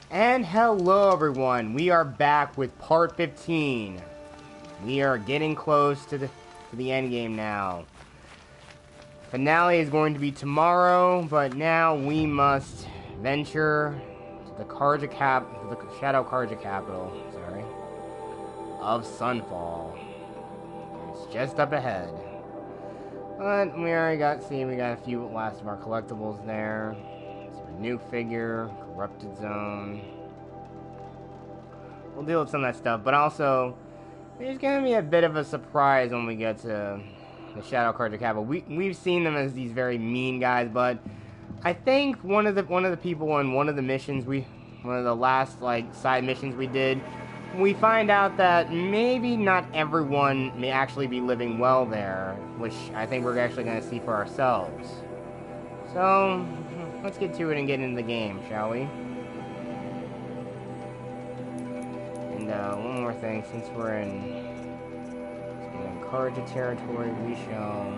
And hello everyone, we are back with part 15. We are getting close to the end game now. Finale is going to be tomorrow, but now we must venture to the Shadow Carja capital, of Sunfall. It's just up ahead. But we already got a few last of our collectibles there. New figure, corrupted zone. We'll deal with some of that stuff, but also there's gonna be a bit of a surprise when we get to the Shadow Carja capital. We've seen them as these very mean guys, but I think one of the people on one of the missions one of the last side missions we did, we find out that maybe not everyone may actually be living well there, which I think we're actually gonna see for ourselves. So let's get to it and get into the game, shall we? And one more thing, since we're in Carja territory, we shall...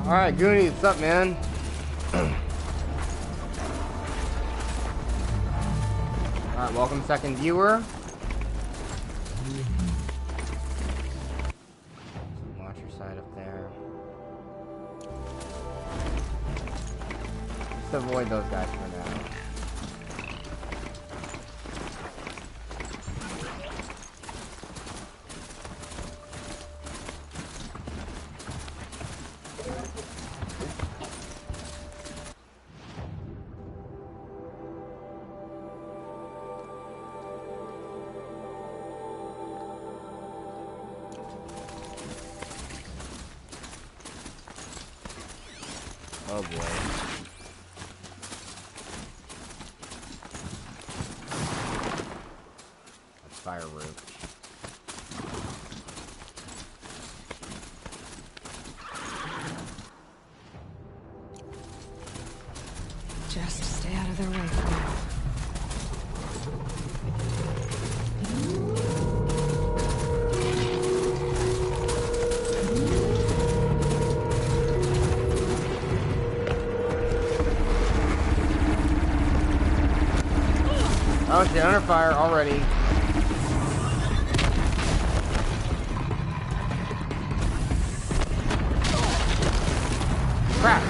Alright, Goonie, what's up, man? Alright, welcome, second viewer. Watch your side up there. Just avoid those guys for now. Oh boy. That's fire root. Just stay out of their way for now. Oh shit, under fire already. Crap.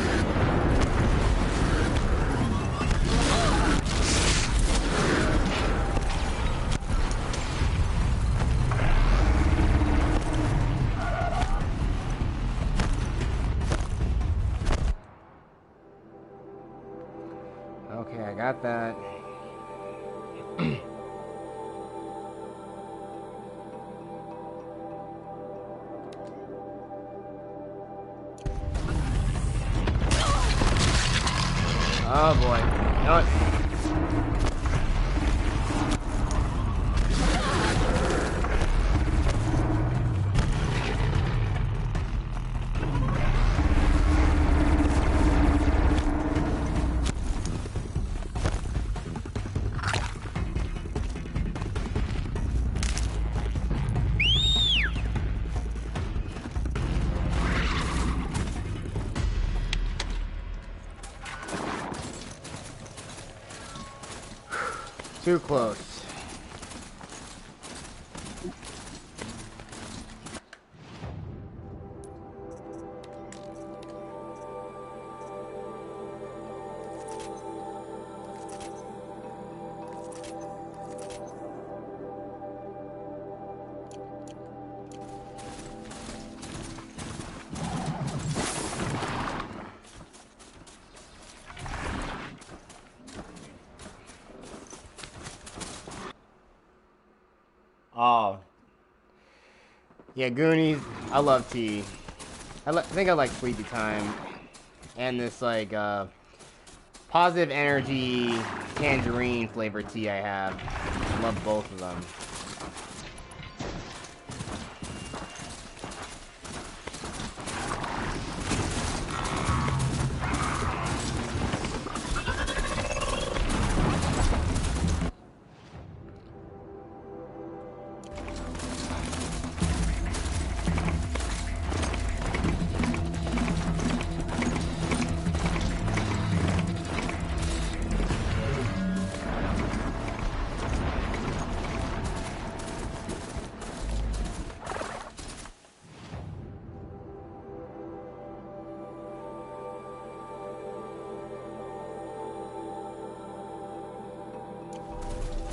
Okay, I got that. Oh boy. You know what? Too close. Oh. Yeah, Goonies. I love tea. I think I like Sleepy Time. And this, like, positive energy tangerine flavored tea I have. I love both of them.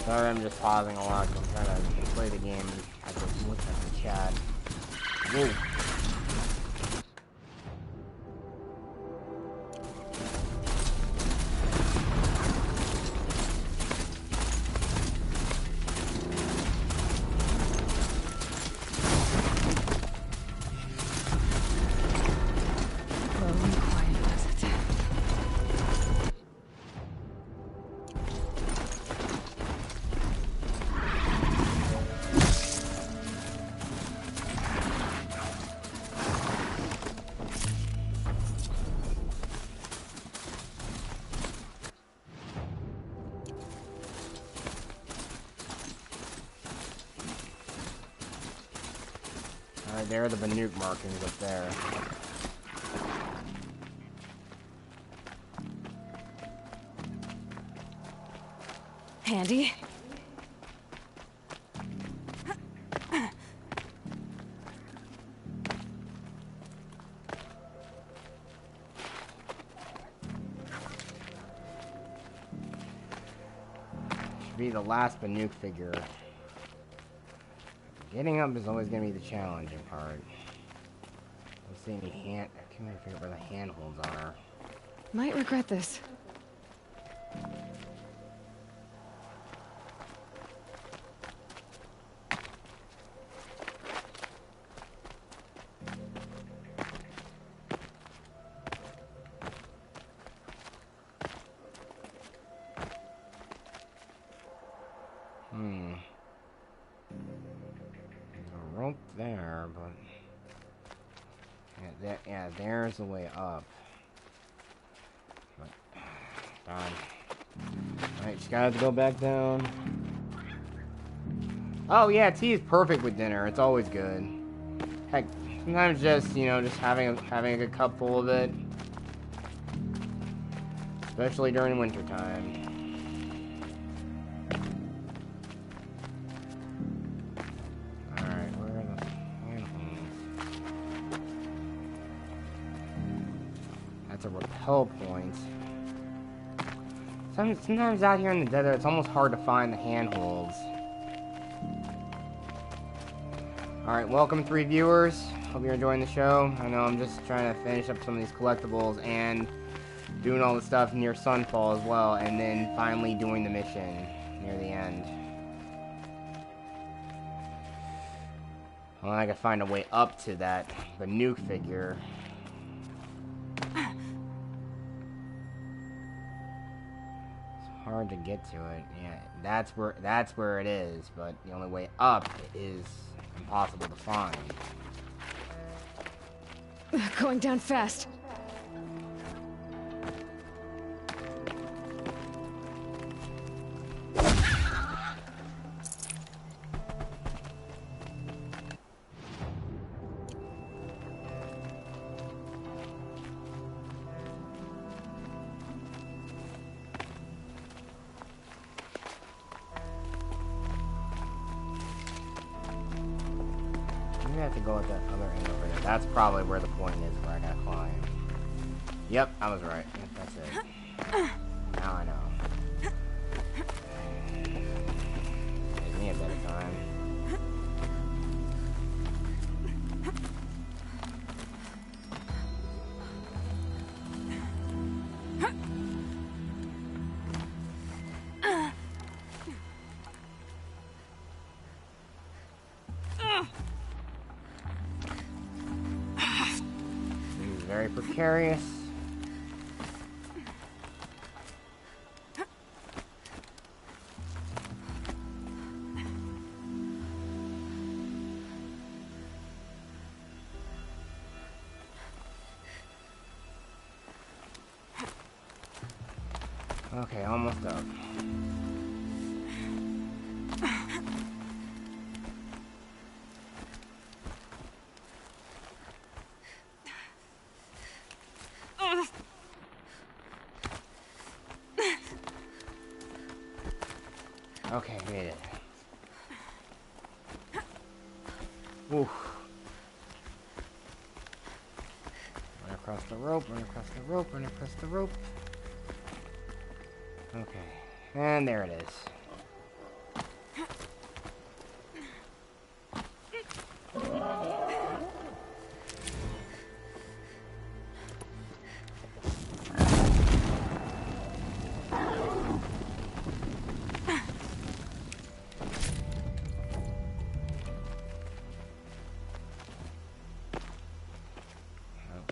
Sorry, I'm just pausing a lot because I'm trying to play the game. I just looked at the chat. Whoa. Alright, there are the Banuk markings up there. Handy. Should be the last Banuk figure. Getting up is always going to be the challenging part. Don't see any hand. I can't even figure out where the handholds are. Might regret this. Rope there, but yeah, there's the way up. But darn. Alright, just gotta have to go back down. Oh yeah, tea is perfect with dinner. It's always good. Heck, sometimes just just having a good cup full of it, especially during winter time. A repel point. Sometimes out here in the desert, it's almost hard to find the handholds. Alright, welcome 3 viewers. Hope you're enjoying the show. I know I'm just trying to finish up some of these collectibles and doing all the stuff near Sunfall as well, and then finally doing the mission near the end. Well, I gotta find a way up to that Banuk figure. Hard to get to it. Yeah, that's where it is, but the only way up is impossible to find. Going down fast. I have to go at that other end over there. That's probably where the point is, where I gotta climb. Yep, I was right. Yep, that's it. Now I know. Give me a better time. very precarious. Okay, almost up. Okay, made it. Oof. Run across the rope, run across the rope, run across the rope. Okay, and there it is.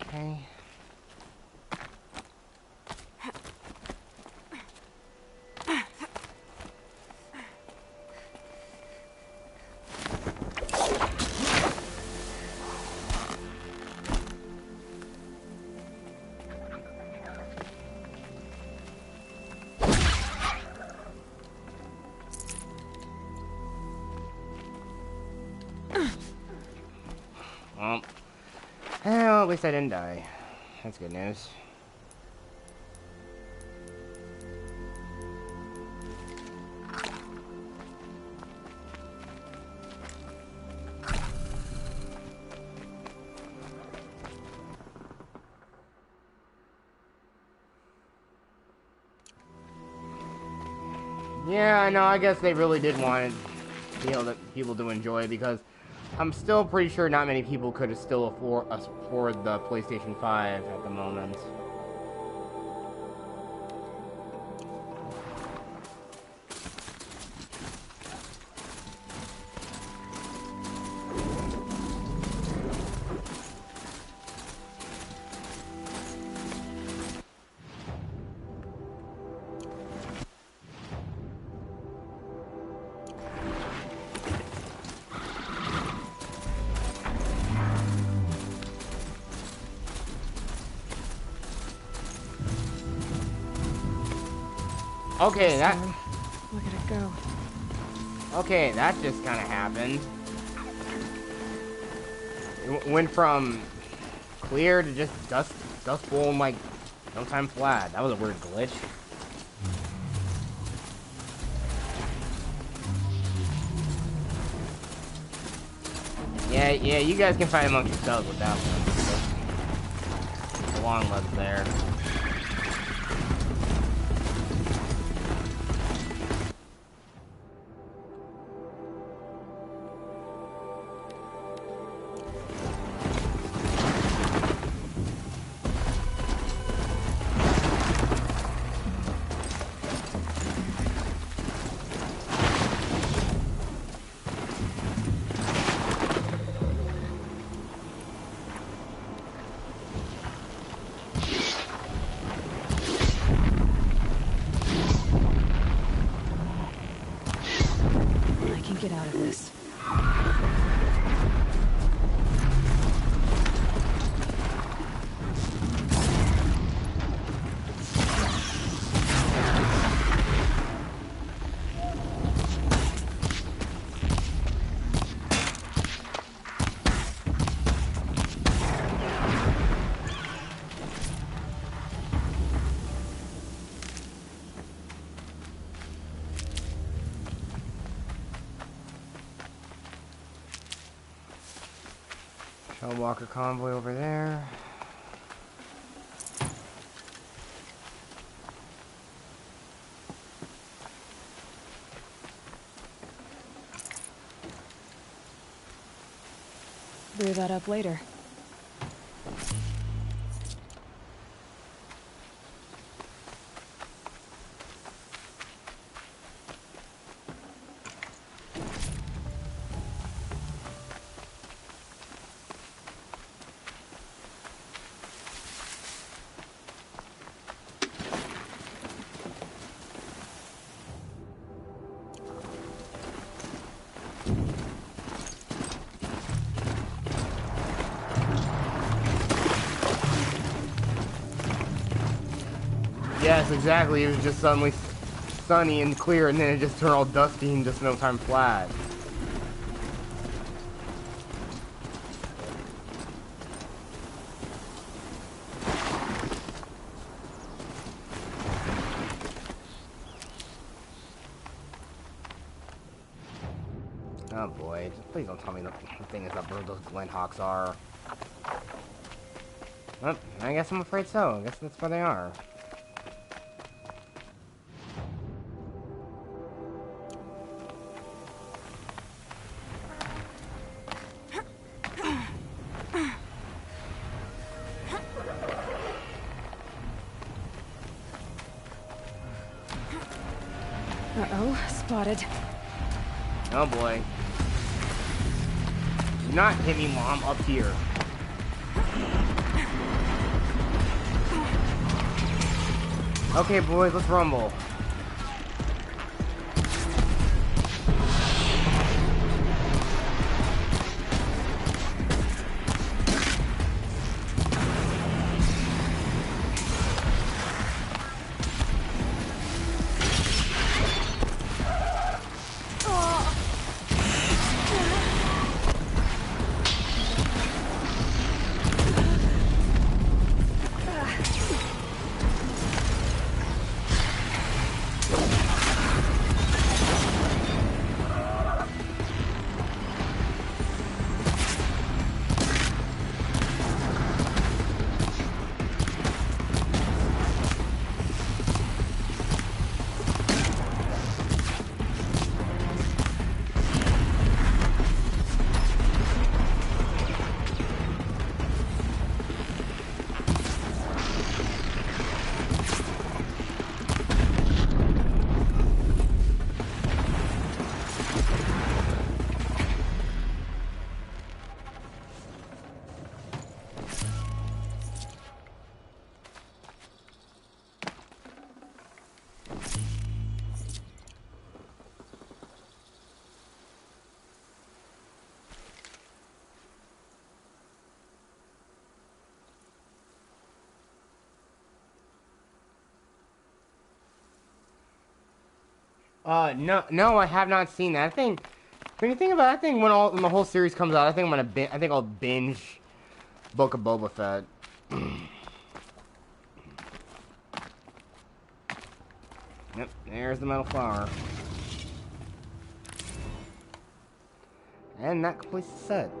Okay. Well, at least I didn't die. That's good news. Yeah, I know. I guess they really did want people to enjoy it, because I'm still pretty sure not many people could still afford the PlayStation 5 at the moment. Okay, that... Look at it go. Okay, that just kind of happened. It went from clear to just dust bowl in like no time flat. That was a weird glitch. Yeah, you guys can fight amongst yourselves with that one. The long legs there. Get out of this. Walker convoy over there. Clear that up later. Yes, exactly. It was just suddenly sunny and clear, and then it just turned all dusty and just no time flat. Oh boy, just please don't tell me the thing is up where those Glenhawks are. Well, I guess I'm afraid so. I guess that's where they are. Uh-oh, spotted. Oh boy. Do not hit me while I'm up here. Okay, boys, let's rumble. No, I have not seen that. I think when you think about it, I think when the whole series comes out, I think I'll binge Book of Boba Fett. Yep, there's the metal flower. And that completes the set.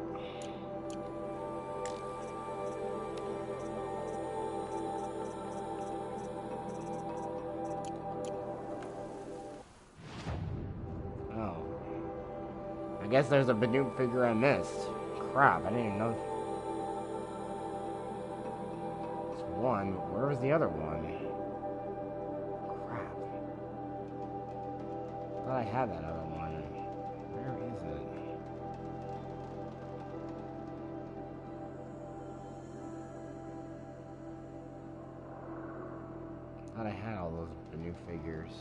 Oh. I guess there's a Banuk figure I missed. Crap, I didn't even know. It's one, but where was the other one? Crap. I thought I had that other one. Where is it? I thought I had all those Banuk figures.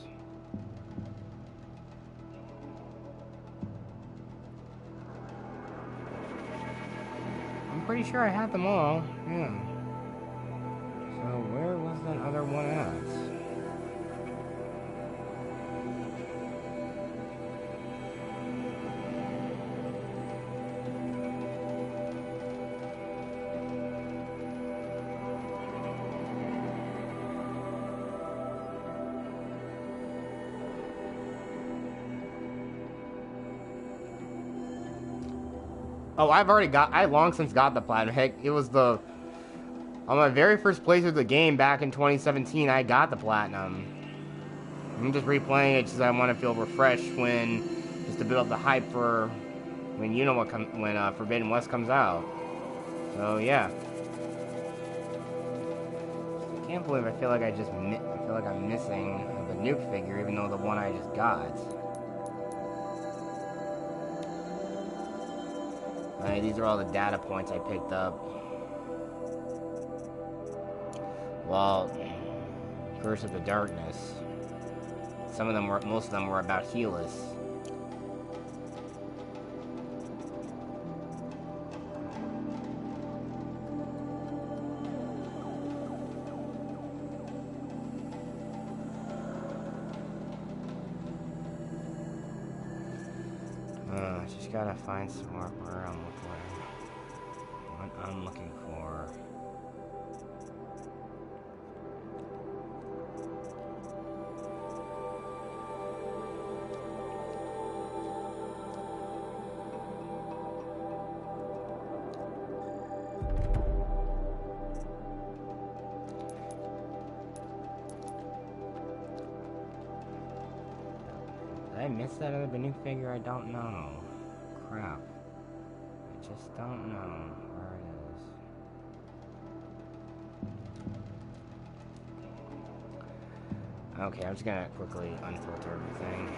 I'm pretty sure I had them all, yeah. So where was that other one at? Oh, I long since got the platinum. Heck, it was on my very first playthrough of the game back in 2017, I got the platinum. I'm just replaying it because I want to feel refreshed just to build up the hype for when Forbidden West comes out. So yeah. I can't believe I feel like I'm missing the Nuke figure, even though the one I just got. Alright, these are all the data points I picked up. Well, Curse of the Darkness. Most of them were about Helis. Just gotta find somewhere where I'm looking. What I'm looking for. Did I miss that other new figure? I don't know. Crap. I just don't know where it is. Okay, I'm just gonna quickly unfilter everything.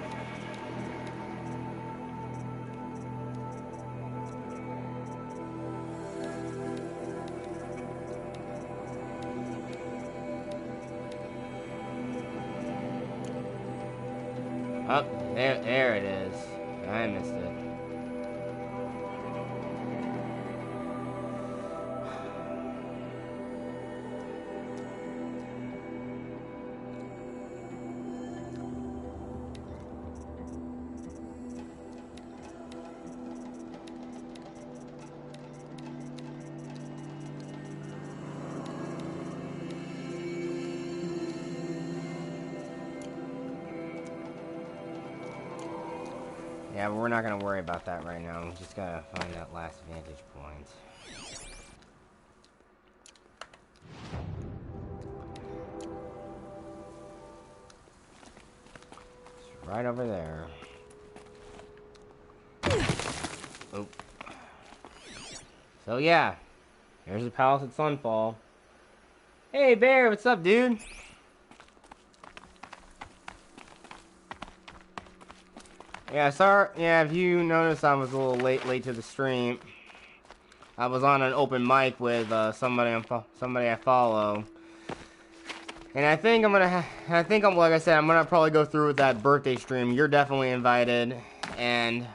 Oh, there it is. I missed it. Yeah, but we're not gonna worry about that right now. We just gotta find that last vantage point. It's right over there. Oh. So yeah, there's the palace at Sunfall. Hey Bear, what's up, dude? Yeah, sorry. Yeah, if you noticed, I was a little late to the stream. I was on an open mic with somebody I follow, and I think I'm like I said, I'm gonna probably go through with that birthday stream. You're definitely invited, and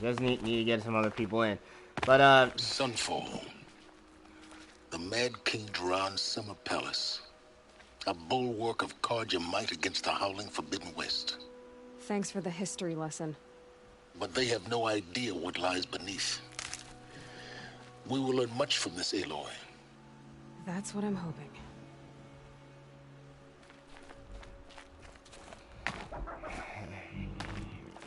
just need to get some other people in. But Sunfall, the Mad King Jiran's summer palace. A bulwark of Carja might against the howling Forbidden West. Thanks for the history lesson. But they have no idea what lies beneath. We will learn much from this Aloy. That's what I'm hoping.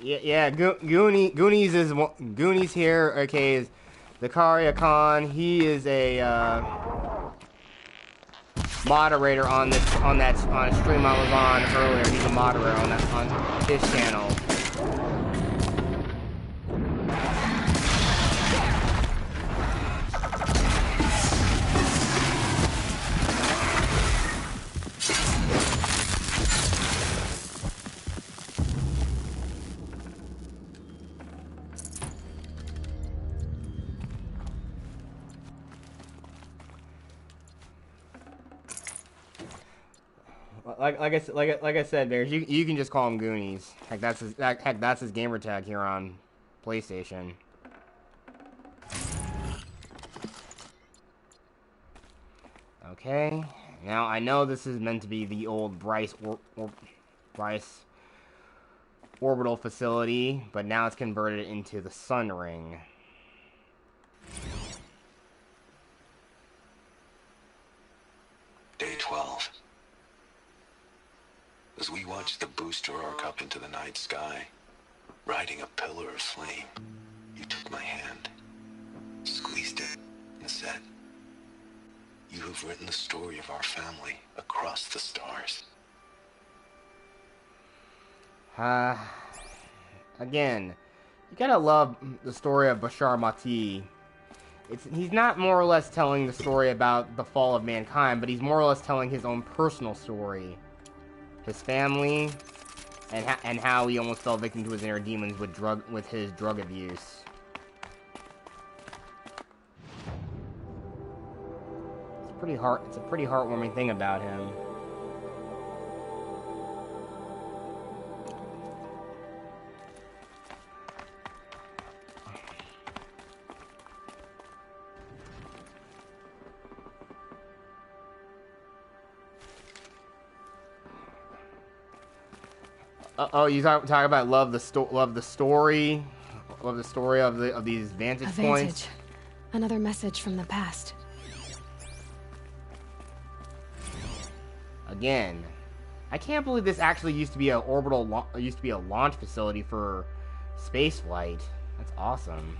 yeah, Goonies here. Okay, is the Carja Khan. He is a moderator on a stream I was on earlier. He's a moderator on his channel. Like I said, Bears, you can just call him Goonies. Heck, that's his gamer tag here on PlayStation. Okay, now I know this is meant to be the old Bryce orbital facility, but now it's converted into the Sun Ring. Day 12. As we watched the booster arc up into the night sky, riding a pillar of flame, you took my hand, squeezed it, and said, "You have written the story of our family across the stars." Again, you gotta love the story of Bashar Mati. He's not more or less telling the story about the fall of mankind, but he's more or less telling his own personal story. His family, and how he almost fell victim to his inner demons with his drug abuse. It's a pretty heartwarming thing about him. Oh, you talk about love the story of these vantage points. Another message from the past. Again, I can't believe this actually used to be a launch facility for space flight. That's awesome.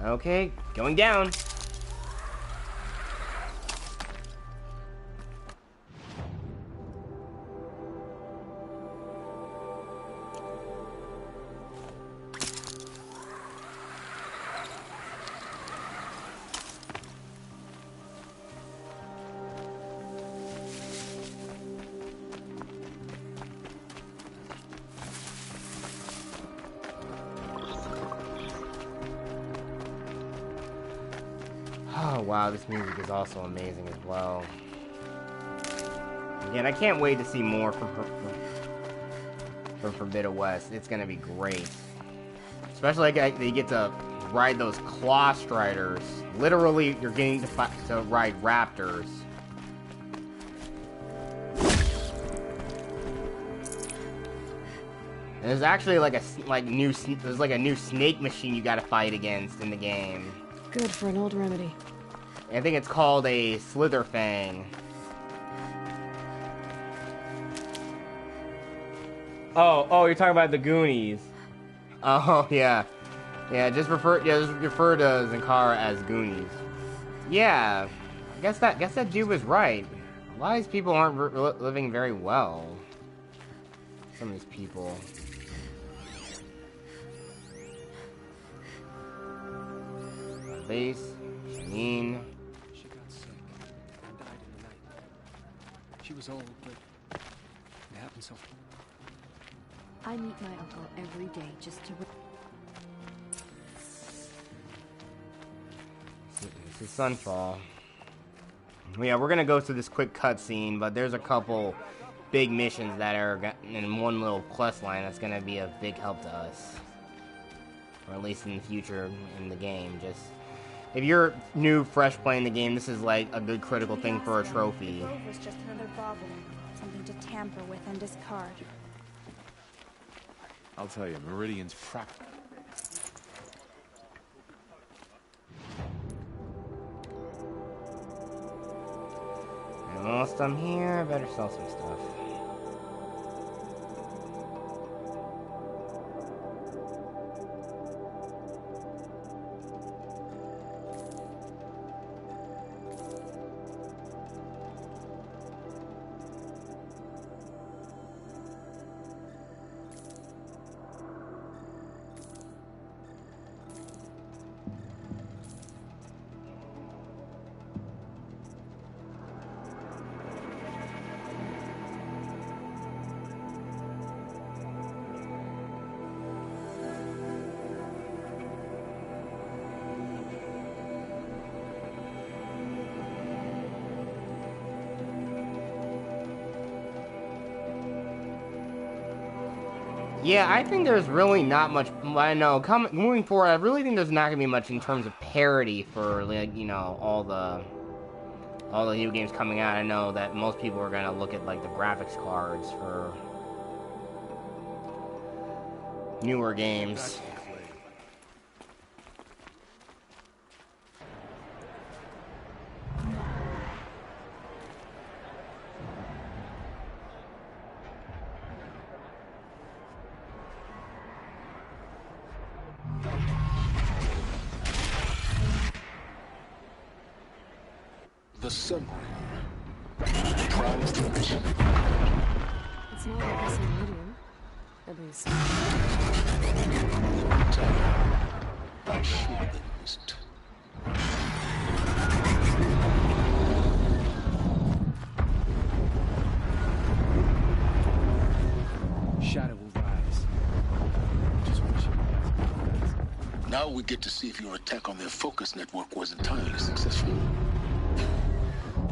Okay, going down. Oh wow, this music is also amazing as well. Again, I can't wait to see more from Forbidden West. It's gonna be great. Especially like they get to ride those claw striders. Literally, you're getting to ride raptors. And there's actually like a new snake machine you gotta fight against in the game. Good for an old remedy. I think it's called a Slither Fang. Oh, you're talking about the Goonies. Oh yeah, just refer to Zinkara as Goonies. Yeah, I guess that dude was right. A lot of these people aren't living very well. Some of these people. Base, Janine. She got sick and died in the night. She was old, but it happened so. I meet my uncle every day just to. This is Sunfall. Yeah, we're gonna go through this quick cutscene, but there's a couple big missions that are in one little quest line that's gonna be a big help to us, or at least in the future in the game. Just if you're new, fresh playing the game, this is like a good critical thing for a trophy. The was just another bauble, something to tamper with and discard. I'll tell you, Meridian's fractal. And whilst I'm here, I better sell some stuff. Yeah, I think there's really not much. I know, moving forward, I really think there's not gonna be much in terms of parity for, like, you know, all the new games coming out. I know that most people are gonna look at like the graphics cards for newer games. The summary. Prize the mission. It's not like this in Medium. At least. I'm sure they missed. Shadow will rise. Just wish it was. Now we get to see if your attack on their focus network was entirely successful.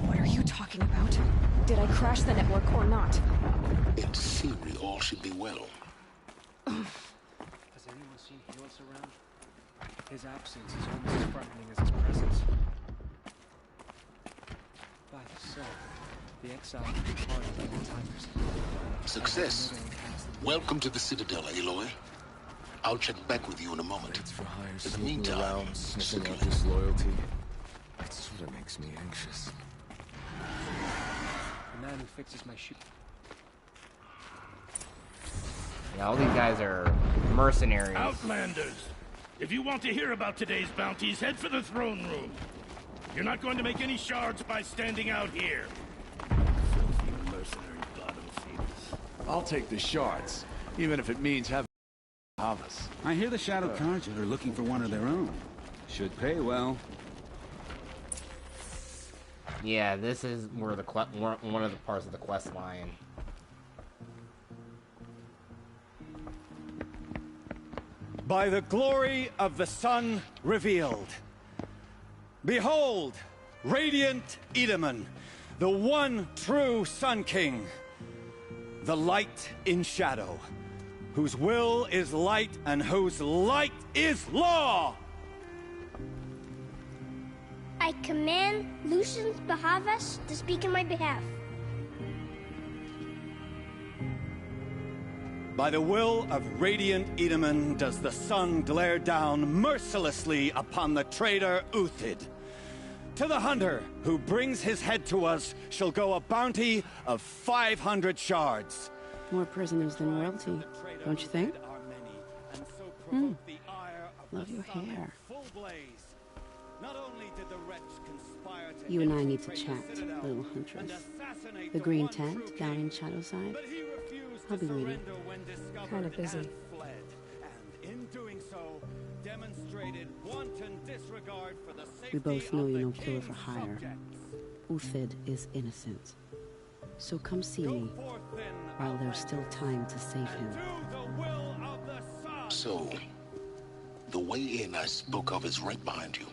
What are you talking about? Did I crash the network or not? In theory, all should be well. Has anyone seen Helos around? His absence is almost as frightening as his presence. By the exile hard by the timers. Success. Welcome to the Citadel, Aloy. I'll check back with you in a moment. It's for hire In the sneaking meantime, around, sniffing out circulate. disloyalty. It sort of makes me anxious. The man who fixes my shoe. Yeah, all these guys are mercenaries. Outlanders! If you want to hear about today's bounties, head for the throne room. You're not going to make any shards by standing out here. Filthy mercenary bottom feeders. I'll take the shards, even if it means having Havas. I hear the Shadow Carja are looking for one of their own. Should pay well. Yeah, this is where the one of the parts of the quest line. By the glory of the sun revealed. Behold, radiant Edaman, the one true Sun King. The light in shadow, whose will is light and whose light is law! I command Lucius Bahavas to speak in my behalf. By the will of radiant Edaman does the sun glare down mercilessly upon the traitor Uthid. To the hunter who brings his head to us shall go a bounty of 500 shards. More prisoners than royalty, don't you think? Love your hair. You and I need to chat, little huntress. The green tent down in Shadowside. I'll be waiting. Kind of busy. We both know you're no killer for hire. Uthid is innocent. So come see me while there's still time to save him. So, the way in I spoke of is right behind you.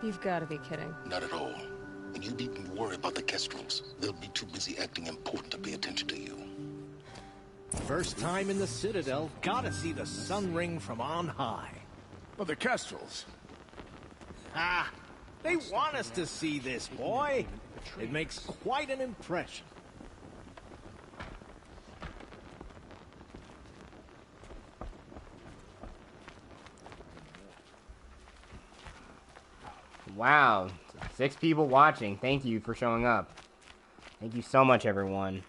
You've got to be kidding. Not at all. And you needn't worry about the Kestrels. They'll be too busy acting important to pay attention to you. First time in the Citadel, gotta see the sun ring from on high. But the Kestrels. Ah, they want us to see this, boy. It makes quite an impression. Wow, 6 people watching. Thank you for showing up. Thank you so much, everyone.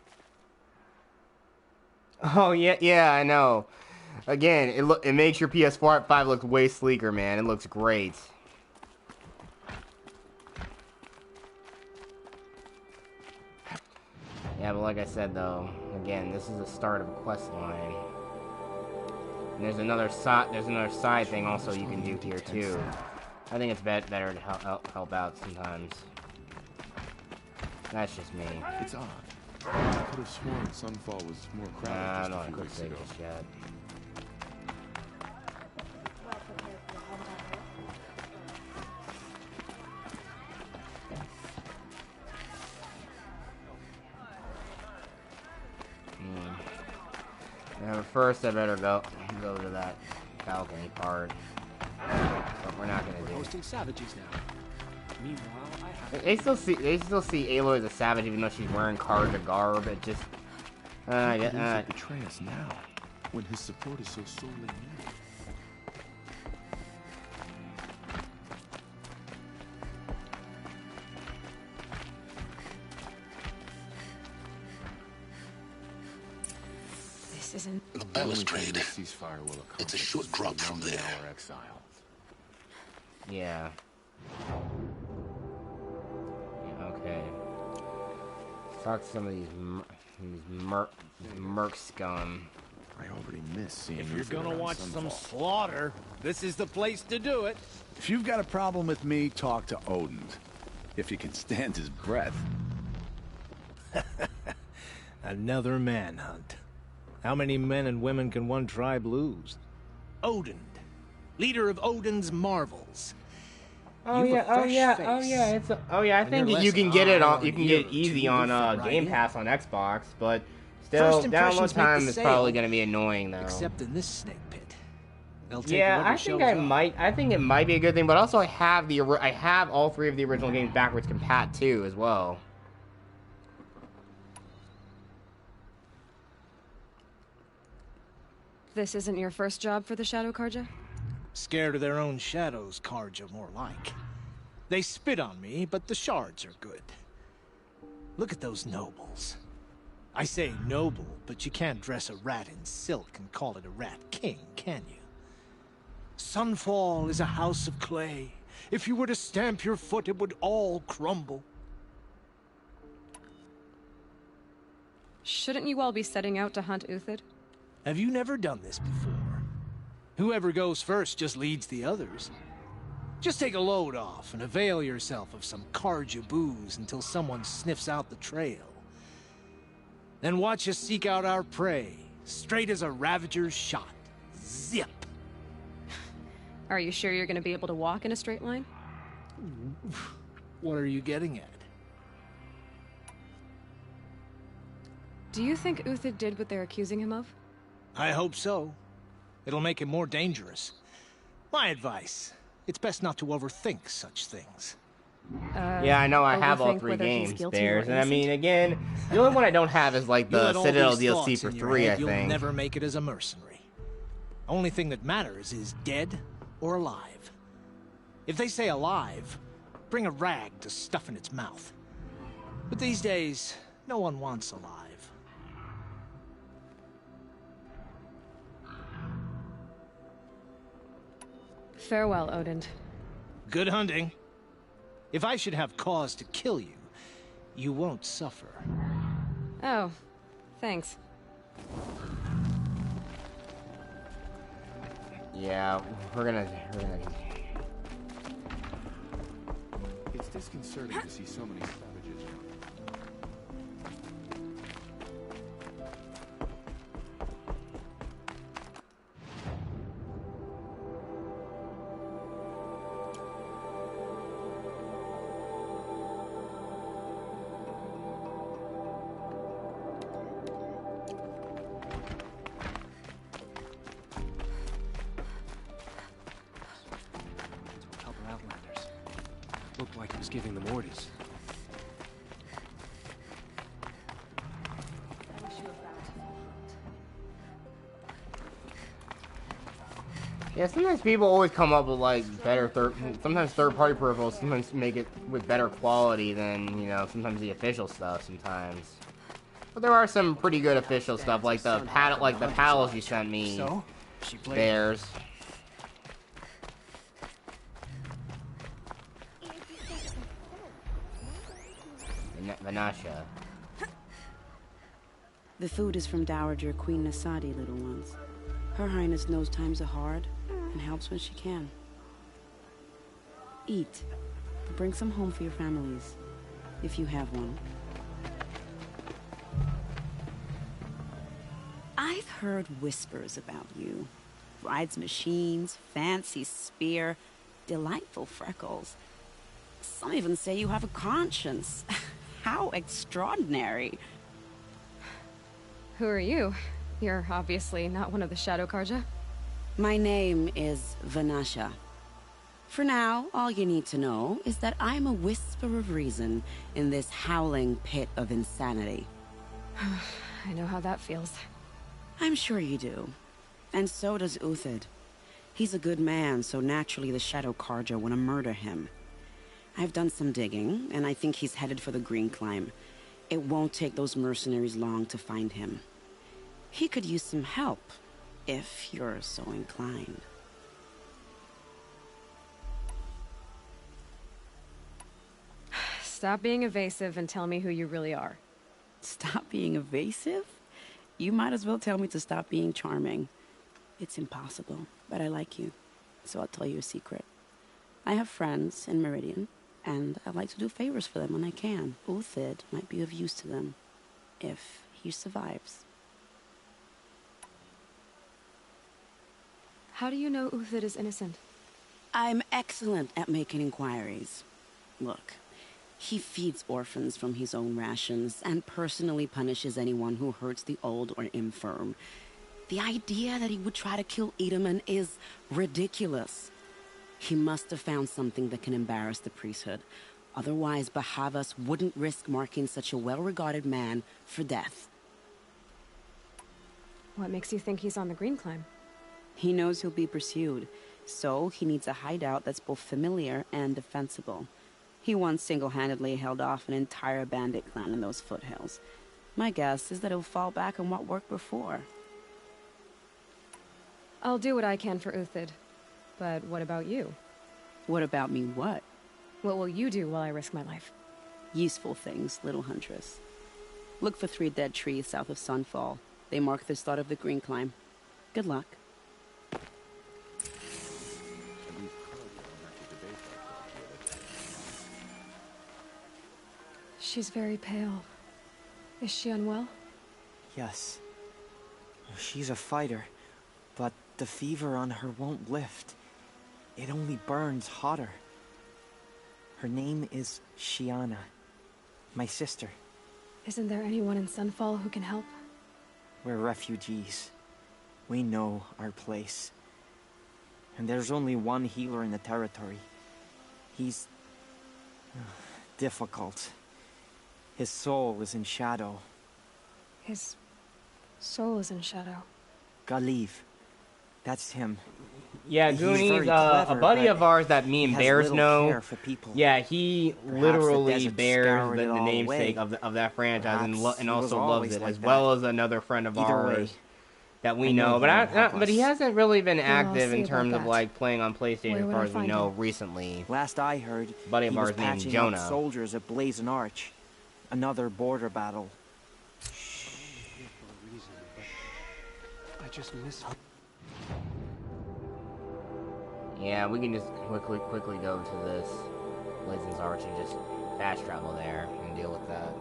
Oh yeah, I know. Again, it makes your PS5 look way sleeker, man. It looks great. Yeah, but like I said though, again, this is the start of a quest line. And there's another side thing also you can do here too. I think it's better to help out sometimes. That's just me. It's odd. I could have sworn Sunfall was more crowded I'm just not a few quick weeks save ago. just yet. Yeah, but first I better go to that balcony part. But we're not gonna do it. Hosting savages now. Meanwhile, I have... They still see Aloy as a savage even though she's wearing Carja garb. It just He believes he'll betray us now, when his support is so sorely needed. This isn't... The balustrade. Ceasefire will accomplish. It's a short drop from there. Our exile. yeah. Okay. Let's talk to some of these merc scum. I already miss seeing. If you're gonna watch some slaughter, this is the place to do it. If you've got a problem with me, talk to Odin. If you can stand his breath. Another manhunt. How many men and women can one tribe lose? Odin, leader of Odin's marvels. Oh yeah, I think you can get it on. You can get it easy on Game Pass on Xbox, but still, download time is probably going to be annoying though. Except in this snake pit. Yeah, I think I think it might be a good thing, but also I have all 3 of the original games backwards compat too as well. This isn't your first job for the Shadow Carja? Scared of their own shadows, Carja, more like. They spit on me, but the shards are good. Look at those nobles. I say noble, but you can't dress a rat in silk and call it a rat king, can you? Sunfall is a house of clay. If you were to stamp your foot, it would all crumble. Shouldn't you all be setting out to hunt Uthid? Have you never done this before? Whoever goes first just leads the others. Just take a load off and avail yourself of some Carja booze until someone sniffs out the trail. Then watch us seek out our prey, straight as a Ravager's shot. Zip! Are you sure you're gonna be able to walk in a straight line? What are you getting at? Do you think Uthid did what they're accusing him of? I hope so. It'll make him more dangerous. My advice, it's best not to overthink such things. Yeah, I know I have all 3 games, Bears, and I mean, again, the only one I don't have is like the Citadel DLC for 3, I think. You'll never make it as a mercenary. Only thing that matters is dead or alive. If they say alive, bring a rag to stuff in its mouth. But these days, no one wants alive. Farewell, Odin. Good hunting. If I should have cause to kill you, you won't suffer. Oh, thanks. Yeah, we're gonna... It's disconcerting to see so many savages. Looked like he was giving them orders. Yeah, sometimes people always come up with like better sometimes third-party peripherals sometimes make it with better quality than, you know, sometimes the official stuff sometimes. But there are some pretty good official stuff, like the paddles you sent me. So, she played Bears. Vanasha. The food is from Dowager Queen Nasadi, little ones. Her Highness knows times are hard and helps when she can. Eat. Bring some home for your families, if you have one. I've heard whispers about you. Rides machines, fancy spear, delightful freckles. Some even say you have a conscience. How extraordinary. Who are you? You're obviously not one of the Shadow Carja. My name is Vanasha. For now, all you need to know is that I'm a whisper of reason in this howling pit of insanity. I know how that feels. I'm sure you do. And so does Uthid. He's a good man, so naturally the Shadow Carja want to murder him. I've done some digging, and I think he's headed for the Green Climb. It won't take those mercenaries long to find him. He could use some help, if you're so inclined. Stop being evasive and tell me who you really are. Stop being evasive? You might as well tell me to stop being charming. It's impossible, but I like you, so I'll tell you a secret. I have friends in Meridian, and I like to do favors for them when I can. Uthid might be of use to them, if he survives. How do you know Uthid is innocent? I'm excellent at making inquiries. Look, he feeds orphans from his own rations and personally punishes anyone who hurts the old or infirm. The idea that he would try to kill Edelman is ridiculous. He must have found something that can embarrass the priesthood. Otherwise, Bahavas wouldn't risk marking such a well-regarded man for death. What makes you think he's on the Green Climb? He knows he'll be pursued, so he needs a hideout that's both familiar and defensible. He once single-handedly held off an entire bandit clan in those foothills. My guess is that he'll fall back on what worked before. I'll do what I can for Uthid. But what about you? What about me what? What will you do while I risk my life? Useful things, little huntress. Look for 3 dead trees south of Sunfall. They mark the start of the Green Climb. Good luck. She's very pale. Is she unwell? Yes. She's a fighter, but the fever on her won't lift. It only burns hotter. Her name is Shiana, my sister. Isn't there anyone in Sunfall who can help? We're refugees. We know our place. And there's only one healer in the territory. He's difficult. His soul is in Shadow. His soul is in Shadow. Galiv. That's him. Yeah, Goonies, a buddy of ours that me and Bears know. Yeah, he literally bears the namesake of that franchise and also loves it, as well as another friend of ours that we know. But he hasn't really been active in terms of like playing on PlayStation, as far as we know, recently. Last I heard, buddy of he ours was named patching Jonah. up soldiers at Blazing Arch. Another border battle. I just miss. Yeah, we can just quickly go to this Blazing Arch and just fast travel there and deal with that.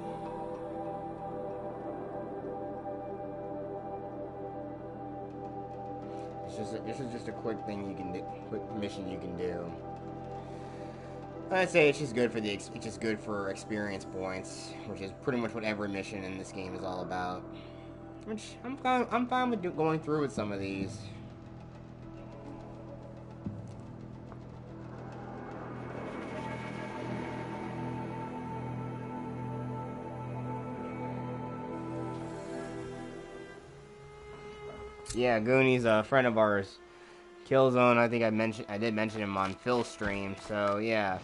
This is just a quick thing you can do, quick mission you can do. I'd say it's just good for experience points, which is pretty much what every mission in this game is all about. Which I'm fine with going through with some of these. Yeah, Goonies, a friend of ours, Killzone. I think I did mention him on Phil's stream. So yeah,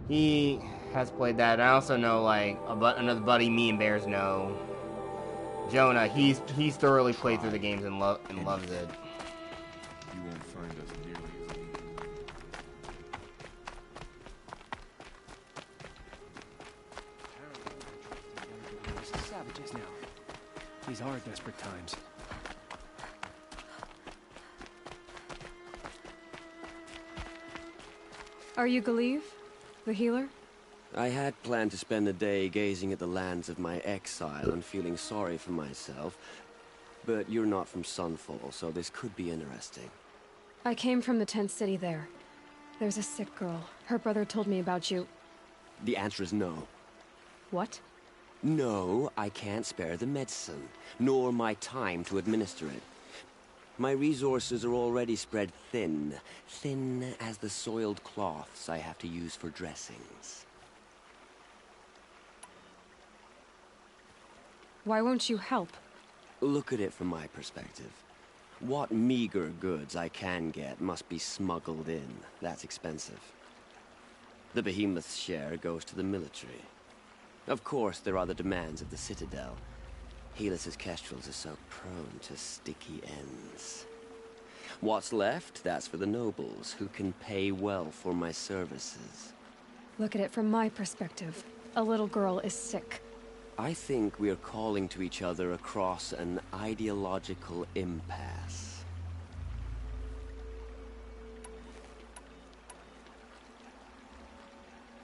he has played that. I also know like another buddy me and Bears know, Jonah. He's thoroughly played through the games and loves it. You won't find us nearly as easy. Savages now. These are desperate times. Are you Galiv, the healer? I had planned to spend the day gazing at the lands of my exile and feeling sorry for myself. But you're not from Sunfall, so this could be interesting. I came from the tent city there. There's a sick girl. Her brother told me about you. The answer is no. What? No, I can't spare the medicine, nor my time to administer it. My resources are already spread thin. Thin as the soiled cloths I have to use for dressings. Why won't you help? Look at it from my perspective. What meager goods I can get must be smuggled in. That's expensive. The behemoth's share goes to the military. Of course, there are the demands of the Citadel. Helis' kestrels are so prone to sticky ends. What's left, that's for the nobles, who can pay well for my services. Look at it from my perspective. A little girl is sick. I think we're calling to each other across an ideological impasse.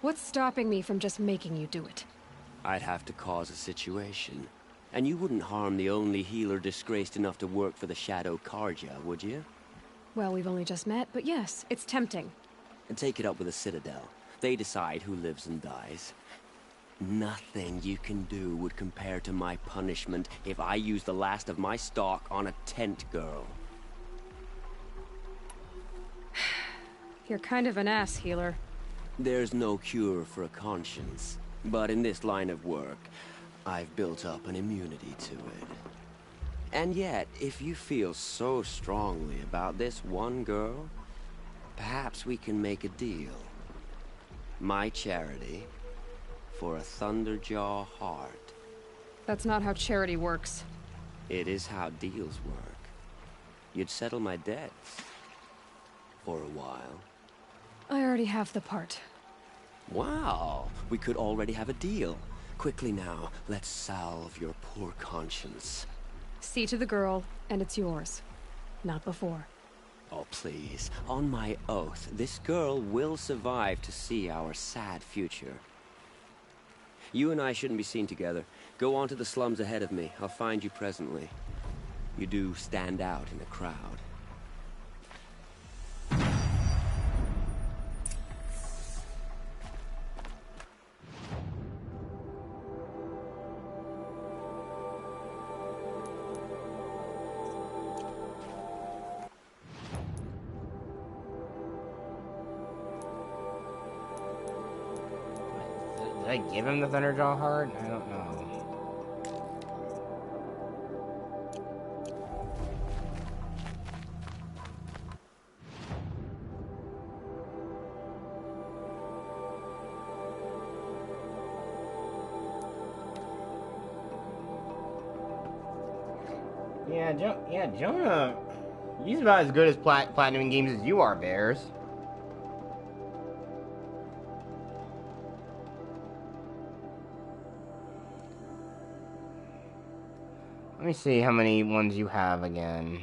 What's stopping me from just making you do it? I'd have to cause a situation. And you wouldn't harm the only healer disgraced enough to work for the Shadow Carja, would you? Well, we've only just met, but yes, it's tempting. And take it up with the Citadel. They decide who lives and dies. Nothing you can do would compare to my punishment if I use the last of my stock on a tent girl. You're kind of an ass, healer. There's no cure for a conscience. But in this line of work, I've built up an immunity to it. And yet, if you feel so strongly about this one girl, perhaps we can make a deal. My charity for a Thunderjaw heart. That's not how charity works. It is how deals work. You'd settle my debts. For a while. I already have the part. Wow, we could already have a deal. Quickly now, let's salve your poor conscience. See to the girl, and it's yours. Not before. Oh, please. On my oath, this girl will survive to see our sad future. You and I shouldn't be seen together. Go on to the slums ahead of me. I'll find you presently. You do stand out in a crowd. Did I give him the Thunderjaw heart? I don't know. Yeah, Jonah. He's about as good as platinum games as you are, Bears. Let me see how many ones you have again.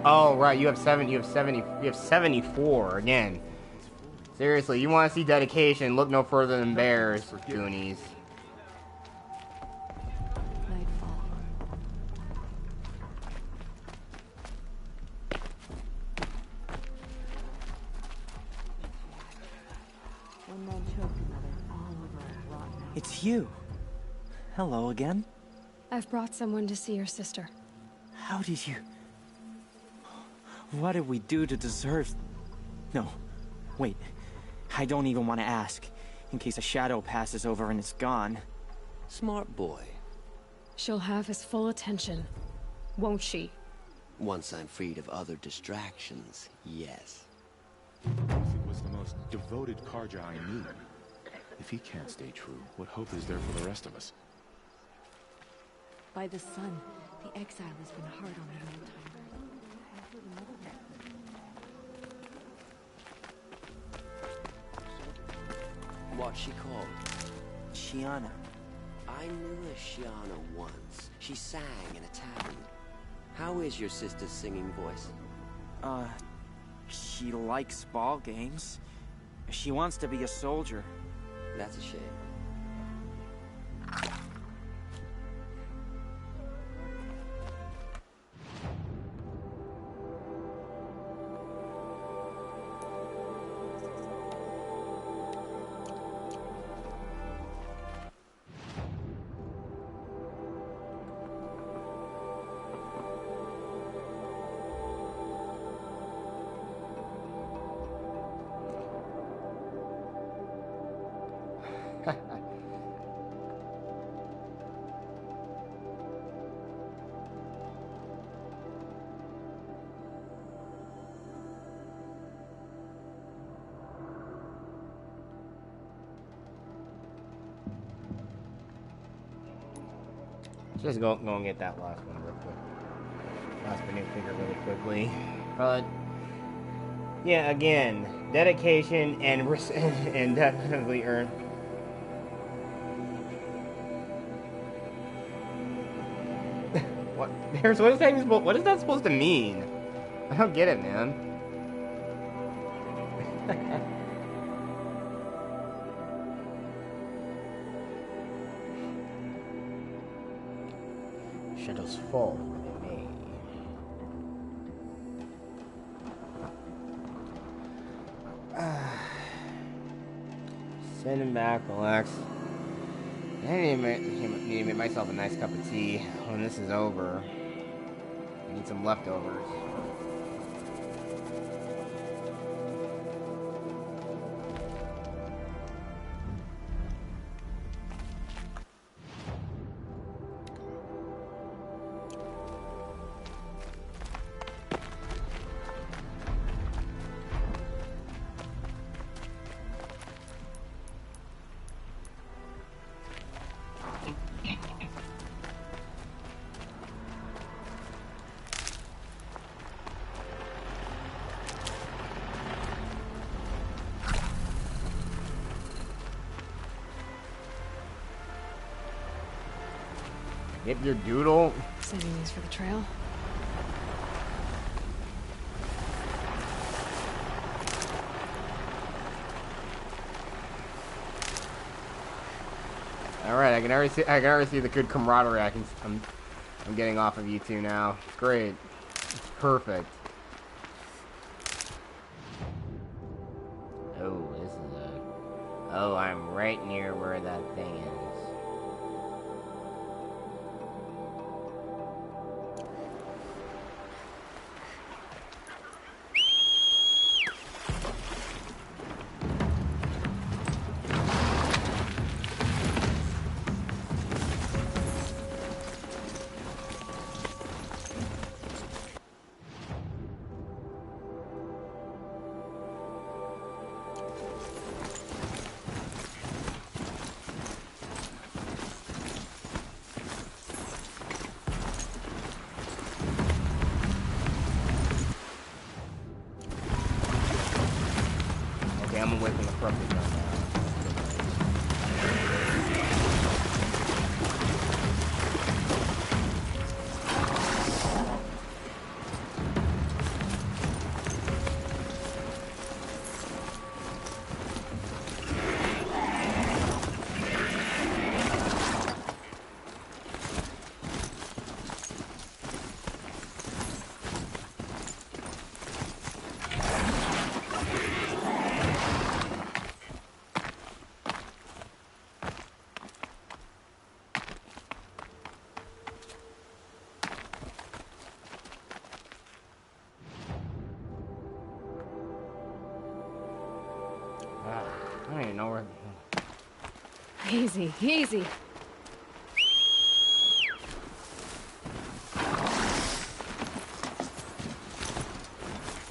Oh, right, you have 74 again. Seriously, you want to see dedication, look no further than Bears, Goonies. It's you. Hello again. I've brought someone to see your sister. How did you... What did we do to deserve... No, wait. I don't even want to ask, in case a shadow passes over and it's gone. Smart boy. She'll have his full attention, won't she? Once I'm freed of other distractions, yes. It was the most devoted Carja I knew. If he can't stay true, what hope is there for the rest of us? By the sun, the exile has been hard on the old-timers. What's she called? Shiana. I knew a Shiana once. She sang in a tavern. How is your sister's singing voice? She likes ball games. She wants to be a soldier. That's a shame. Just go and get that last one real quick. Last minute figure really quickly. But yeah, again, dedication and definitely earn. What? What is that supposed to mean? I don't get it, man. Shadows fall when they may. Sitting back, relax. I need to make myself a nice cup of tea when this is over. I need some leftovers. Get your doodle. Saving these for the trail. All right, I can already see the good camaraderie I'm getting off of you two now. It's great. It's perfect. Oh, this is a. Oh, I'm right near where that thing is. I'm away from the corrupted gun now. I don't even know where. Easy, easy.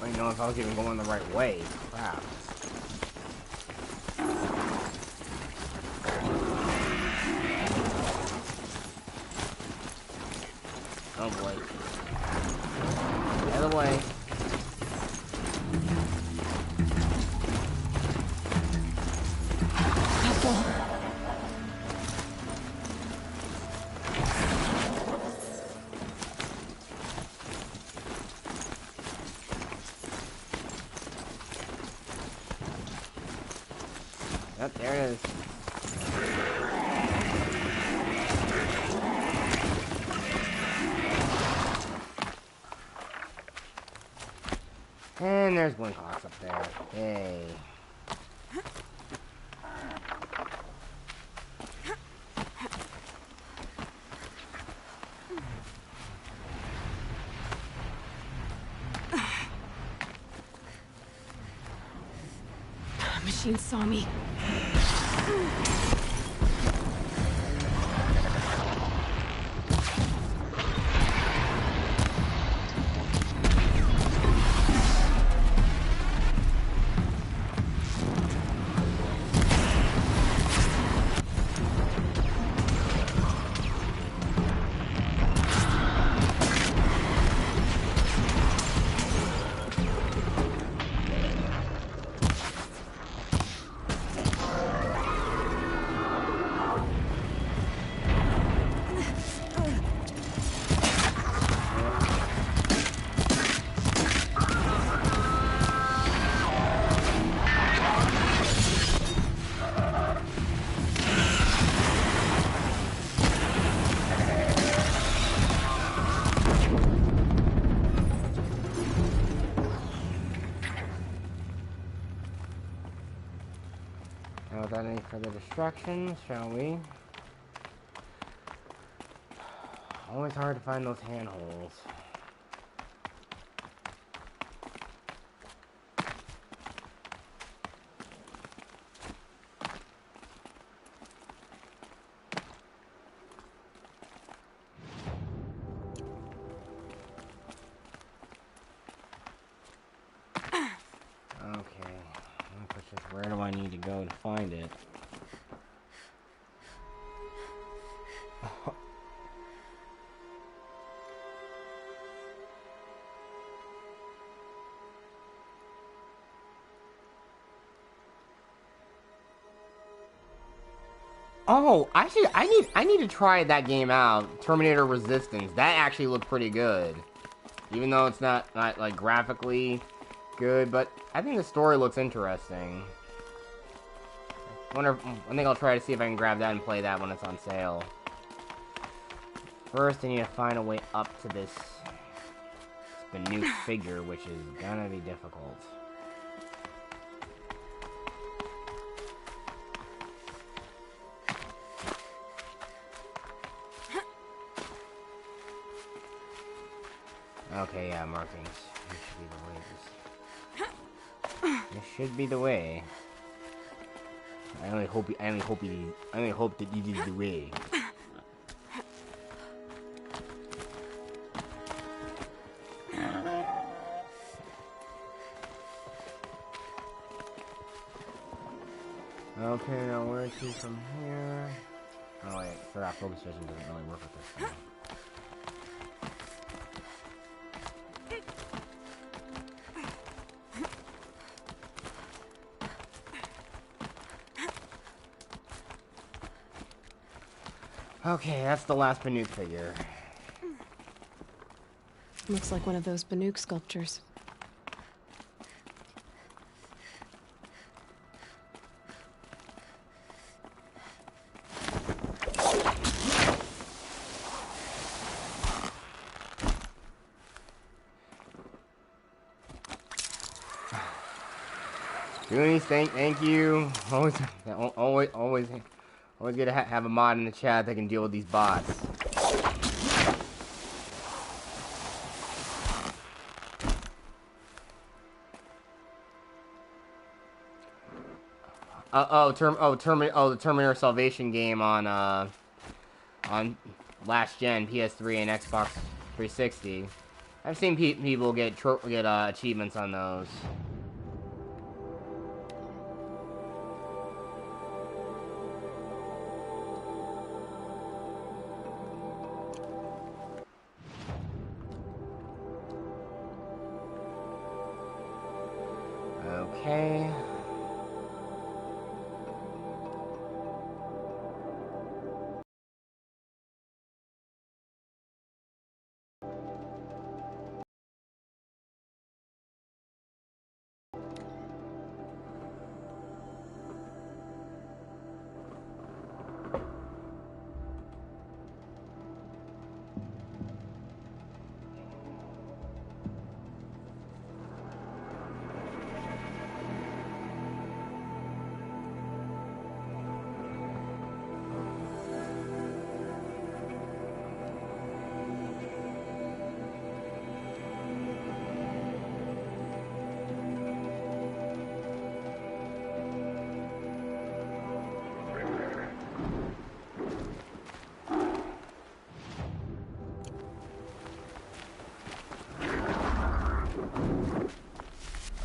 I don't know if I was even going the right way. Crap. Oh boy. The other way. Oh, there it is. And there's Blinkhawks up there. Yay. Machine saw me. for the distractions, shall we? Always hard to find those handholds. Where do I need to go to find it? Oh, actually, I need to try that game out. Terminator Resistance. That actually looked pretty good, even though it's not like graphically good. But I think the story looks interesting. I think I'll try to see if I can grab that and play that when it's on sale. First, I need to find a way up to this new figure, which is gonna be difficult. Okay, yeah, markings. This should be the way. This should be the way. I only hope that it is the way. Okay, now where to from here? Oh wait, forgot focus vision doesn't really work with this thing. Okay, that's the last Banuk figure. Looks like one of those Banuk sculptures. Goonies, thank you. Always good to have a mod in the chat that can deal with these bots. The Terminator Salvation game on last gen PS3 and Xbox 360. I've seen people get achievements on those. Okay.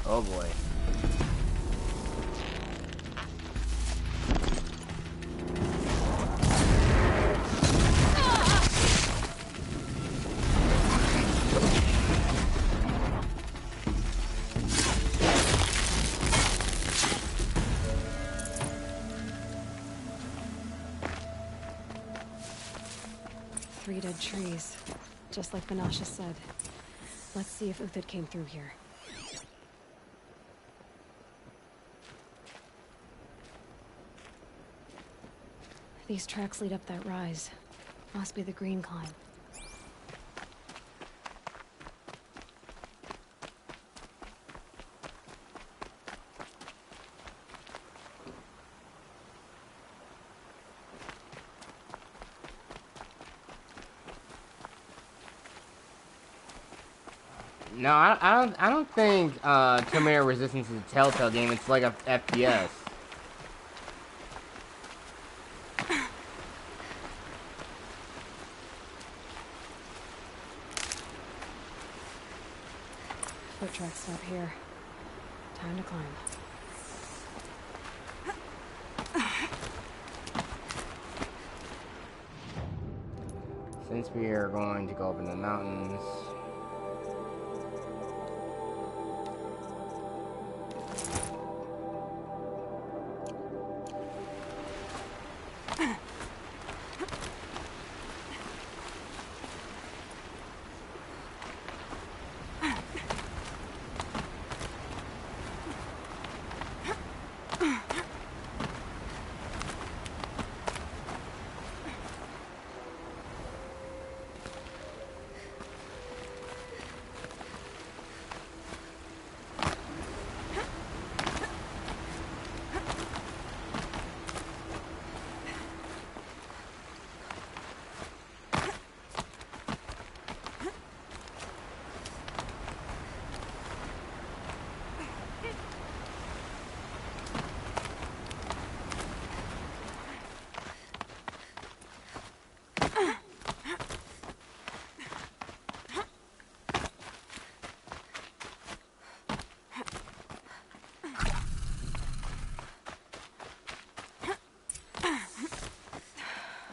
Oh boy. Three dead trees, just like Banasha said. Let's see if Uthid came through here. These tracks lead up that rise. Must be the green climb. No, I don't think Terminator Resistance is a Telltale game. It's like a FPS. Foot tracks stop here. Time to climb. Since we are going to go up in the mountains.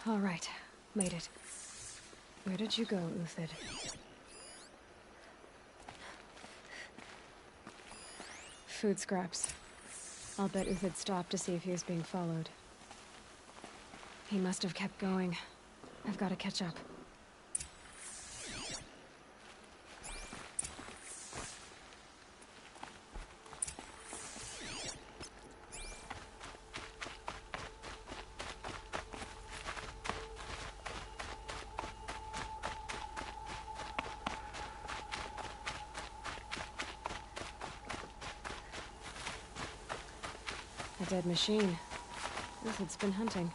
All right, made it. Where did you go, Uthid? Food scraps. I'll bet Uthid stopped to see if he was being followed. He must have kept going. I've got to catch up. A dead machine. Uthid's been hunting.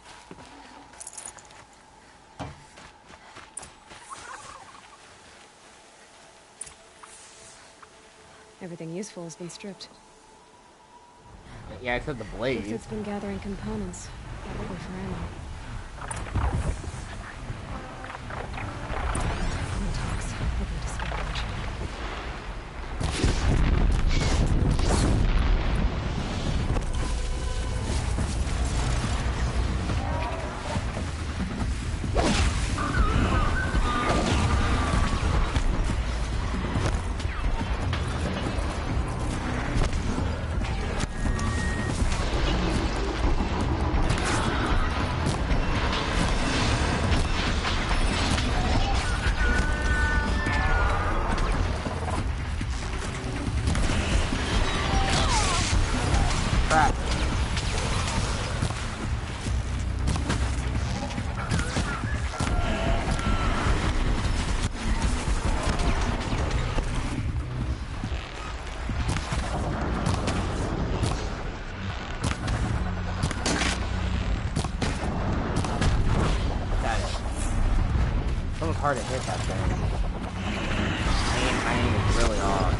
Everything useful has been stripped. Yeah, except the blade. Uthid's been gathering components, probably for ammo. No talks. Looking to scavenge. Hard to hit that thing. My aim is really off.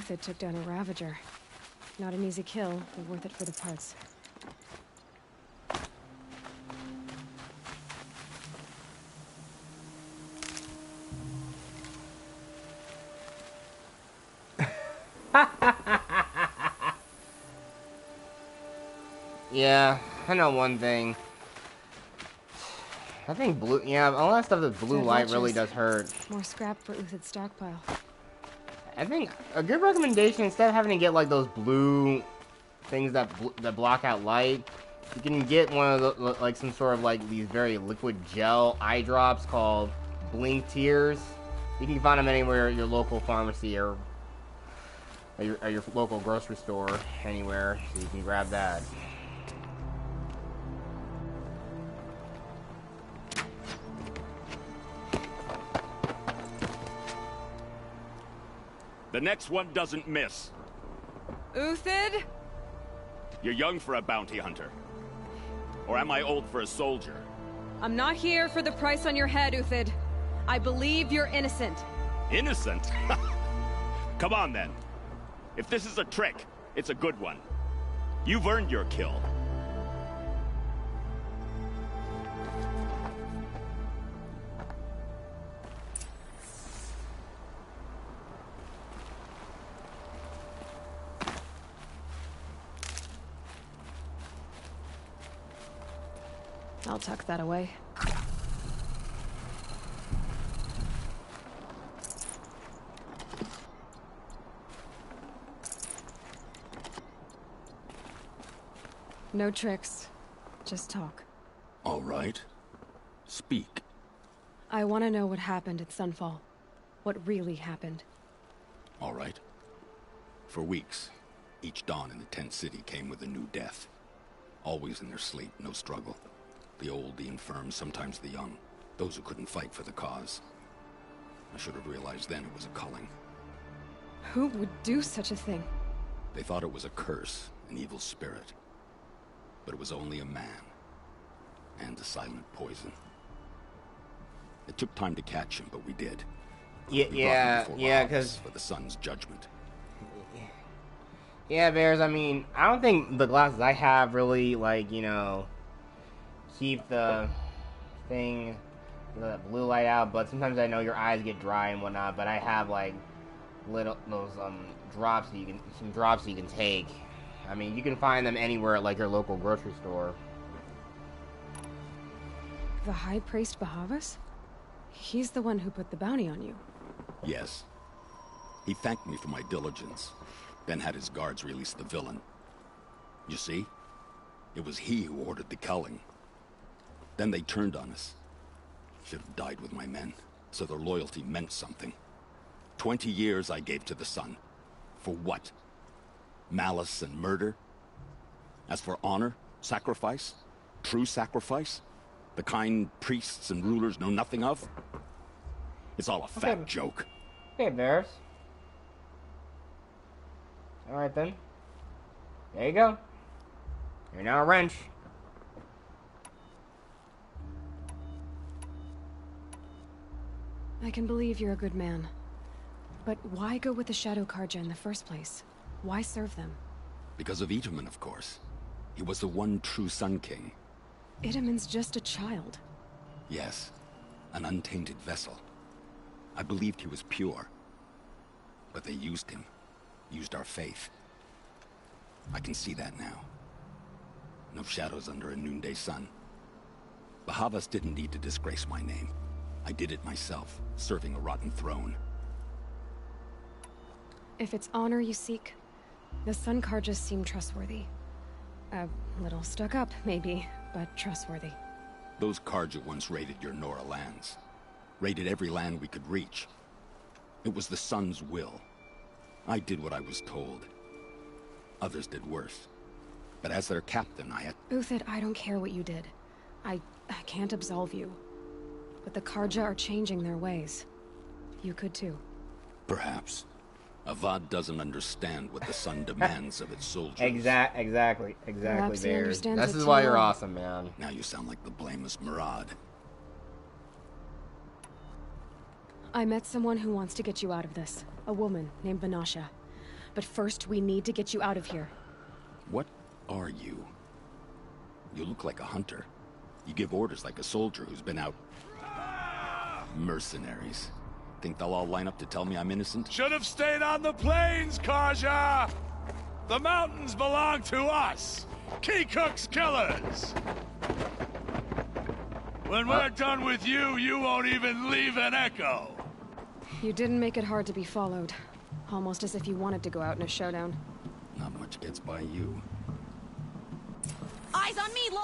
Uthid took down a Ravager. Not an easy kill, but worth it for the parts. Yeah, I know one thing. I think blue, yeah, all that stuff with blue Dead light watchers. really does hurt. More scrap for Uthid's stockpile. I think a good recommendation, instead of having to get like those blue things that block out light, you can get one of the, like some sort of like these very liquid gel eye drops called Blink Tears. You can find them anywhere at your local pharmacy or your local grocery store, anywhere, so you can grab that. The next one doesn't miss. Uthid? You're young for a bounty hunter. Or am I old for a soldier? I'm not here for the price on your head, Uthid. I believe you're innocent. Innocent? Come on, then. If this is a trick, it's a good one. You've earned your kill. I'll tuck that away. No tricks. Just talk. All right. Speak. I want to know what happened at Sunfall. What really happened. All right. For weeks, each dawn in the tent city came with a new death. Always in their sleep, no struggle. The old, the infirm, sometimes the young. Those who couldn't fight for the cause. I should have realized then it was a culling. Who would do such a thing? They thought it was a curse, an evil spirit. But it was only a man. And a silent poison. It took time to catch him, but we did. Yeah, because for the sun's judgment. Yeah, Bears, I mean, I don't think the glasses I have really, like, you know, keep the thing, the blue light out, but sometimes I know your eyes get dry and whatnot, but I have, like, little, those, drops that you can take. I mean, you can find them anywhere at, like, your local grocery store. The High Priest Bahavas? He's the one who put the bounty on you. Yes. He thanked me for my diligence, then had his guards release the villain. You see? It was he who ordered the culling. Then they turned on us. Should have died with my men, so their loyalty meant something. 20 years I gave to the sun. For what? Malice and murder? As for honor, sacrifice, true sacrifice, the kind priests and rulers know nothing of? It's all a fat joke. Okay, Bears. Alright then. There you go. You're now a wrench. I can believe you're a good man. But why go with the Shadow Carja in the first place? Why serve them? Because of Itaman, of course. He was the one true Sun King. Itaman's just a child. Yes, an untainted vessel. I believed he was pure. But they used him. Used our faith. I can see that now. No shadows under a noonday sun. Bahavas didn't need to disgrace my name. I did it myself, serving a rotten throne. If it's honor you seek, the Sun Carjas seem trustworthy. A little stuck up, maybe, but trustworthy. Those Carja once raided your Nora lands. Raided every land we could reach. It was the Sun's will. I did what I was told. Others did worse. But as their captain, I had... Uthid, I don't care what you did. I can't absolve you. But the Carja are changing their ways. You could too. Perhaps. Avad doesn't understand what the Sun demands of its soldiers. Exactly, Perhaps he Bears. understands This it is too why you're well. awesome, man. Now you sound like the blameless Murad. I met someone who wants to get you out of this. A woman named Vanasha. But first, we need to get you out of here. What are you? You look like a hunter. You give orders like a soldier who's been out. Mercenaries. Think they'll all line up to tell me I'm innocent? Should have stayed on the plains, Carja! The mountains belong to us! Keycook's killers! When we're done with you, you won't even leave an echo! You didn't make it hard to be followed. Almost as if you wanted to go out in a showdown. Not much gets by you. Eyes on me, Lo-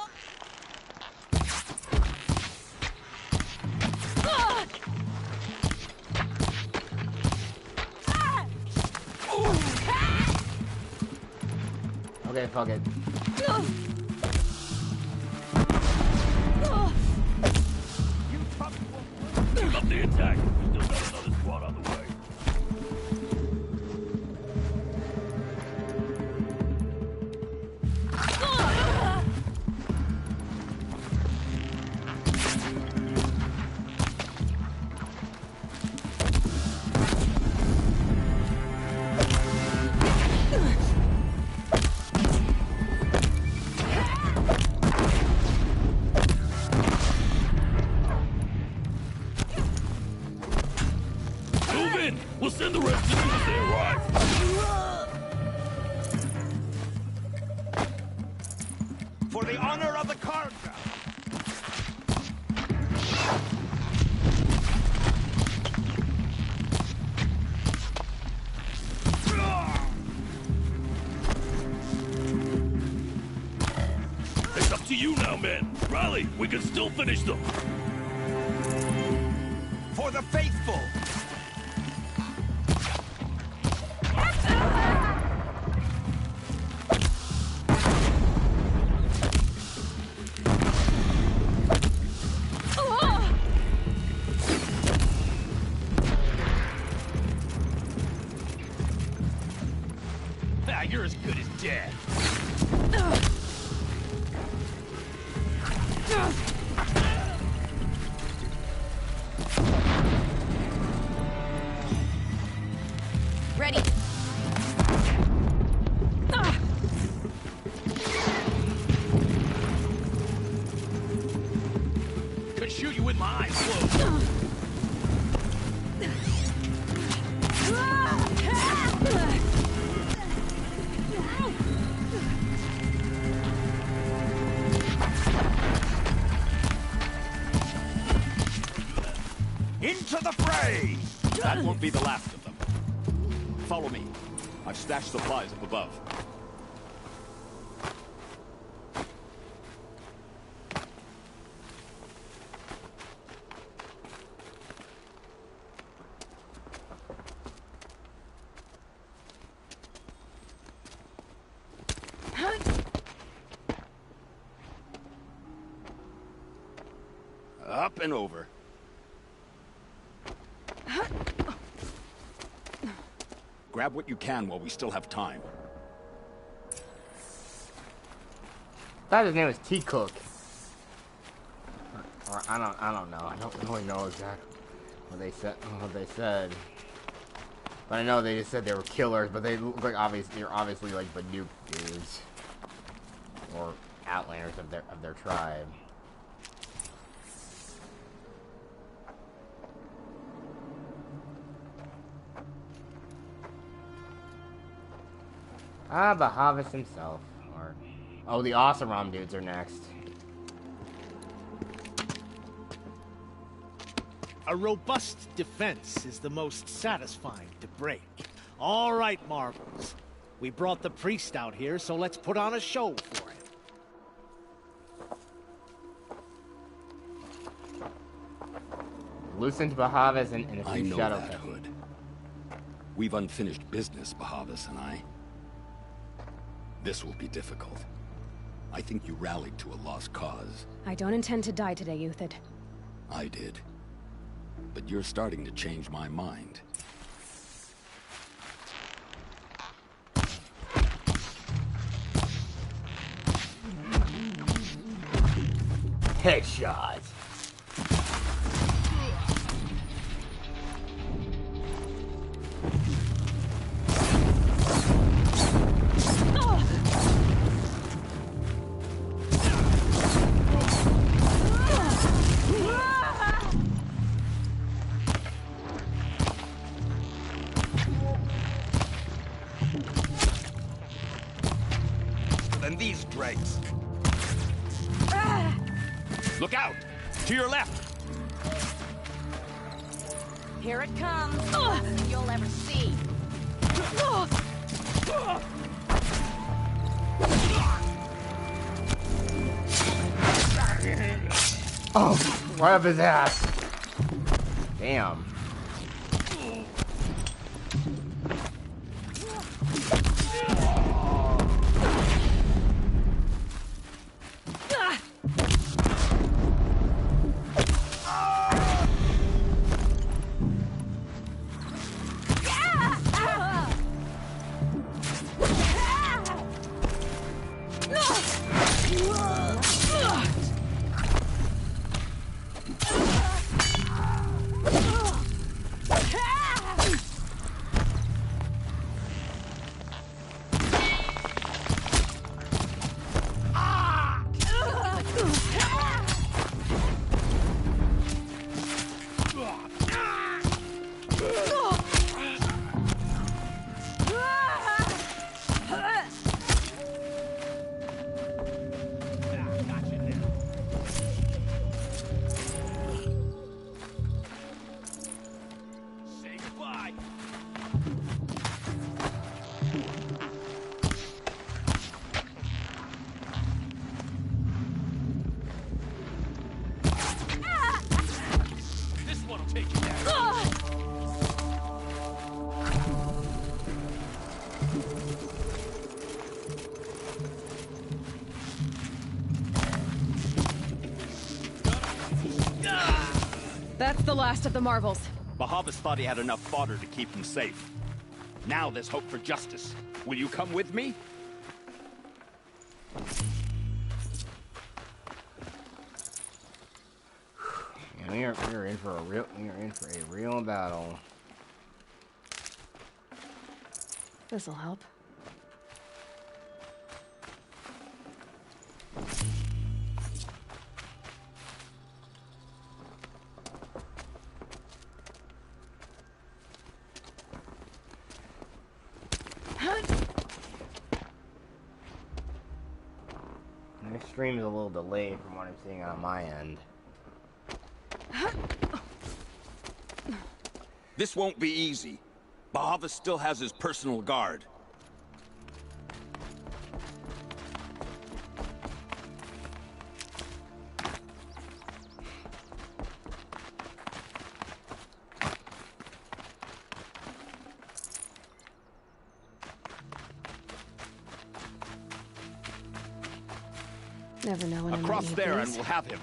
Okay, fuck it. Keep up the attack. We still got another squad on the way. We'll send the rest as soon as they arrive. For the honor of the Carja! It's up to you now, men. Rally, we can still finish them. For the faithful! You're as good as dead. Ready. Could shoot you with my eyes closed. Into the fray! That won't be the last of them. Follow me. I've stashed supplies up above. Up and over. Grab what you can while we still have time. I thought his name was T-Cook. Or I don't know. I don't really know exactly what they said. But I know they just said they were killers, but they look like they're obviously like Banuk dudes. Or outlanders of their tribe. Ah, Bahavas himself. Or, oh, the Oseram dudes are next. A robust defense is the most satisfying to break. All right, Marvels. We brought the priest out here, so let's put on a show for him. Lucent, Bahavas, and a I few know Shadow that, Carja. Hood. We've unfinished business, Bahavas and I. This will be difficult. I think you rallied to a lost cause. I don't intend to die today, Uthid. I did. But you're starting to change my mind. Headshot. brakes. Look out! To your left! Here it comes. Best you'll ever see. Oh, right up his ass. Damn. That's the last of the marvels. Bahavas thought he had enough fodder to keep him safe. Now there's hope for justice. Will you come with me? Yeah, we're in for a real battle. This'll help. My stream is a little delayed from what I'm seeing on my end. This won't be easy. Bahava still has his personal guard. Never know when Across there and we'll have him.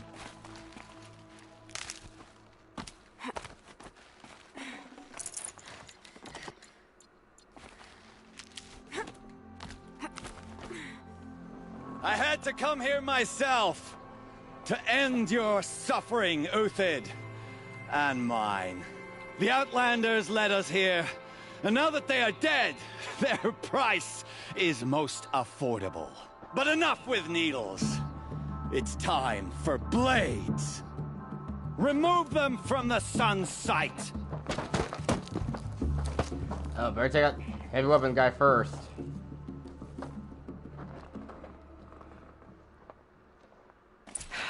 I had to come here myself to end your suffering, Uthid, and mine. The Outlanders led us here, and now that they are dead, their price is most affordable. But enough with needles. It's time for blades. Remove them from the sun's sight. Oh, better take out heavy weapon guy first.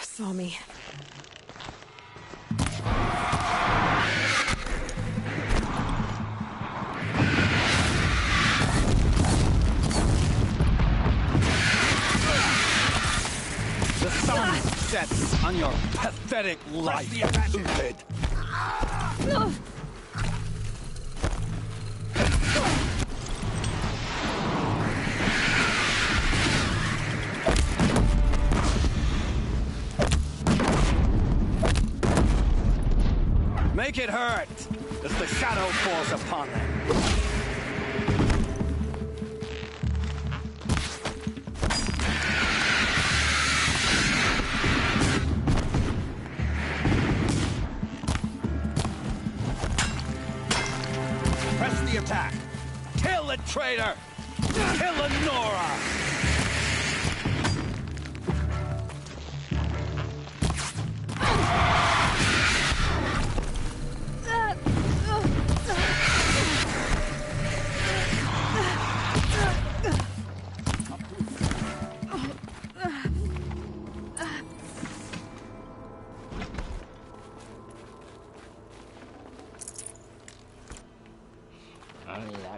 Saw me. The sun sets on your pathetic life, Uthid. Make it hurt as the shadow falls upon them. Press the attack. Kill the traitor. Kill Lenora.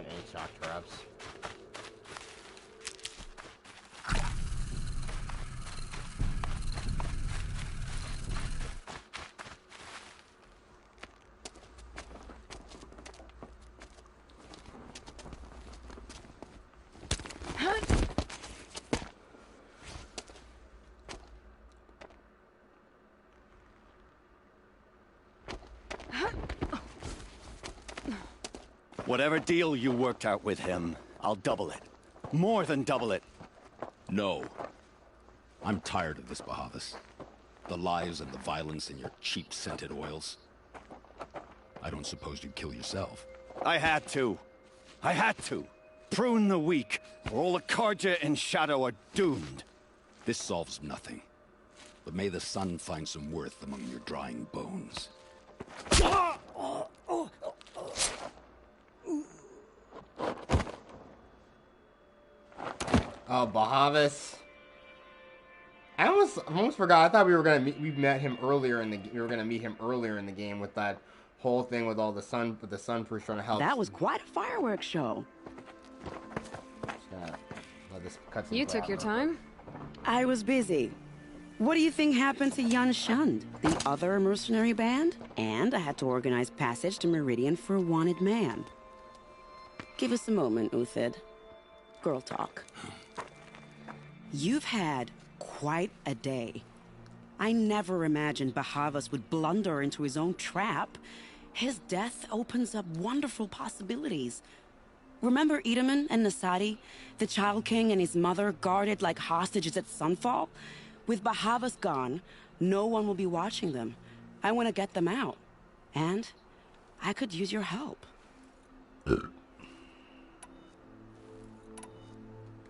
Any shock traps. Whatever deal you worked out with him, I'll double it. More than double it. No. I'm tired of this, Bahavas. The lies and the violence and your cheap scented oils. I don't suppose you'd kill yourself. I had to. I had to. Prune the weak, or all the Carja in Shadow are doomed. This solves nothing. But may the sun find some worth among your drying bones. Oh, Bahavas. I almost forgot. I thought we met him earlier in the. We were gonna meet him earlier in the game with that whole thing with all the sun first trying to help. That was quite a fireworks show. You took your time? I was busy. What do you think happened to Yan Shund, the other mercenary band? And I had to organize passage to Meridian for a wanted man. Give us a moment, Uthid. Girl talk. You've had quite a day. I never imagined Bahavas would blunder into his own trap. His death opens up wonderful possibilities. Remember Itaman and Nasadi? The Child King and his mother guarded like hostages at Sunfall? With Bahavas gone, no one will be watching them. I want to get them out. And I could use your help.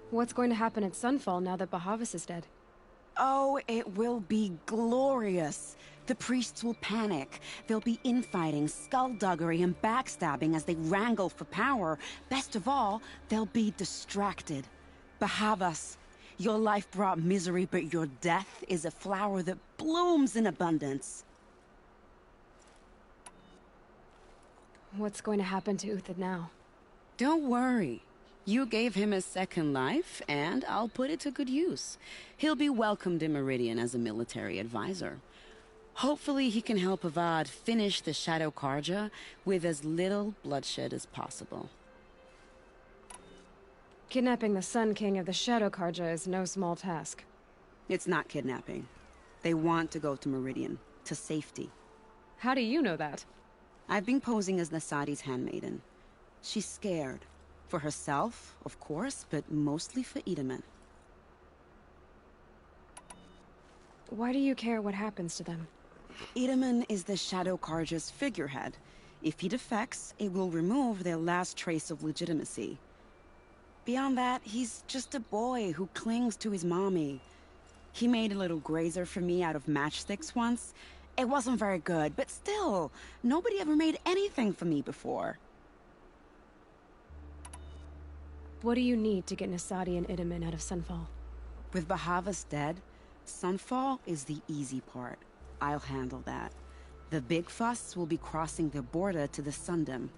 What's going to happen at Sunfall now that Bahavas is dead? Oh, it will be glorious. The priests will panic. There'll be infighting, skullduggery, and backstabbing as they wrangle for power. Best of all, they'll be distracted. Bahavas, your life brought misery, but your death is a flower that blooms in abundance. What's going to happen to Uthid now? Don't worry. You gave him a second life, and I'll put it to good use. He'll be welcomed in Meridian as a military advisor. Hopefully he can help Avad finish the Shadow Carja with as little bloodshed as possible. Kidnapping the Sun-King of the Shadow Carja is no small task. It's not kidnapping. They want to go to Meridian, to safety. How do you know that? I've been posing as Nasadi's handmaiden. She's scared. For herself, of course, but mostly for Itaman. Why do you care what happens to them? Itaman is the Shadow Carja's figurehead. If he defects, it will remove their last trace of legitimacy. Beyond that, he's just a boy who clings to his mommy. He made a little grazer for me out of matchsticks once. It wasn't very good, but still, nobody ever made anything for me before. What do you need to get Nasadi and Itaman out of Sunfall? With Bahavas dead, Sunfall is the easy part. I'll handle that. The big fuss will be crossing the border to the Sundom.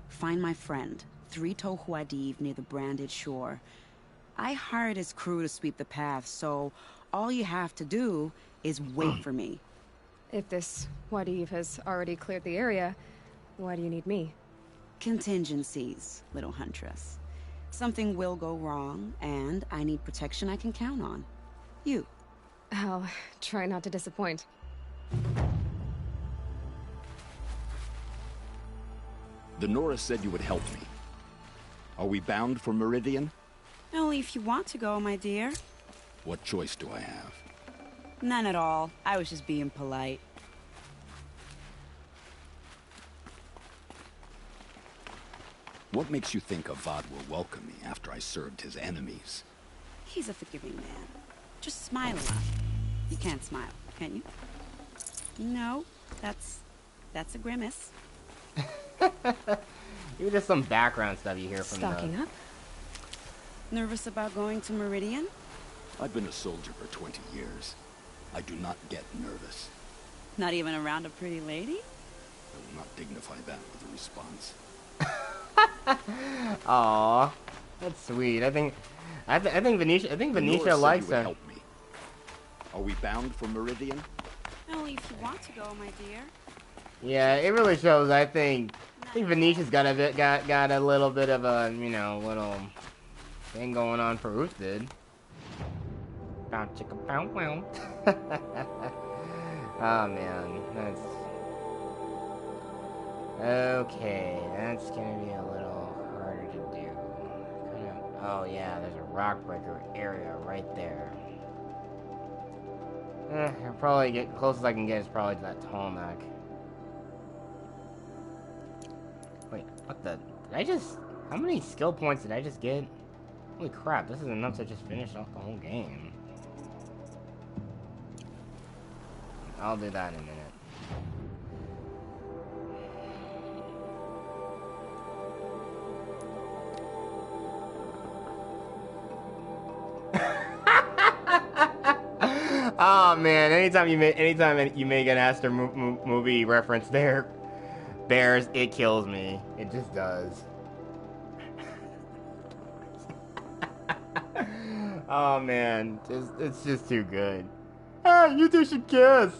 Find my friend, 3 Tohuadiv near the branded shore. I hired his crew to sweep the path, so all you have to do is wait for me. If this Wadiv has already cleared the area, why do you need me? Contingencies, little huntress. Something will go wrong, and I need protection I can count on. You. I'll try not to disappoint. The Nora said you would help me. Are we bound for Meridian? Only if you want to go, my dear. What choice do I have? None at all. I was just being polite. What makes you think Avad will welcome me after I served his enemies? He's a forgiving man. Just smile a lot. You can't smile, can you? No, that's a grimace. Even just some background stuff you hear from Stocking up? Nervous about going to Meridian? I've been a soldier for 20 years. I do not get nervous. Not even around a pretty lady? I will not dignify that with a response. Aw, that's sweet. I think Venetia likes her. Help me. Are we bound for Meridian? Only if you want to go, my dear. Yeah, it really shows. I think Venetia's got a little bit of a, you know, little thing going on for Ruth did. Bow chicka bow wow. Oh man, that's okay. That's gonna be a little harder to do. Oh yeah, there's a rock breaker area right there. I'll probably get closest I can get is probably to that tarmac. Wait, what the? Did I just? How many skill points did I just get? Holy crap! This is enough to just finish off the whole game. I'll do that in a minute. Oh man! Anytime you make an Aster movie reference there, Bears, it kills me. It just does. Oh man, it's just too good. Ah, you two should kiss.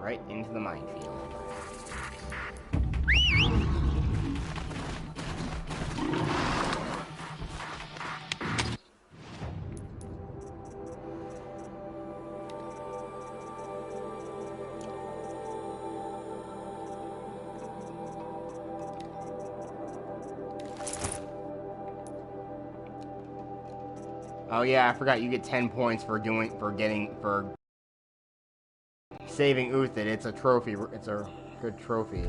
Right into the minefield. Oh yeah, I forgot you get 10 points for saving Uthid. It's a trophy. It's a good trophy.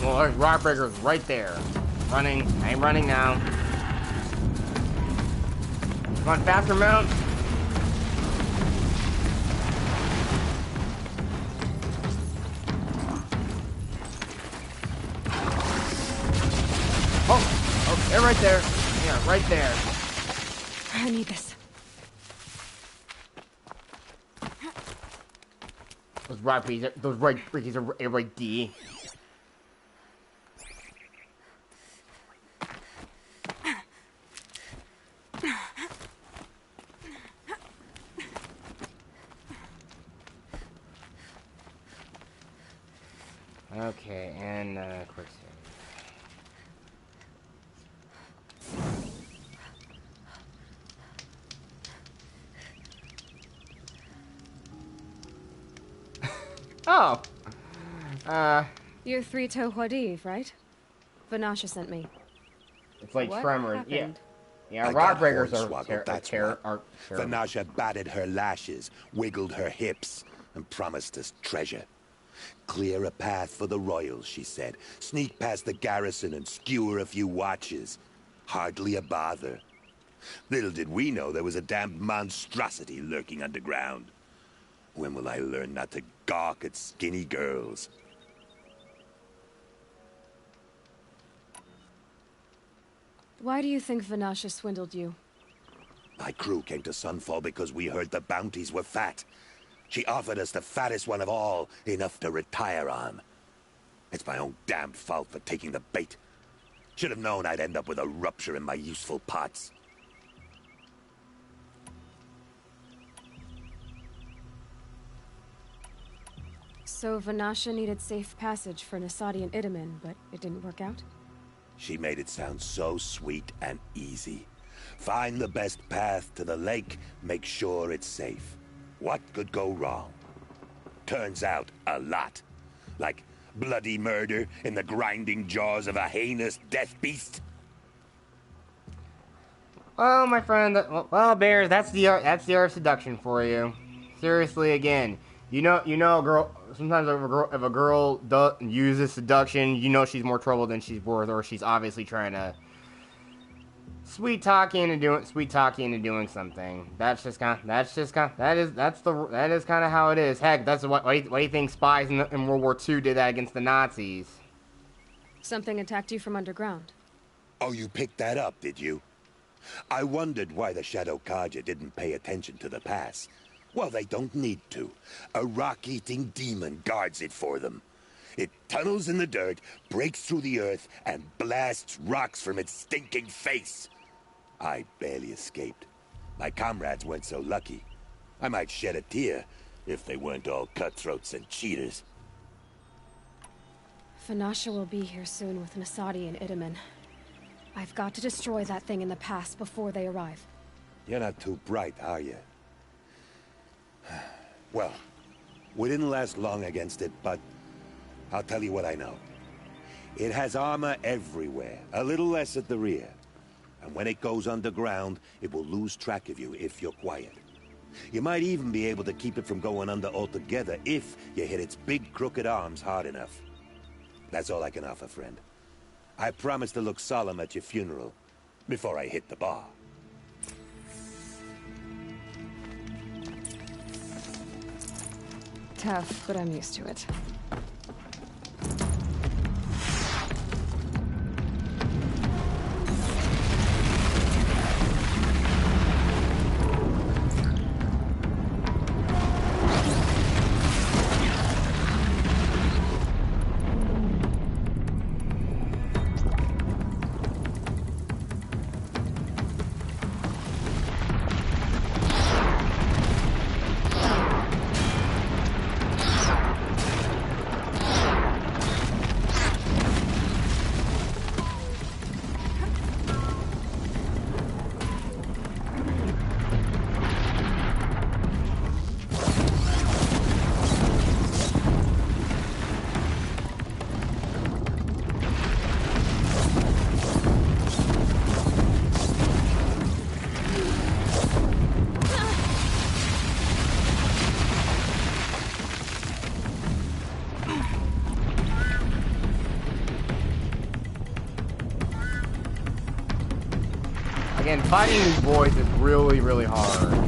Well, there's rock breakers right there. Running. I'm running now. Come on, faster mount. Oh, they're right there. Yeah, right there. I need this. Those rock breakers are right D. Okay, and quick save. Oh! You're Three-Toe Huadiv, right? Vanasha sent me. It's like What Tremors. happened? Yeah, I rock got breakers are hornswoggled, that's what. Vanasha batted her lashes, wiggled her hips, and promised us treasure. Clear a path for the royals, she said. Sneak past the garrison and skewer a few watches. Hardly a bother. Little did we know there was a damned monstrosity lurking underground. When will I learn not to gawk at skinny girls? Why do you think Vanasha swindled you? My crew came to Sunfall because we heard the bounties were fat. She offered us the fattest one of all, enough to retire on. It's my own damned fault for taking the bait. Should have known I'd end up with a rupture in my useful parts. So Vanasha needed safe passage for Nasadi and Itamen, but it didn't work out? She made it sound so sweet and easy. Find the best path to the lake, make sure it's safe. What could go wrong? Turns out, a lot. Like bloody murder in the grinding jaws of a heinous death beast. Well, my friend, well, Bears, that's the art of seduction for you. Seriously, again, you know, a girl. Sometimes if a girl uses seduction, you know she's more trouble than she's worth, or she's obviously trying to sweet talk you into doing something. That is kind of how it is. Heck, that's what do you think spies in World War II did that against the Nazis? Something attacked you from underground. Oh, you picked that up, did you? I wondered why the Shadow Carja didn't pay attention to the pass. Well, they don't need to. A rock-eating demon guards it for them. It tunnels in the dirt, breaks through the earth, and blasts rocks from its stinking face. I barely escaped. My comrades weren't so lucky. I might shed a tear if they weren't all cutthroats and cheaters. Vanasha will be here soon with Nasadi and Itamen. I've got to destroy that thing in the pass before they arrive. You're not too bright, are you? Well, we didn't last long against it, but I'll tell you what I know. It has armor everywhere, a little less at the rear. And when it goes underground, it will lose track of you if you're quiet. You might even be able to keep it from going under altogether if you hit its big crooked arms hard enough. That's all I can offer, friend. I promise to look solemn at your funeral before I hit the bar. Tough, but I'm used to it. Again, fighting these boys is really, really hard.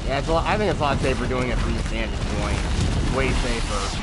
Yeah, I think it's a lot safer doing it from each vantage point. Way safer.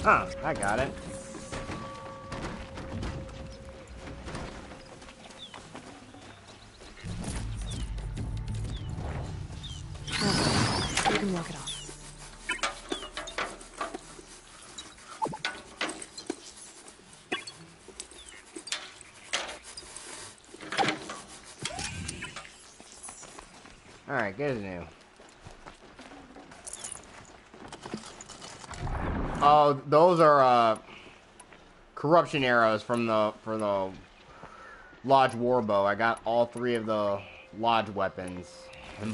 Huh, I got it. You can walk it off. Alright, good as new. Oh, those are corruption arrows from the Lodge Warbow. I got all 3 of the Lodge weapons. And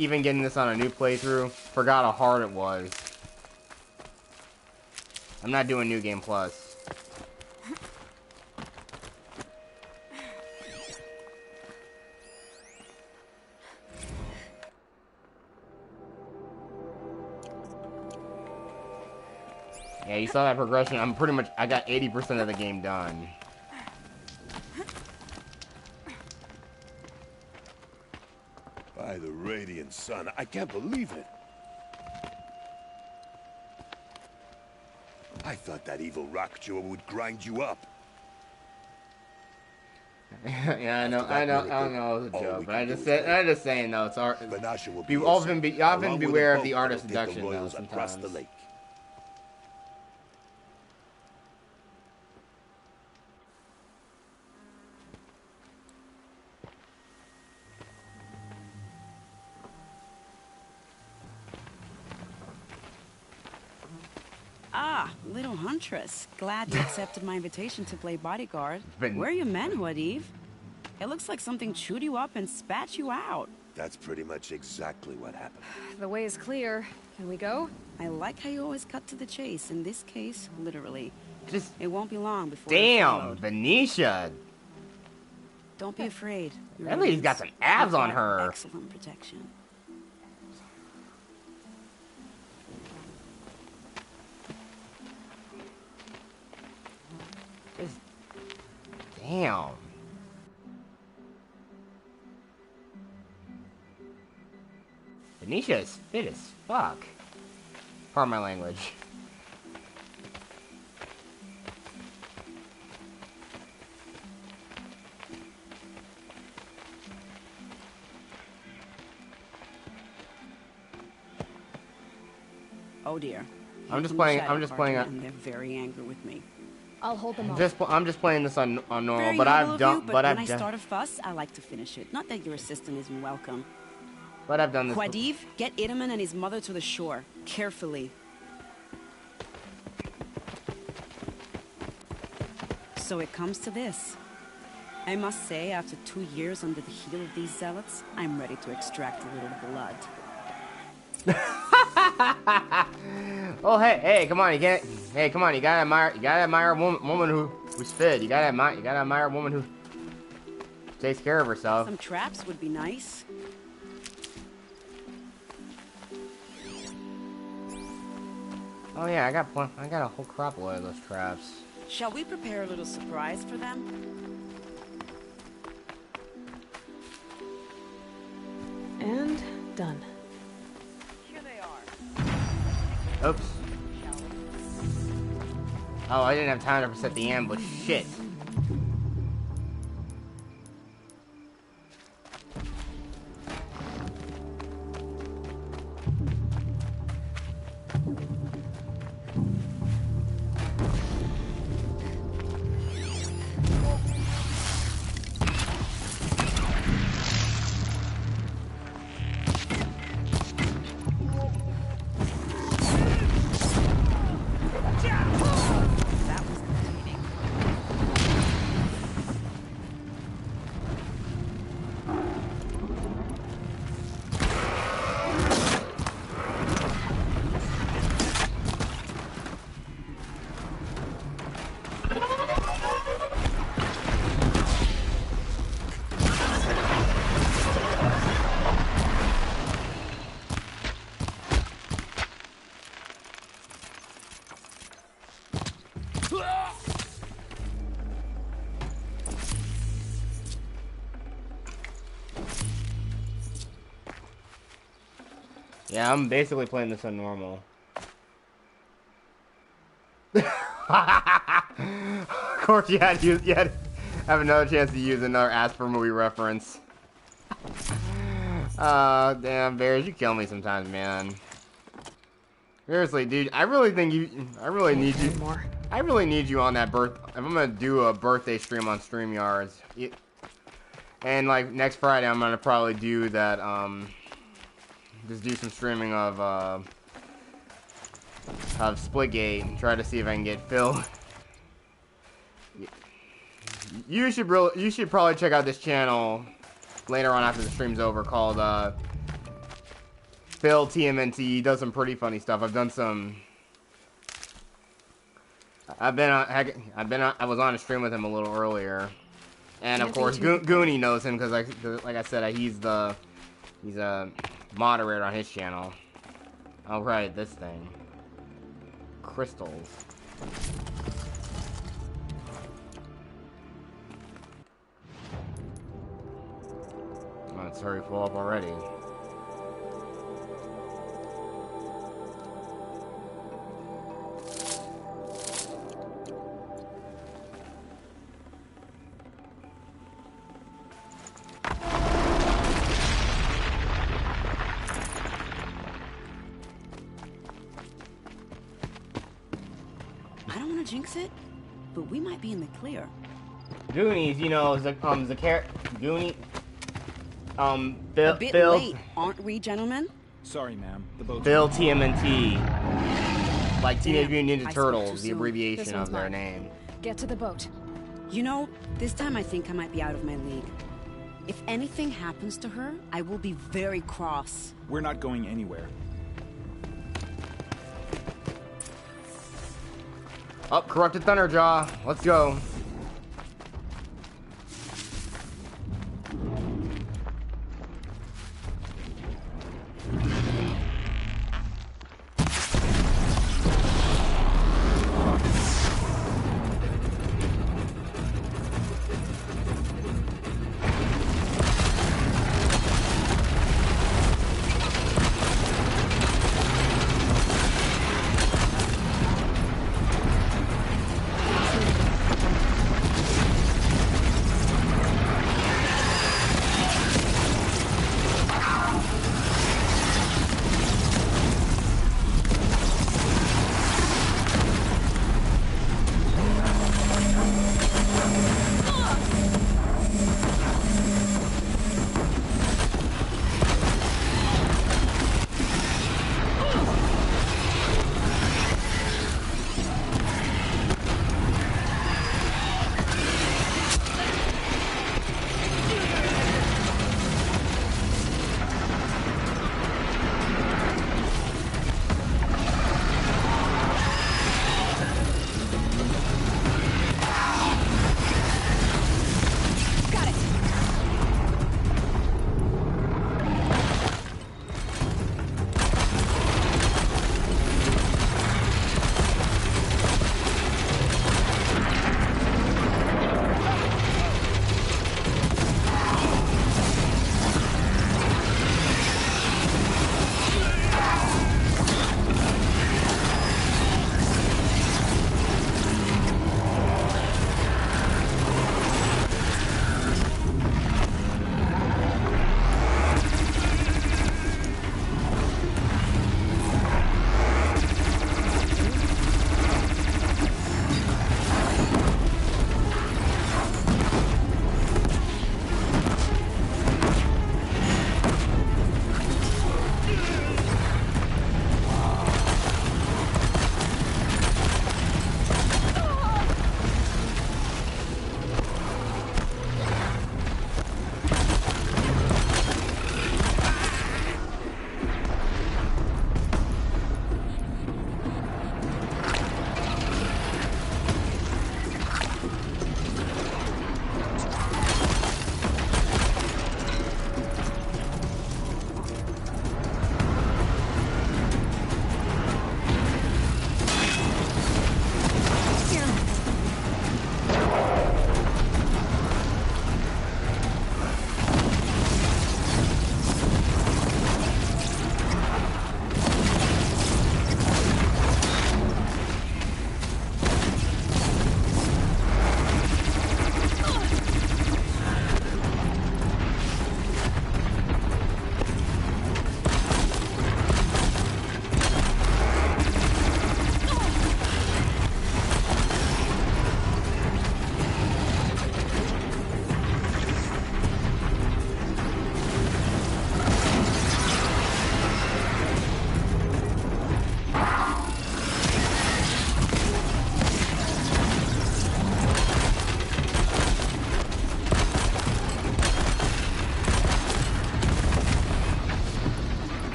even getting this on a new playthrough, forgot how hard it was. I'm not doing New Game Plus. Yeah, you saw that progression. I got 80% of the game done. By the radiant sun, I can't believe it. I thought that evil rock jewel would grind you up. Yeah, I know it was a joke, but I'm just saying though, it's art. Often beware of the art of seduction though, sometimes. The lake. Ah, little huntress. Glad you accepted my invitation to play bodyguard. Where are your manhood, Eve? It looks like something chewed you up and spat you out. That's pretty much exactly what happened. The way is clear. Can we go? I like how you always cut to the chase. In this case, literally. It won't be long before. Damn, Venetia. Don't be afraid. That lady's got some abs on her. Excellent protection. Damn. Venetia is fit as fuck. Pardon my language. Oh dear. I'm just playing. And they're very angry with me. I'll hold them off. I'm just playing this on normal, Very but noble I've done. of you, but when I start a fuss, I like to finish it. Not that your assistant isn't welcome. But I've done this. Quadiv, get Idaman and his mother to the shore, carefully. So it comes to this. I must say, after 2 years under the heel of these zealots, I'm ready to extract a little blood. Oh hey, come on, you can't. Hey, come on, you gotta admire a woman who's fit. You gotta admire a woman who takes care of herself. Some traps would be nice. Oh yeah, I got a whole crop load of those traps. Shall we prepare a little surprise for them? And done. Here they are. Oops. Oh, I didn't have time to set the ambush. Shit. Yeah, I'm basically playing this on normal. Of course, you had to have another chance to use another Asper movie reference. Damn, Bears, you kill me sometimes, man. Seriously, dude, I really need you. I really need you on that birth. If I'm gonna do a birthday stream on StreamYards, and like next Friday, I'm gonna probably do that. Just do some streaming of Splitgate and try to see if I can get Phil. You should probably check out this channel later on after the stream's over called Phil TMNT. He does some pretty funny stuff. I've done some. I was on a stream with him a little earlier, and of course Goonie knows him because like I said, he's a moderator on his channel. Oh right, this thing. Crystals. Let's hurry full up already. I don't want to jinx it, but we might be in the clear. Goonies, you know, Goonie. A bit Phil, late, aren't we, gentlemen? Sorry, ma'am. The boat's Phil TMNT. Like Teenage Damn, Mutant Ninja I Turtles, spoke too the soon. abbreviation This of one's their mine. name. Get to the boat. You know, this time I think I might be out of my league. If anything happens to her, I will be very cross. We're not going anywhere. Up, Corrupted Thunderjaw. Let's go.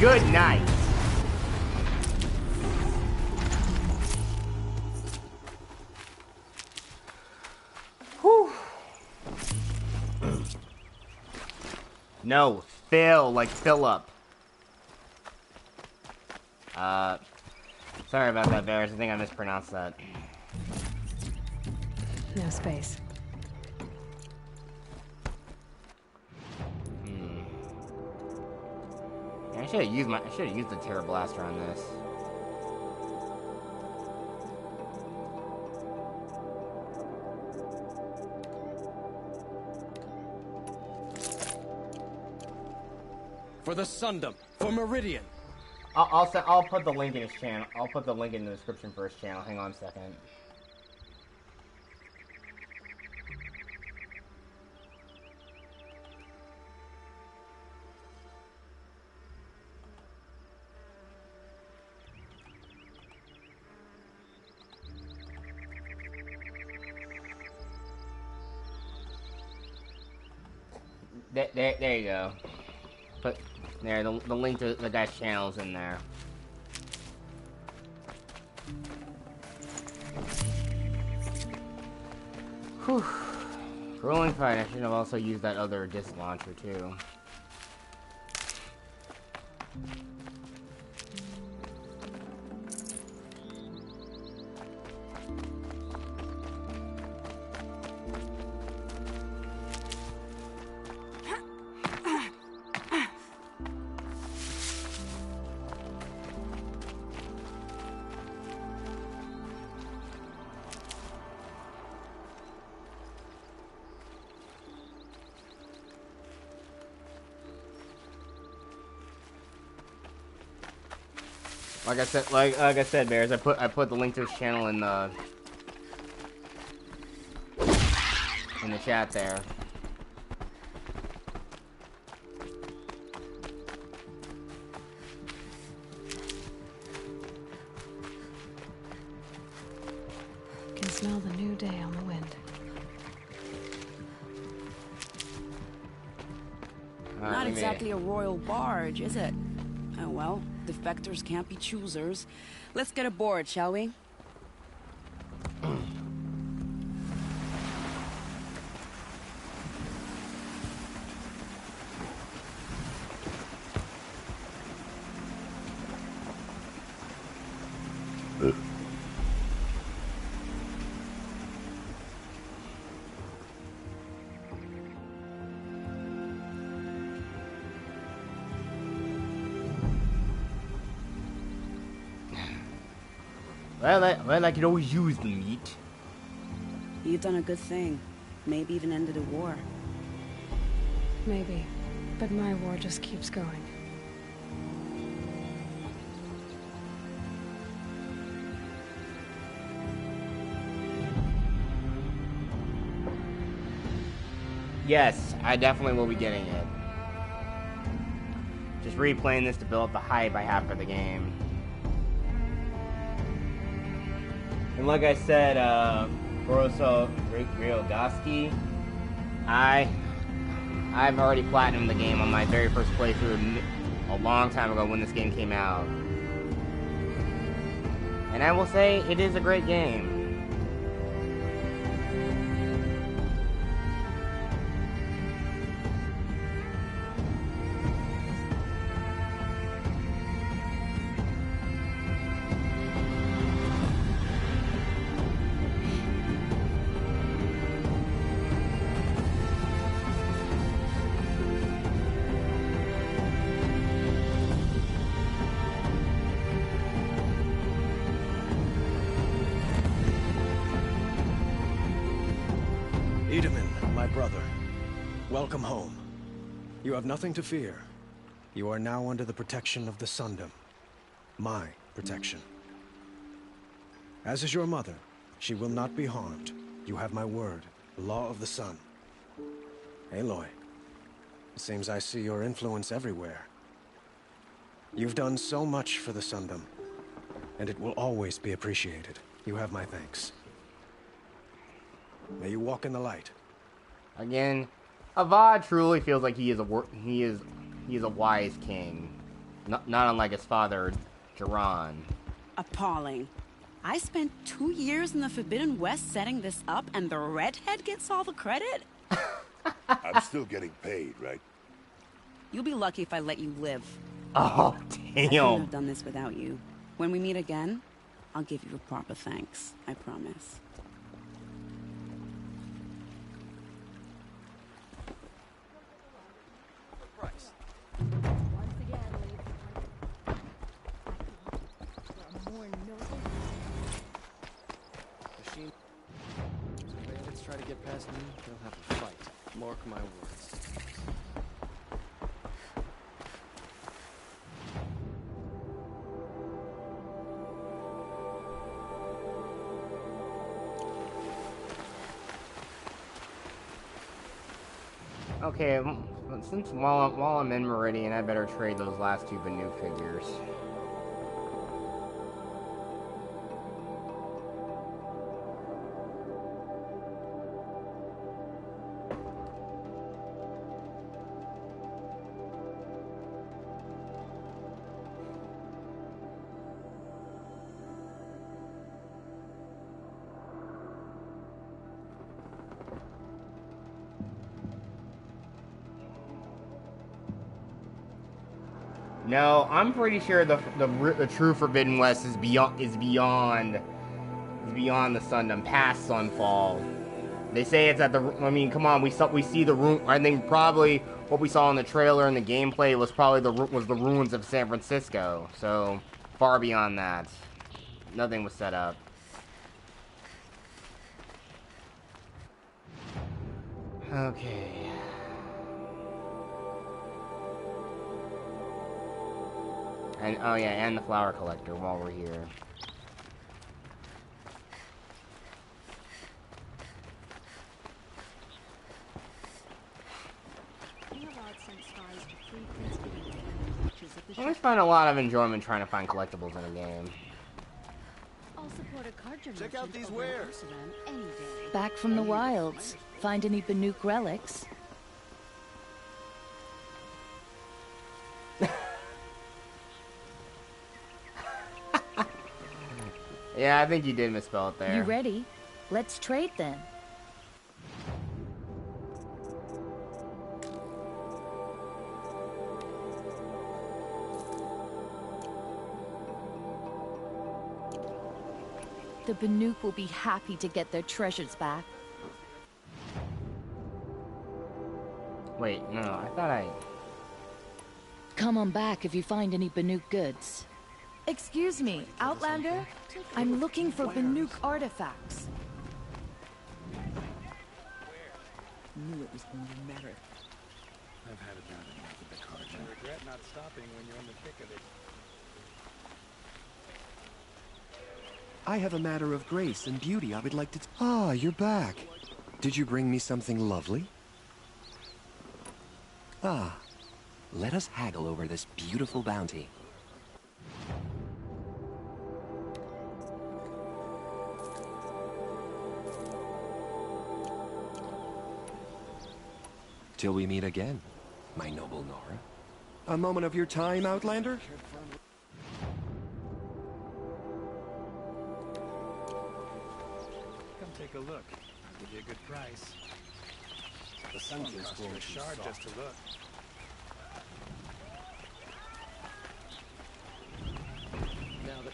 Good night. Whew. No, Phil, like Philip. Sorry about that, Varys. I think I mispronounced that. No space. Yeah, I should have used the Terror Blaster on this. For the Sundom, for Meridian. I'll put the link in his channel. I'll put the link in the description for his channel. Hang on a second. There you go. Put there the link to the guy's channel's in there. Whew. Rolling fight. I should have also used that other disc launcher too. Like I said, Bears. I put the link to his channel in the chat there. Can smell the new day on the wind. Not exactly a royal barge, is it? Oh well, defectors can't be choosers. Let's get aboard, shall we? Well, I could always use the meat. You've done a good thing. Maybe even ended a war. Maybe. But my war just keeps going. Yes, I definitely will be getting it. Just replaying this to build up the hype I have for the game. And like I said, Boroso Ryogoski, I've already platinumed the game on my very first playthrough a long time ago when this game came out. And I will say, it is a great game. Welcome home. You have nothing to fear. You are now under the protection of the Sundom. My protection. As is your mother, she will not be harmed. You have my word, the law of the sun. Aloy, it seems I see your influence everywhere. You've done so much for the Sundom, and it will always be appreciated. You have my thanks. May you walk in the light. Again, Avad truly feels like he is a wise king. Not unlike his father, Jiran. Appalling. I spent 2 years in the Forbidden West setting this up, and the redhead gets all the credit? I'm still getting paid, right? You'll be lucky if I let you live. Oh, I couldn't damn. have done this without you. When we meet again, I'll give you a proper thanks. I promise. Machine. If bandits try to get past me, they'll have a fight. Mark my words. Okay, since while I'm in Meridian, I better trade those last two Banuk figures. No, I'm pretty sure the true Forbidden West is beyond the Sundom, past Sunfall. They say it's at the. I mean, come on, we see the room. I think probably what we saw in the trailer and the gameplay was probably the ruins of San Francisco. So far beyond that, nothing was set up. Okay. And, oh yeah, and the flower collector while we're here. I always find a lot of enjoyment trying to find collectibles in a game. I'll support a Carja Check out these wares. Any day. Back from the wilds. Find any Banuk relics? Yeah, I think you did misspell it there. You ready? Let's trade then. The Banuk will be happy to get their treasures back. Wait, no, I thought I... Come on back if you find any Banuk goods. Excuse me, Outlander? I'm looking for Banuk artifacts. Knew it was going to matter. I've had about enough of the Carja. I regret not stopping when you're in the thick of it. I have a matter of grace and beauty I would like to... Ah, you're back. Did you bring me something lovely? Ah, let us haggle over this beautiful bounty. Till we meet again, my noble Nora. A moment of your time, Outlander? Come take a look. I'll give you a good price. The Sun-King's cost you a shard just to look. Now that...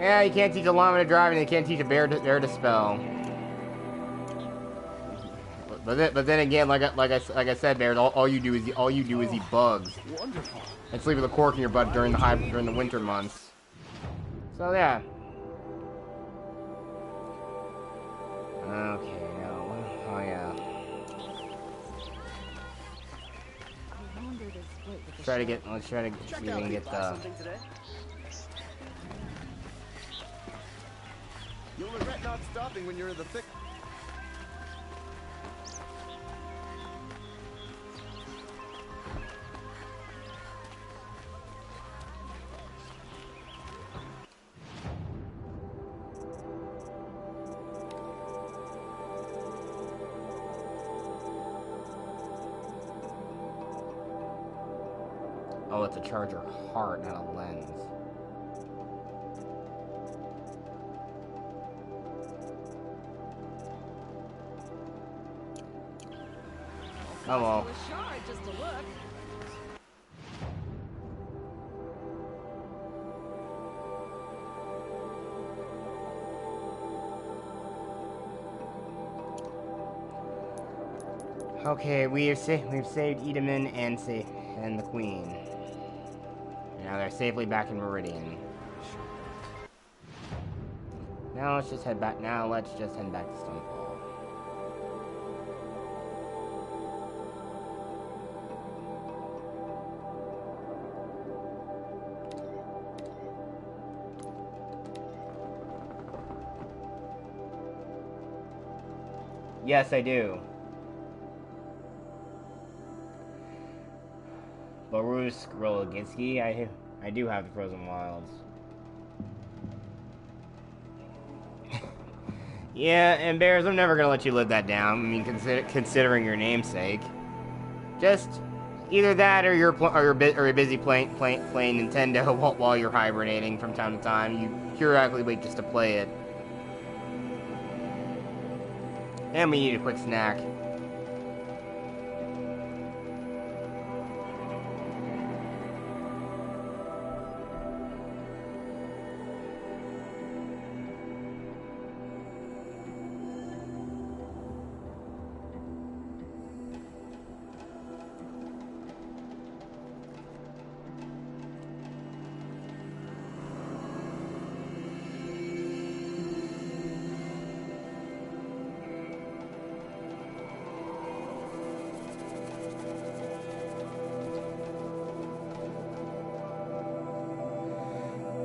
Yeah, you can't teach a llama to drive, and you can't teach a bear to spell. But then again, like I said, Bears, all you do is eat bugs. Wonderful. And sleep with a cork in your butt during the winter months. So yeah. Okay, now, oh yeah. Let's try to see if we can get the. You'll regret not stopping when you're in the thick. Oh, it's a charger heart, not a lens. Oh well. Okay, we've saved Edaman and the Queen. Now they're safely back in Meridian. Now let's just head back. Now let's just head back to Sunfall. Yes, I do. Borusk Rologinski, I do have the Frozen Wilds. Yeah, and Bears, I'm never gonna let you live that down. I mean, considering your namesake, just either that or you're busy playing Nintendo while you're hibernating from time to time. You periodically wait just to play it. And we need a quick snack.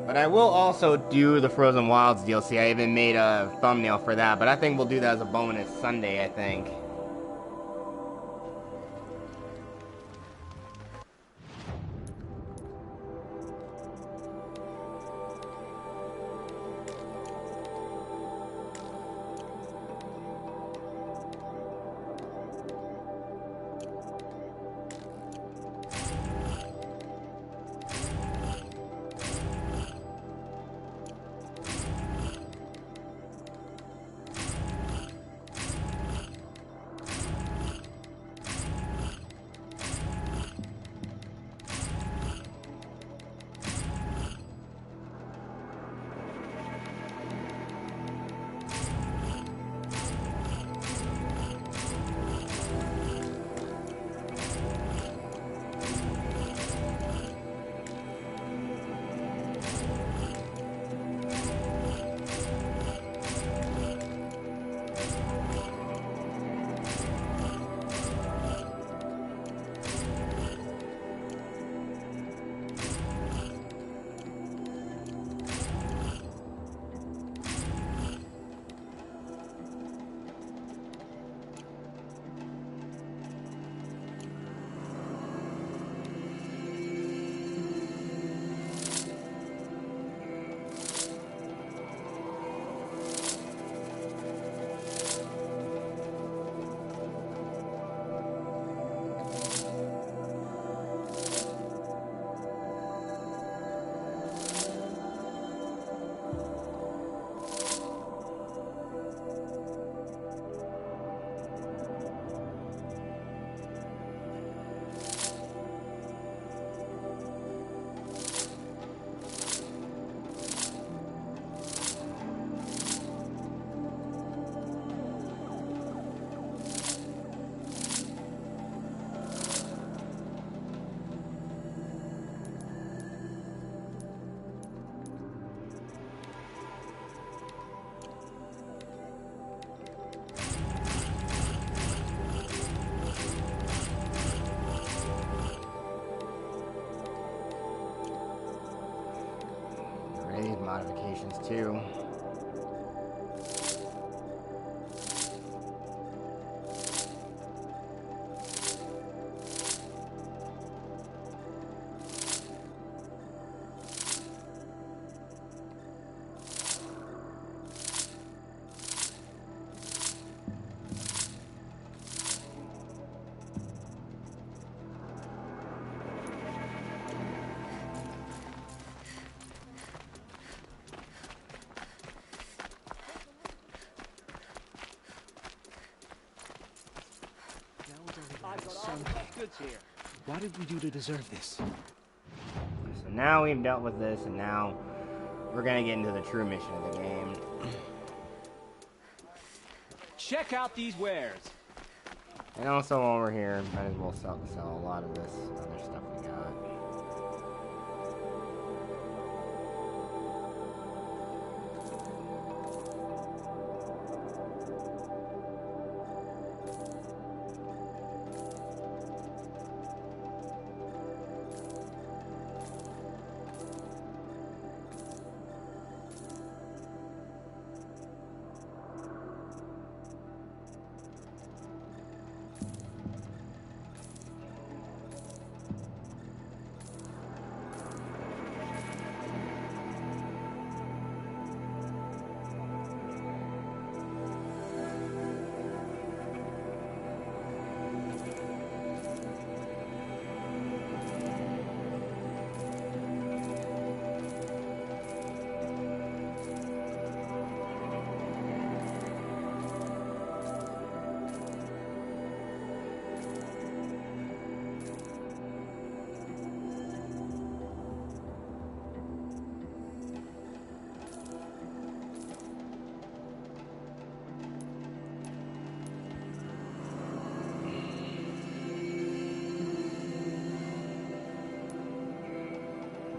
But I will also do the Frozen Wilds DLC. I even made a thumbnail for that, but I think we'll do that as a bonus Sunday, I think. modifications too. What did we do to deserve this? So now we've dealt with this, and now we're gonna get into the true mission of the game. Check out these wares. And also while we're here, might as well sell a lot of this other stuff we got.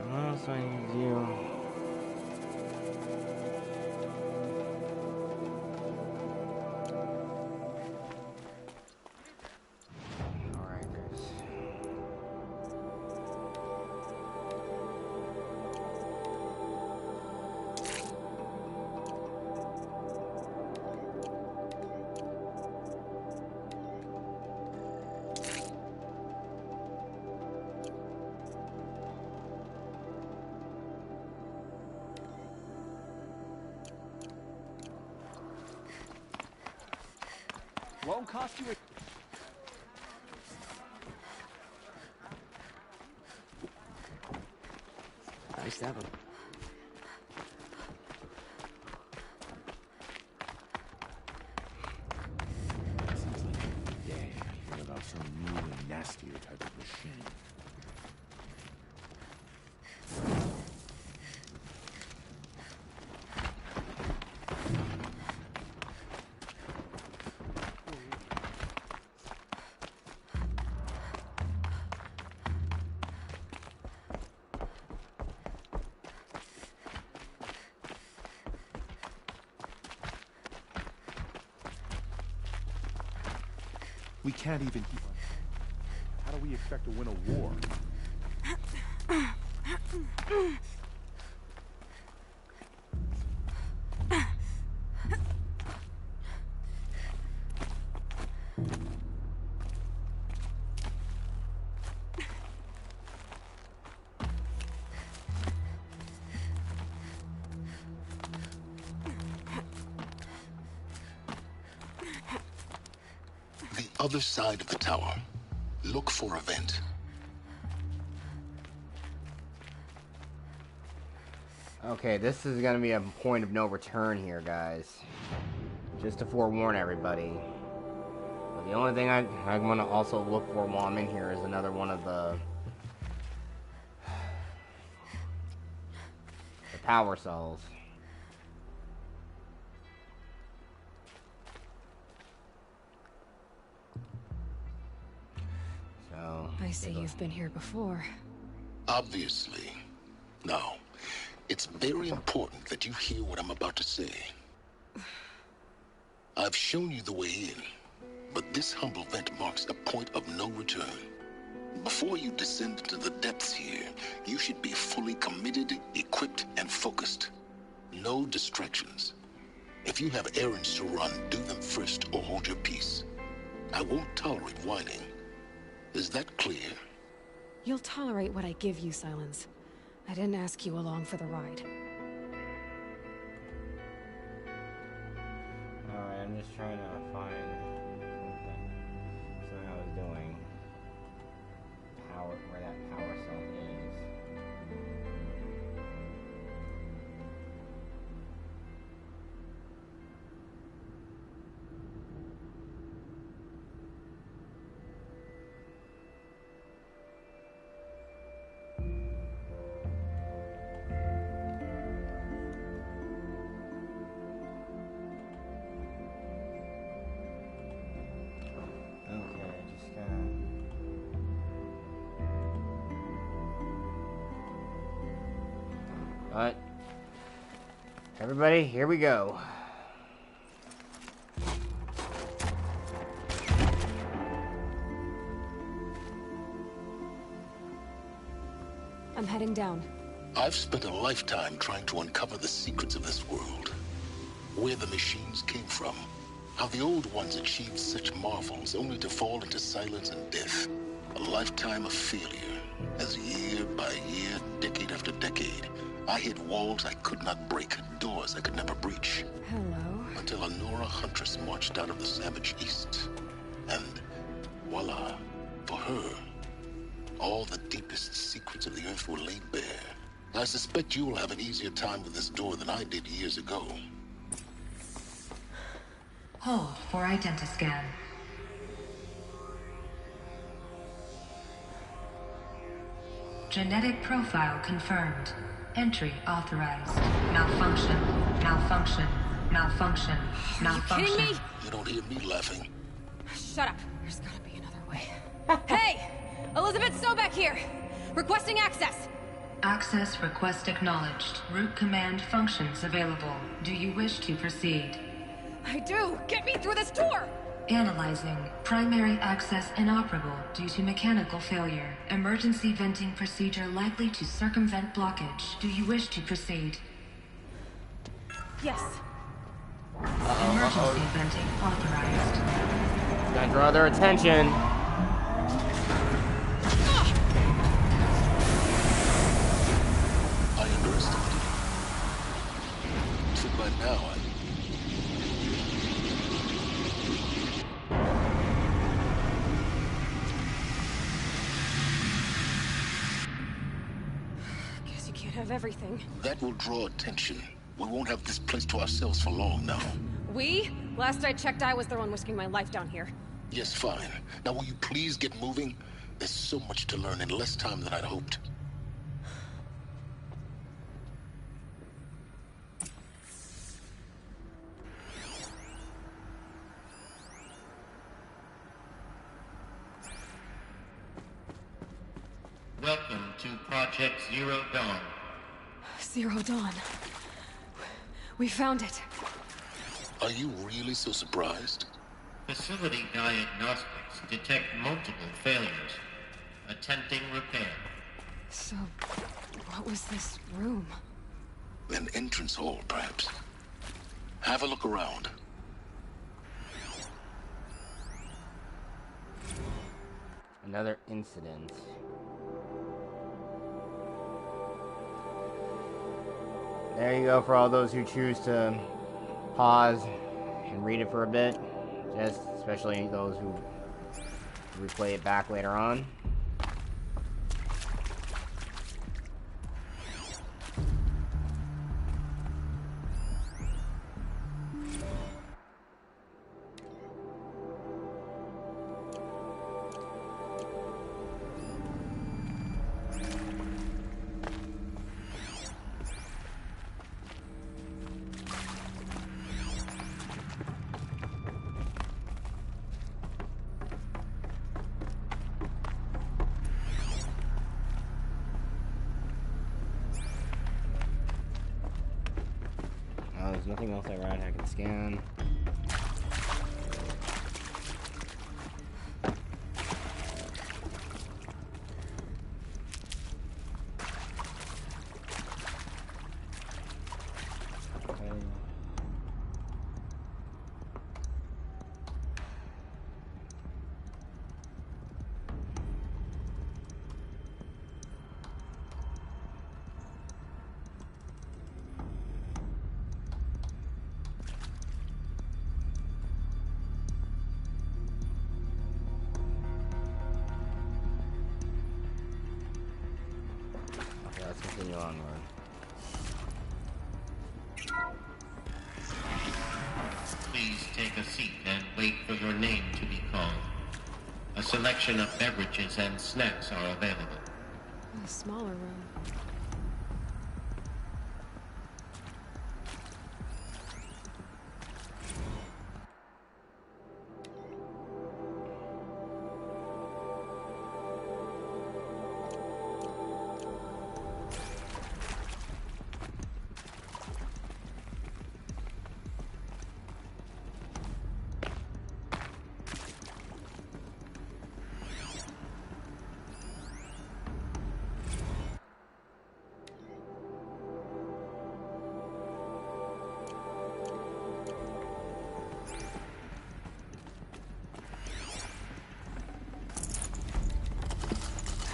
What I need to do? Alright, guys. Won't cost you a... Nice to have him. Seems like every day I hear about some new and nastier type of machine. We can't even keep on. How do we expect to win a war? Other side of the tower. Look for a vent. Okay, this is gonna be a point of no return here, guys. Just to forewarn everybody. But the only thing I'm gonna also look for while I'm in here is another one of the power cells. I see you've been here before. Obviously. Now, it's very important that you hear what I'm about to say. I've shown you the way in, but this humble vent marks a point of no return. Before you descend into the depths here, you should be fully committed, equipped, and focused. No distractions. If you have errands to run, do them first or hold your peace. I won't tolerate whining. Is that clear? You'll tolerate what I give you, Silence. I didn't ask you along for the ride. Alright, I'm just trying to find something I was doing. Where that power cell is. Alright. Everybody, here we go. I'm heading down. I've spent a lifetime trying to uncover the secrets of this world. Where the machines came from. How the old ones achieved such marvels only to fall into silence and death. A lifetime of failure. As year by year, decade after decade, I hit walls I could not break, doors I could never breach. Hello. Until a Nora huntress marched out of the savage east. And voila, for her, all the deepest secrets of the earth were laid bare. I suspect you will have an easier time with this door than I did years ago. Hold for identiscan. Genetic profile confirmed. Entry authorized. Malfunction. Malfunction. Malfunction. Malfunction. Are you kidding me? You don't hear me laughing. Shut up. There's gotta be another way. Hey! Elizabeth Sobek here! Requesting access! Access request acknowledged. Root command functions available. Do you wish to proceed? I do! Get me through this door! Analyzing. Primary access inoperable due to mechanical failure. Emergency venting procedure likely to circumvent blockage. Do you wish to proceed? Yes. Emergency venting authorized. Gotta draw their attention. I underestimated you. Too bad now, Guess you can't have everything. That will draw attention. We won't have this place to ourselves for long now. We? Last I checked, I was the one risking my life down here. Yes, fine. Now will you please get moving? There's so much to learn in less time than I'd hoped. Welcome to Project Zero Dawn. Zero Dawn. We found it. Are you really so surprised? Facility diagnostics detect multiple failures. Attempting repair. So, what was this room? An entrance hall, perhaps. Have a look around. Another incident. There you go for all those who choose to pause and read it for a bit. Just especially those who replay it back later on. There's nothing else around I can scan. continue onward. Please take a seat and wait for your name to be called. A selection of beverages and snacks are available. A smaller room.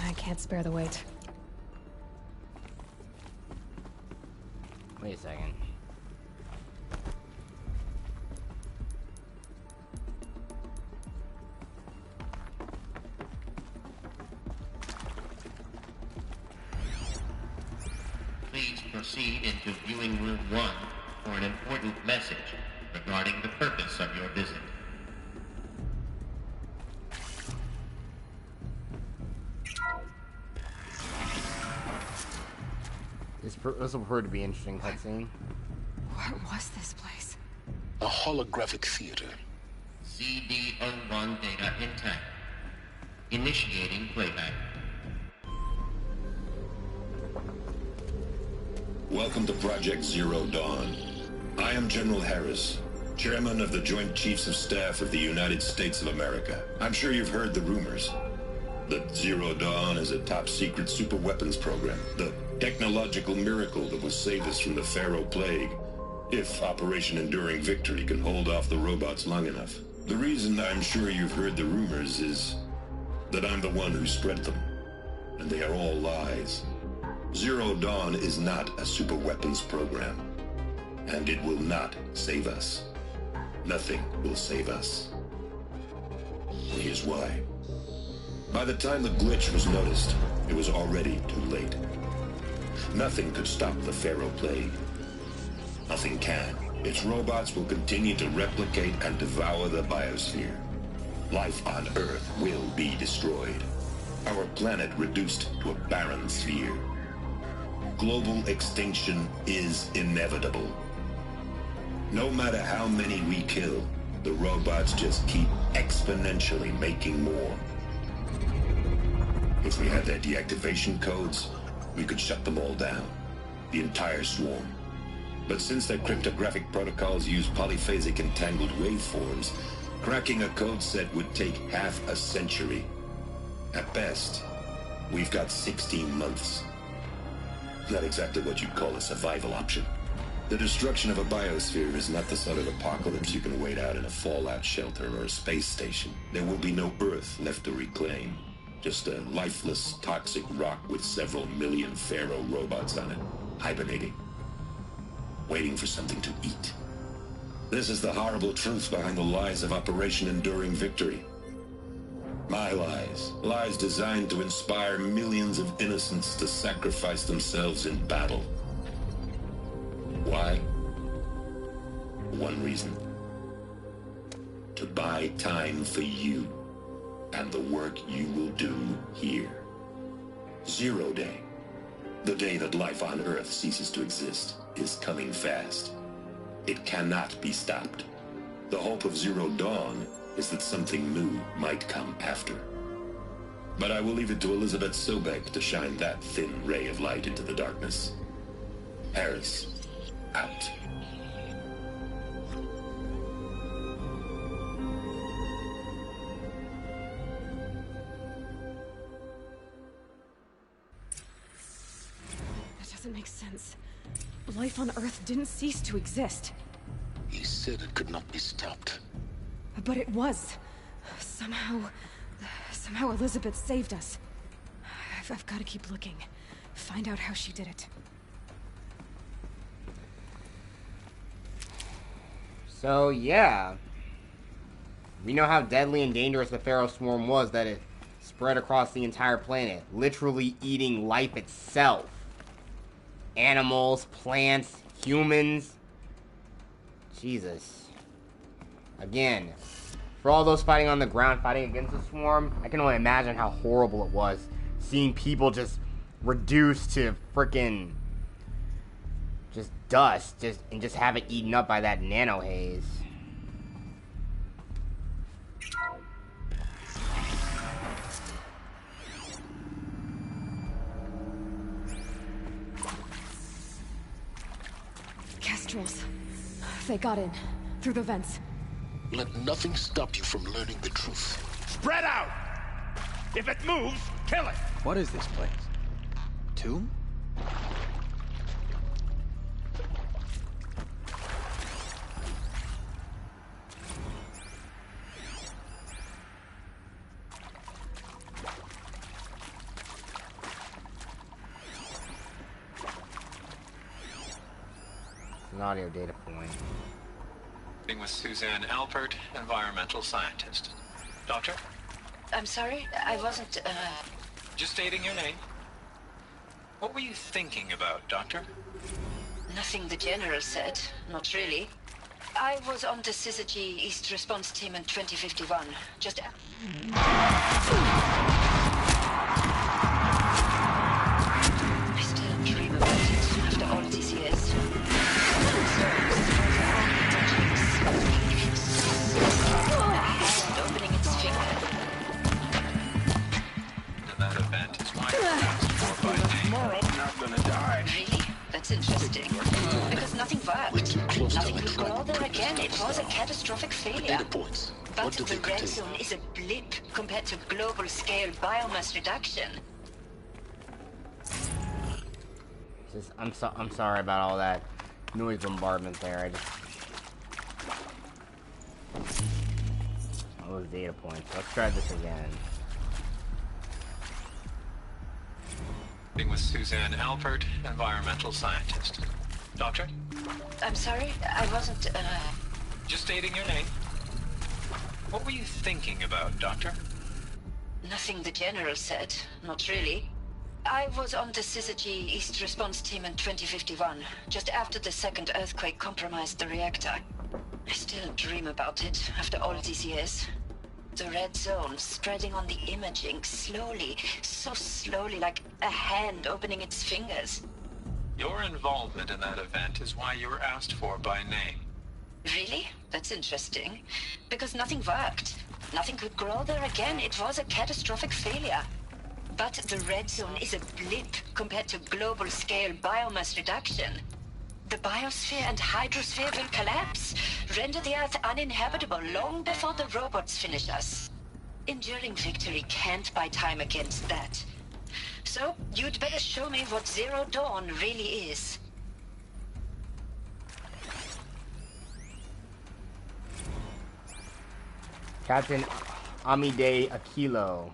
I can't spare the weight. Wait a second. Please proceed into viewing room 1 for an important message regarding the purpose of your visit. This will prove to be an interesting cutscene. What was this place? A holographic theater. CD01 data intact. Initiating playback. Welcome to Project Zero Dawn. I am General Harris, Chairman of the Joint Chiefs of Staff of the United States of America. I'm sure you've heard the rumors that Zero Dawn is a top-secret super-weapons program, the technological miracle that will save us from the Pharaoh Plague, if Operation Enduring Victory can hold off the robots long enough. The reason I'm sure you've heard the rumors is that I'm the one who spread them, and they are all lies. Zero Dawn is not a super-weapons program, and it will not save us. Nothing will save us. Here's why. By the time the glitch was noticed, it was already too late. Nothing could stop the Pharaoh Plague. Nothing can. Its robots will continue to replicate and devour the biosphere. Life on Earth will be destroyed. Our planet reduced to a barren sphere. Global extinction is inevitable. No matter how many we kill, the robots just keep exponentially making more. If we had their deactivation codes, we could shut them all down. The entire swarm. But since their cryptographic protocols use polyphasic entangled waveforms, cracking a code set would take half a century. At best, we've got 16 months. Not exactly what you'd call a survival option. The destruction of a biosphere is not the sort of apocalypse you can wait out in a fallout shelter or a space station. There will be no Earth left to reclaim. Just a lifeless, toxic rock with several million Pharaoh robots on it, hibernating, waiting for something to eat. This is the horrible truth behind the lies of Operation Enduring Victory. My lies. Lies designed to inspire millions of innocents to sacrifice themselves in battle. Why? One reason. To buy time for you and the work you will do here. Zero Day, the day that life on Earth ceases to exist, is coming fast. It cannot be stopped. The hope of Zero Dawn is that something new might come after. But I will leave it to Elizabeth Sobek to shine that thin ray of light into the darkness. Harris, out. Doesn't make sense. Life on Earth didn't cease to exist. He said it could not be stopped. But it was. Somehow Elizabeth saved us. I've got to keep looking. Find out how she did it. So, yeah. We know how deadly and dangerous the Pharaoh Swarm was, that it spread across the entire planet, literally eating life itself. animals, plants, humans. Jesus. Again, for all those fighting on the ground, fighting against the swarm, I can only imagine how horrible it was seeing people just reduced to freaking just dust, and just have it eaten up by that nano haze. Kestrels. They got in. Through the vents. Let nothing stop you from learning the truth. Spread out! If it moves, kill it! What is this place? Tomb? An audio data point. With Suzanne Alpert, environmental scientist. Doctor? I'm sorry, I wasn't, Just stating your name. What were you thinking about, Doctor? Nothing the General said. Not really. I was on the Syzygy East Response Team in 2051. Just... I still dream about it after all these years. Opening its finger. And that event is why you're asked for by name. Tomorrow, I'm not gonna die. Really? That's interesting. Because nothing worked. Nothing could go there again. It was a catastrophic failure. Data points. But What do the they red contain? zone is a blip compared to global-scale biomass reduction. I'm sorry about all that noise bombardment there. All those data points. Let's try this again. With Suzanne Alpert, environmental scientist. Doctor? I'm sorry, I wasn't, Just stating your name. What were you thinking about, Doctor? Nothing the General said. Not really. I was on the Syzygy East Response Team in 2051, just after the second earthquake compromised the reactor. I still dream about it after all these years. The red zone spreading on the imaging, slowly, so slowly, like a hand opening its fingers. Your involvement in that event is why you were asked for by name. Really? That's interesting. Because nothing worked. Nothing could grow there again. It was a catastrophic failure. But the red zone is a blip compared to global-scale biomass reduction. The biosphere and hydrosphere will collapse, render the Earth uninhabitable long before the robots finish us. Enduring victory can't buy time against that. So, you'd better show me what Zero Dawn really is. Captain Amide Aquilo.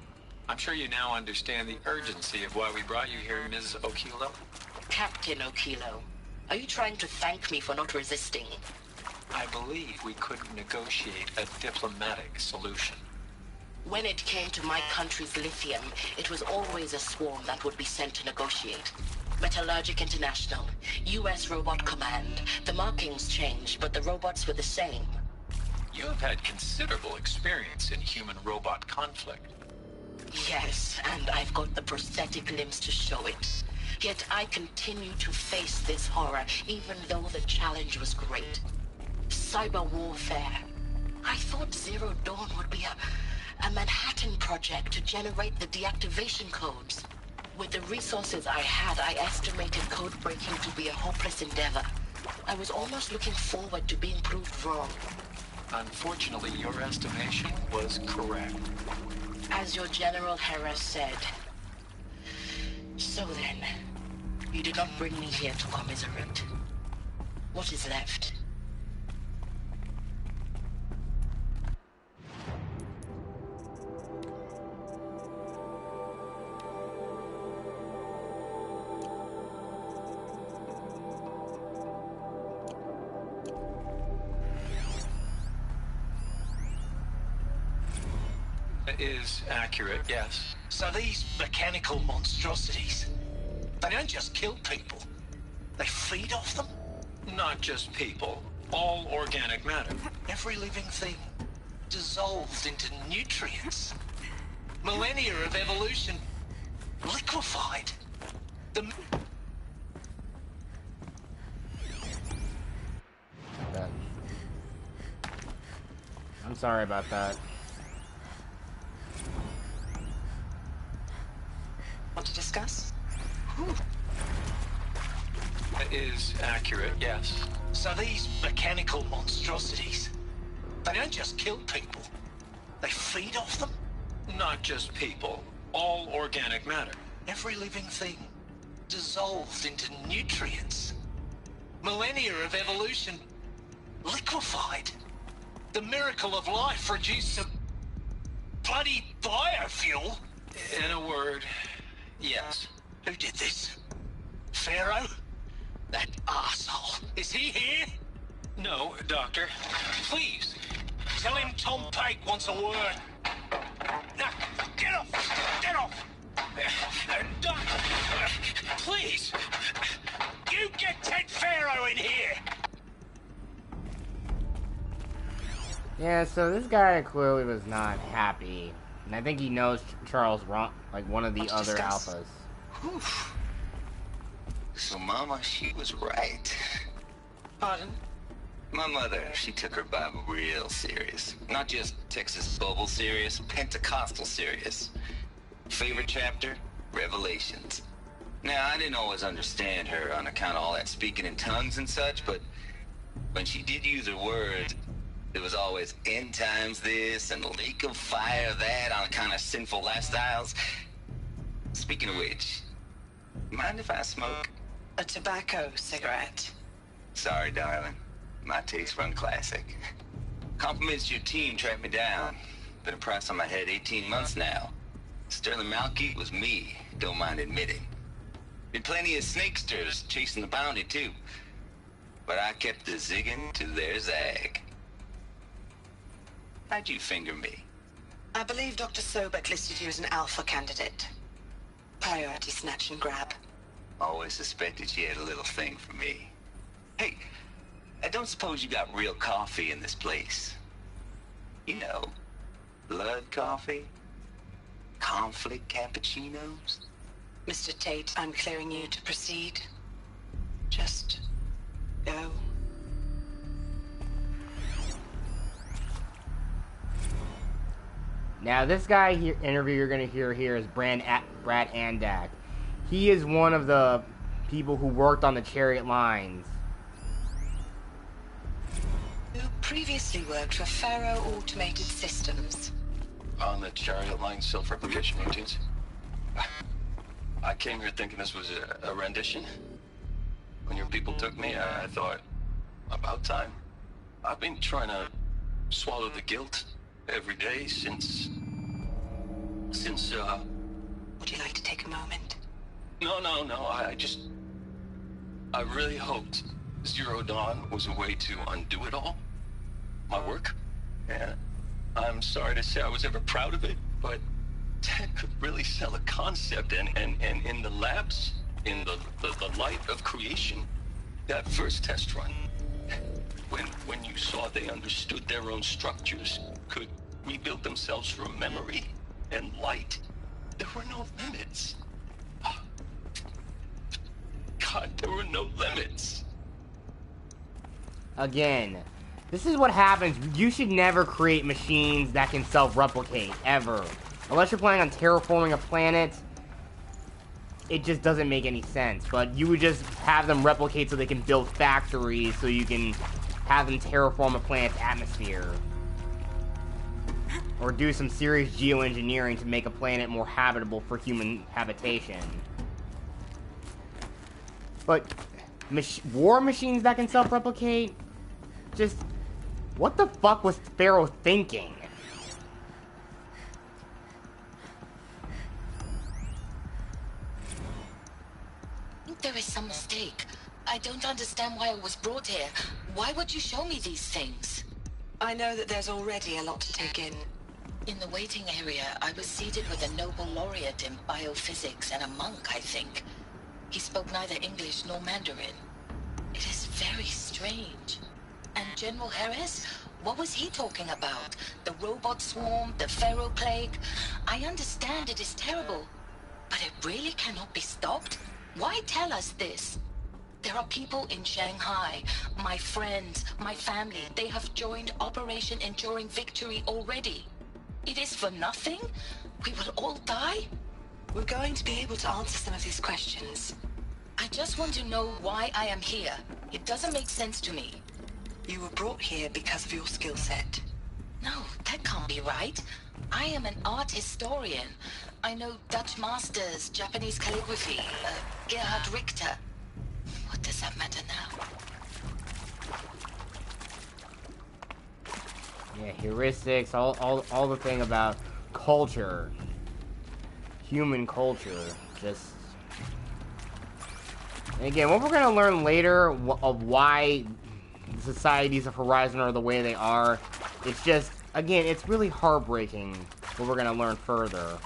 I'm sure you now understand the urgency of why we brought you here, Ms. Okilo. Captain Okilo, are you trying to thank me for not resisting? I believe we couldn't negotiate a diplomatic solution. When it came to my country's lithium, it was always a swarm that would be sent to negotiate. Metallurgic International, U.S. Robot Command. The markings changed, but the robots were the same. You have had considerable experience in human-robot conflict. Yes, and I've got the prosthetic limbs to show it. Yet I continue to face this horror, even though the challenge was great. Cyber warfare. I thought Zero Dawn would be a Manhattan project to generate the deactivation codes. With the resources I had, I estimated code breaking to be a hopeless endeavor. I was almost looking forward to being proved wrong. Unfortunately, your estimation was correct. As your General Harris said. So then, you did not bring me here to commiserate. What is left? Is accurate, yes. So these mechanical monstrosities, they don't just kill people. They feed off them? Not just people. All organic matter. Every living thing dissolved into nutrients. Millennia of evolution liquefied. I'm sorry about that. Want to discuss? That is accurate, yes. So these mechanical monstrosities, they don't just kill people, they feed off them? Not just people. All organic matter. Every living thing dissolved into nutrients. Millennia of evolution liquefied. The miracle of life reduced to bloody biofuel. In a word, yes. Who did this? Pharaoh? That arsehole. Is he here? No, Doctor. Please, tell him Tom Pake wants a word. Now, get off! Get off! Doctor, please! You get Ted Pharaoh in here! Yeah, so this guy clearly was not happy. And I think he knows Charles wrong, like one of the other alphas. Whew. So Mama, she was right. Pardon? My mother, she took her Bible real serious. Not just Texas Bible serious, Pentecostal serious. Favorite chapter? Revelations. Now, I didn't always understand her on account of all that speaking in tongues and such, but when she did use her words, it was always end times this and lake of fire that on account of sinful lifestyles. Speaking of which, mind if I smoke? A tobacco cigarette. Sorry, darling. My taste run classic. Compliments to your team tracked me down. Been a price on my head 18 months now. Sterling Malky was me, don't mind admitting. Been plenty of snakesters chasing the bounty too. But I kept the zigging to their zag. How'd you finger me? I believe Dr. Sobek listed you as an alpha candidate. Priority snatch and grab. Always suspected she had a little thing for me. Hey, I don't suppose you got real coffee in this place. You know, blood coffee? Conflict cappuccinos? Mr. Tate, I'm clearing you to proceed. Just go. Now, this guy here, interview you're going to hear here is Brad Andak. He is one of the people who worked on the Chariot lines. Who previously worked for Pharaoh Automated Systems. On the Chariot line self-replication routines. I came here thinking this was a rendition. When your people took me, I thought, about time. I've been trying to swallow the guilt every day since... Would you like to take a moment? No, I really hoped Zero Dawn was a way to undo it all. My work. And I'm sorry to say I was ever proud of it, but Ted could really sell a concept, and in the labs, in the light of creation, that first test run, when you saw they understood their own structures, could rebuild themselves from memory and light, there were no limits. God, there were no limits. Again, this is what happens. You should never create machines that can self-replicate, ever. Unless you're planning on terraforming a planet, it just doesn't make any sense. But you would just have them replicate so they can build factories so you can have them terraform a planet's atmosphere. Or do some serious geoengineering to make a planet more habitable for human habitation. But war machines that can self-replicate? Just, what the fuck was Pharaoh thinking? There is some mistake. I don't understand why I was brought here. Why would you show me these things? I know that there's already a lot to take in. In the waiting area, I was seated with a Nobel laureate in biophysics and a monk, I think. He spoke neither English nor Mandarin. very strange. And General Harris? What was he talking about? The robot swarm, the Pharaoh plague? I understand it is terrible, but it really cannot be stopped? Why tell us this? There are people in Shanghai, my friends, my family. They have joined Operation Enduring Victory already. It is for nothing? We will all die? We're going to be able to answer some of these questions. I just want to know why I am here. It doesn't make sense to me. You were brought here because of your skill set. No, that can't be right. I am an art historian. I know Dutch masters, Japanese calligraphy, Gerhard Richter. What does that matter now? Yeah, heuristics, all the thing about culture. Human culture. Just... And again, what we're going to learn later of why the societies of Horizon are the way they are, it's just, again, it's really heartbreaking what we're going to learn further.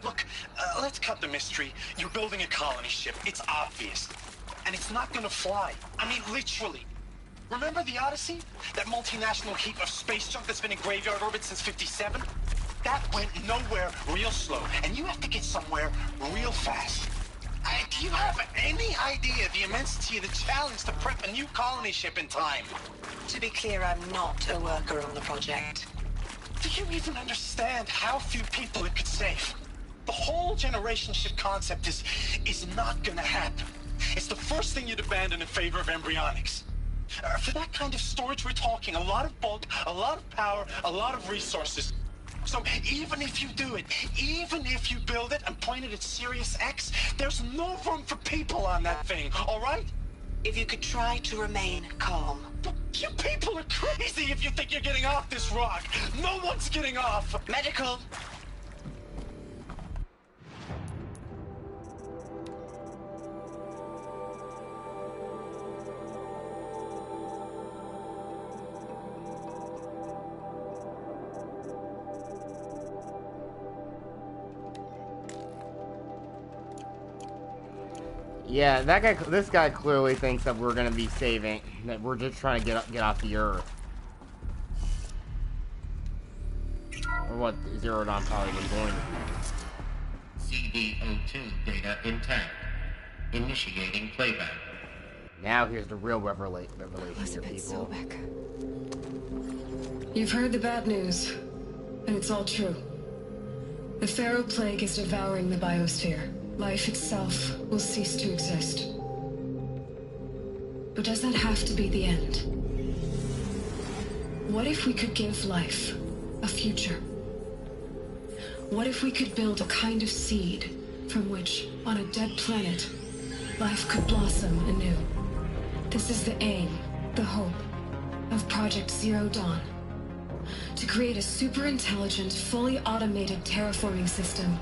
Look, let's cut the mystery. You're building a colony ship. It's obvious. And it's not gonna fly. I mean, literally. Remember the Odyssey? That multinational heap of space junk that's been in graveyard orbit since '57? That went nowhere real slow. And you have to get somewhere real fast. Do you have any idea the immensity of the challenge to prep a new colony ship in time? To be clear, I'm not a worker on the project. Do you even understand how few people it could save? The whole generation ship concept is not gonna happen. It's the first thing you'd abandon in favor of embryonics. For that kind of storage, we're talking a lot of bulk, a lot of power, a lot of resources. So even if you do it, even if you build it and point it at Sirius X, there's no room for people on that thing, all right? If you could try to remain calm. You people are crazy if you think you're getting off this rock. No one's getting off. Medical. Yeah, this guy clearly thinks that we're gonna be saving, that we're just trying to get off the Earth. Or what Zero Dawn probably was going to do. CD02 data intact. Initiating playback. Now here's the real revelation here, people. You've heard the bad news, and it's all true. The Pharaoh plague is devouring the biosphere. Life itself will cease to exist. But does that have to be the end? What if we could give life a future? What if we could build a kind of seed from which, on a dead planet, life could blossom anew? This is the aim, the hope, of Project Zero Dawn. To create a super-intelligent, fully automated terraforming system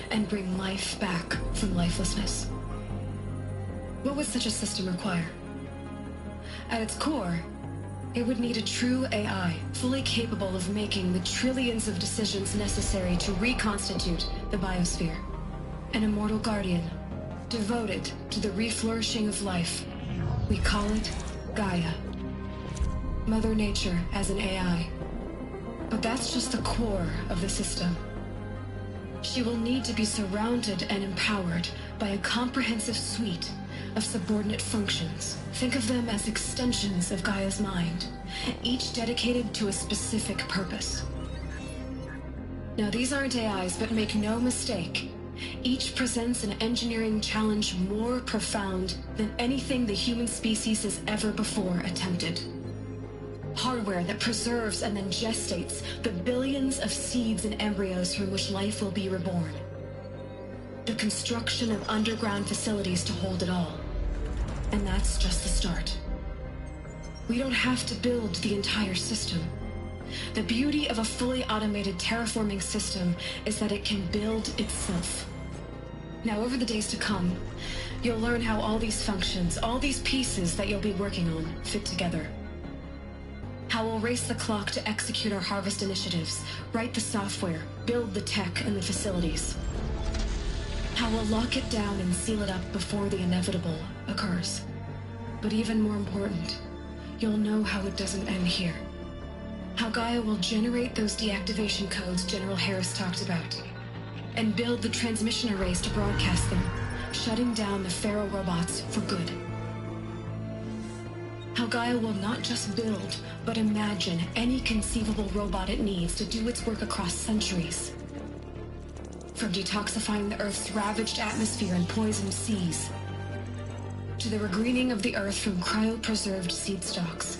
and bring life back from lifelessness. What would such a system require? At its core, it would need a true AI, fully capable of making the trillions of decisions necessary to reconstitute the biosphere. An immortal guardian, devoted to the reflourishing of life. We call it Gaia. Mother Nature as an AI. But that's just the core of the system. She will need to be surrounded and empowered by a comprehensive suite of subordinate functions. Think of them as extensions of Gaia's mind, each dedicated to a specific purpose. Now, these aren't AIs, but make no mistake, each presents an engineering challenge more profound than anything the human species has ever before attempted. Hardware that preserves and then gestates the billions of seeds and embryos from which life will be reborn. The construction of underground facilities to hold it all. And that's just the start. We don't have to build the entire system. The beauty of a fully automated terraforming system is that it can build itself. Now, over the days to come, you'll learn how all these functions, all these pieces that you'll be working on, fit together. How we'll race the clock to execute our harvest initiatives, write the software, build the tech and the facilities. How we'll lock it down and seal it up before the inevitable occurs. But even more important, you'll know how it doesn't end here. How Gaia will generate those deactivation codes General Harris talked about, and build the transmission arrays to broadcast them, shutting down the Pharaoh robots for good. How Gaia will not just build, but imagine any conceivable robot it needs to do its work across centuries. From detoxifying the Earth's ravaged atmosphere and poisoned seas, to the regreening of the Earth from cryopreserved seed stalks,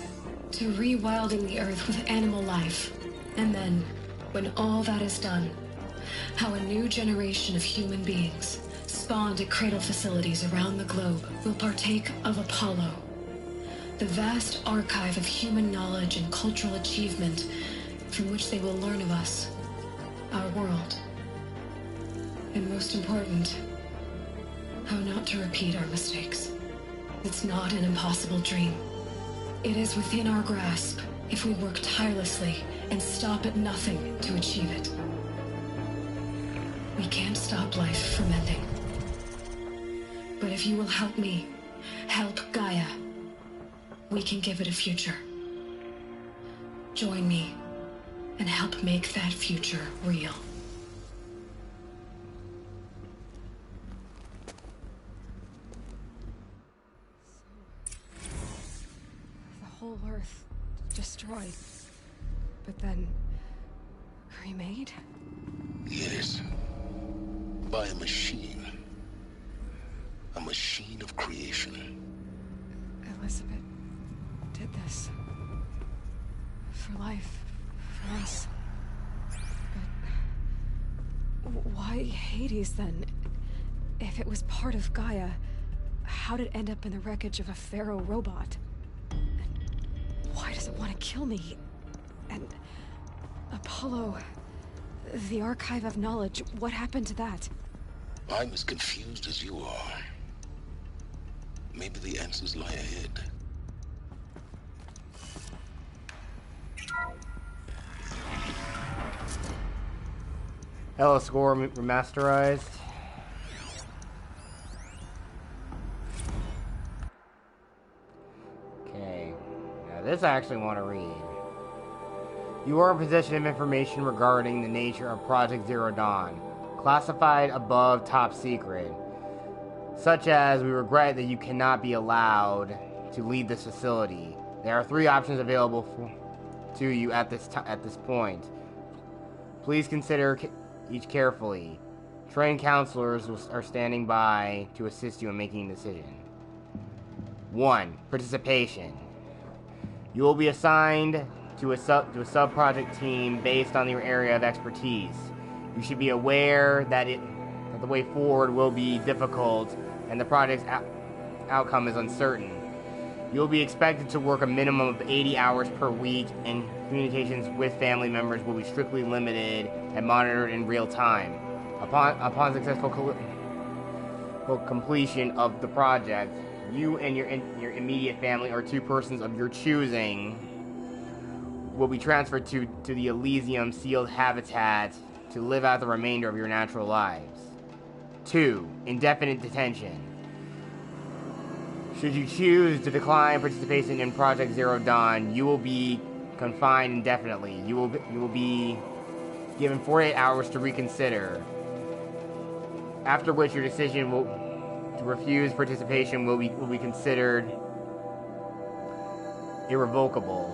to rewilding the Earth with animal life. And then, when all that is done, how a new generation of human beings, spawned at cradle facilities around the globe, will partake of Apollo, the vast archive of human knowledge and cultural achievement from which they will learn of us, our world. And most important, how not to repeat our mistakes. It's not an impossible dream. It is within our grasp if we work tirelessly and stop at nothing to achieve it. We can't stop life from ending. But if you will help me, help Gaia, we can give it a future. Join me and help make that future real. Whole Earth destroyed, but then remade? Yes. By a machine. A machine of creation. Elizabeth did this. For life. For us. But why Hades then? If it was part of Gaia, how'd it end up in the wreckage of a Pharaoh robot? Why does it want to kill me? And Apollo, the archive of knowledge, what happened to that? I'm as confused as you are. Maybe the answers lie ahead. Hello, score remasterized. Okay. Now this I actually want to read. You are in possession of information regarding the nature of Project Zero Dawn, classified above top secret, such as we regret that you cannot be allowed to leave this facility. There are 3 options available to you at this point. Please consider each carefully. Trained counselors are standing by to assist you in making a decision. 1. Participation. You will be assigned to a sub-project team based on your area of expertise. You should be aware that the way forward will be difficult and the project's outcome is uncertain. You will be expected to work a minimum of 80 hours per week, and communications with family members will be strictly limited and monitored in real time. Upon successful completion of the project, you and your immediate family or 2 persons of your choosing will be transferred to the Elysium sealed habitat to live out the remainder of your natural lives. 2. Indefinite detention. Should you choose to decline participation in Project Zero Dawn, you will be confined indefinitely. You will be given 48 hours to reconsider, after which your decision to refuse participation will be considered irrevocable.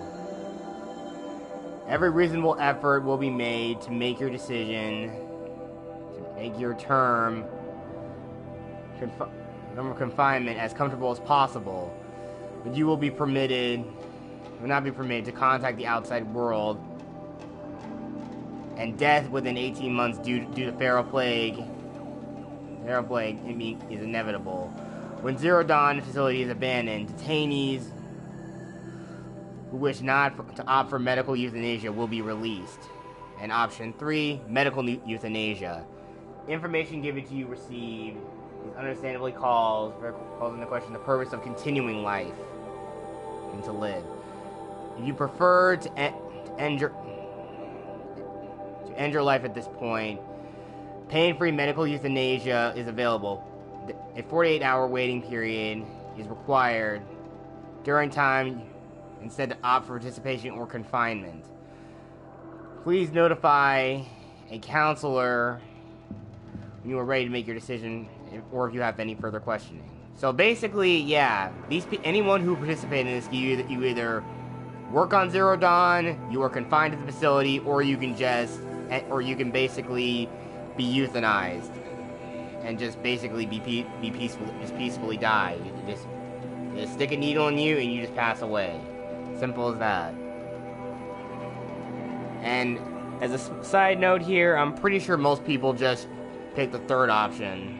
Every reasonable effort will be made to make your decision, to make your term of confinement as comfortable as possible, but you will not be permitted to contact the outside world, and death within 18 months due to Pharaoh Plague is inevitable. When Zero Dawn facility is abandoned, detainees who wish not to opt for medical euthanasia will be released. And option 3, medical euthanasia. Information given to you received is understandably calls into question the purpose of continuing life and to live. If you prefer to end your life at this point, pain-free medical euthanasia is available. A 48-hour waiting period is required during time instead to opt for participation or confinement. Please notify a counselor when you are ready to make your decision, or if you have any further questioning. So basically, yeah, anyone who participated in this, you either work on Zero Dawn, you are confined to the facility, or you can basically be euthanized and just basically peacefully die. You just stick a needle in you and you just pass away. Simple as that. And as a side note here, I'm pretty sure most people just pick the third option.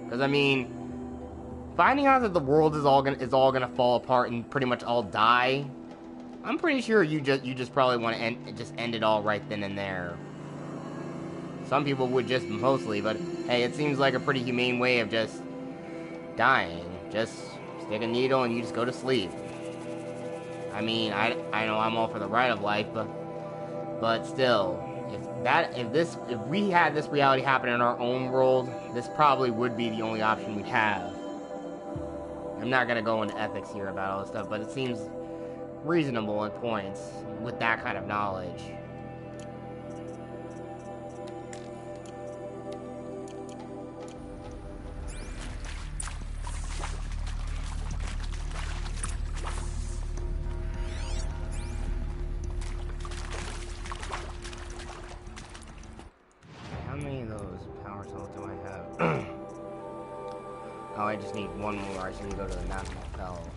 Because I mean, finding out that the world is all gonna fall apart and pretty much all die, I'm pretty sure you just probably want to end it all right then and there. Some people would just mostly, but hey, it seems like a pretty humane way of just dying. Just stick a needle and you just go to sleep. I mean, I know I'm all for the right of life, but still, if we had this reality happen in our own world, this probably would be the only option we'd have. I'm not gonna go into ethics here about all this stuff, but it seems reasonable at points with that kind of knowledge. How many of those power cells do I have? Oh, I just need one more. I should go to the National Cell.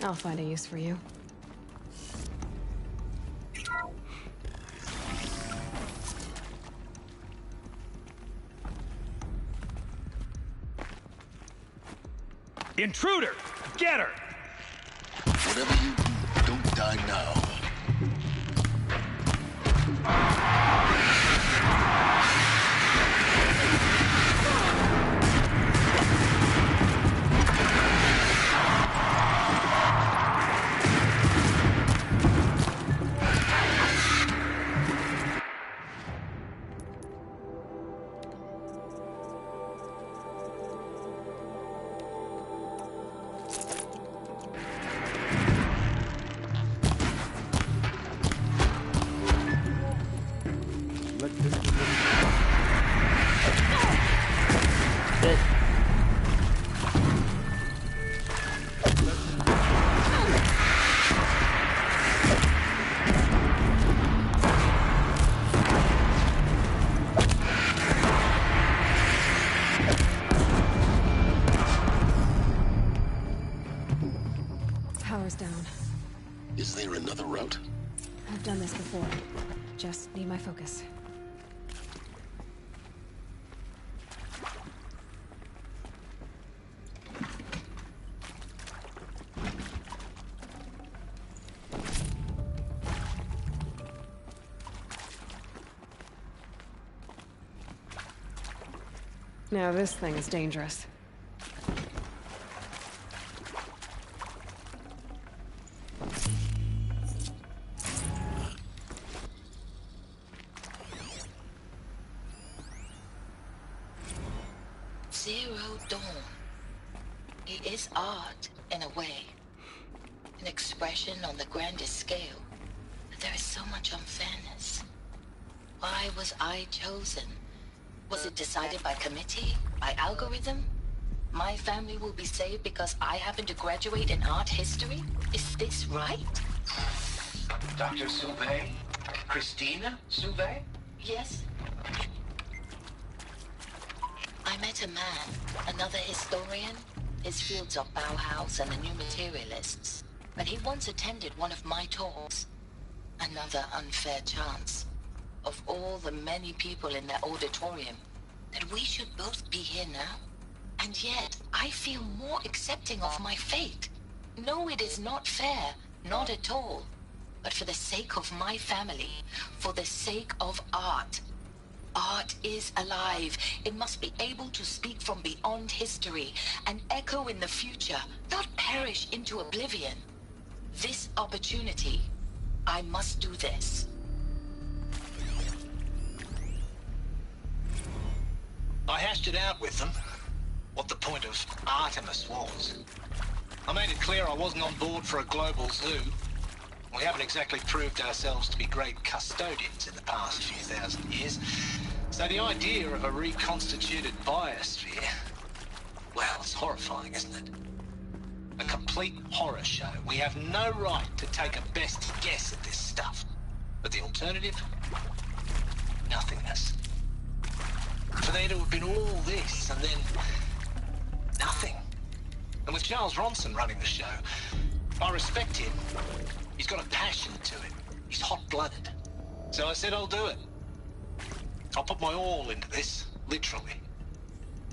I'll find a use for you. Intruder! Get her! Whatever you do, don't die now. Down. Is there another route? I've done this before. Just need my focus. Now this thing is dangerous. Zero Dawn. It is art, in a way. An expression on the grandest scale. But there is so much unfairness. Why was I chosen? Was it decided by committee? By algorithm? My family will be saved because I happen to graduate in art history? Is this right? Dr. Sauvé? Christina Sauvé? Yes. I met a man, another historian. His fields are Bauhaus and the New Materialists. But he once attended one of my talks. Another unfair chance. Of all the many people in that auditorium, that we should both be here now. And yet, I feel more accepting of my fate. No, it is not fair. Not at all. But for the sake of my family, for the sake of art, art is alive. It must be able to speak from beyond history and echo in the future, not perish into oblivion. This opportunity, I must do this. I hashed it out with them, what the point of Artemis was. I made it clear I wasn't on board for a global zoo. We haven't exactly proved ourselves to be great custodians in the past few thousand years. So the idea of a reconstituted biosphere, well, it's horrifying, isn't it? A complete horror show. We have no right to take a best guess at this stuff. But the alternative? Nothingness. For there to have been all this, and then nothing. And with Charles Ronson running the show, I respect him. He's got a passion to it. He's hot-blooded. So I said I'll do it. I'll put my all into this, literally.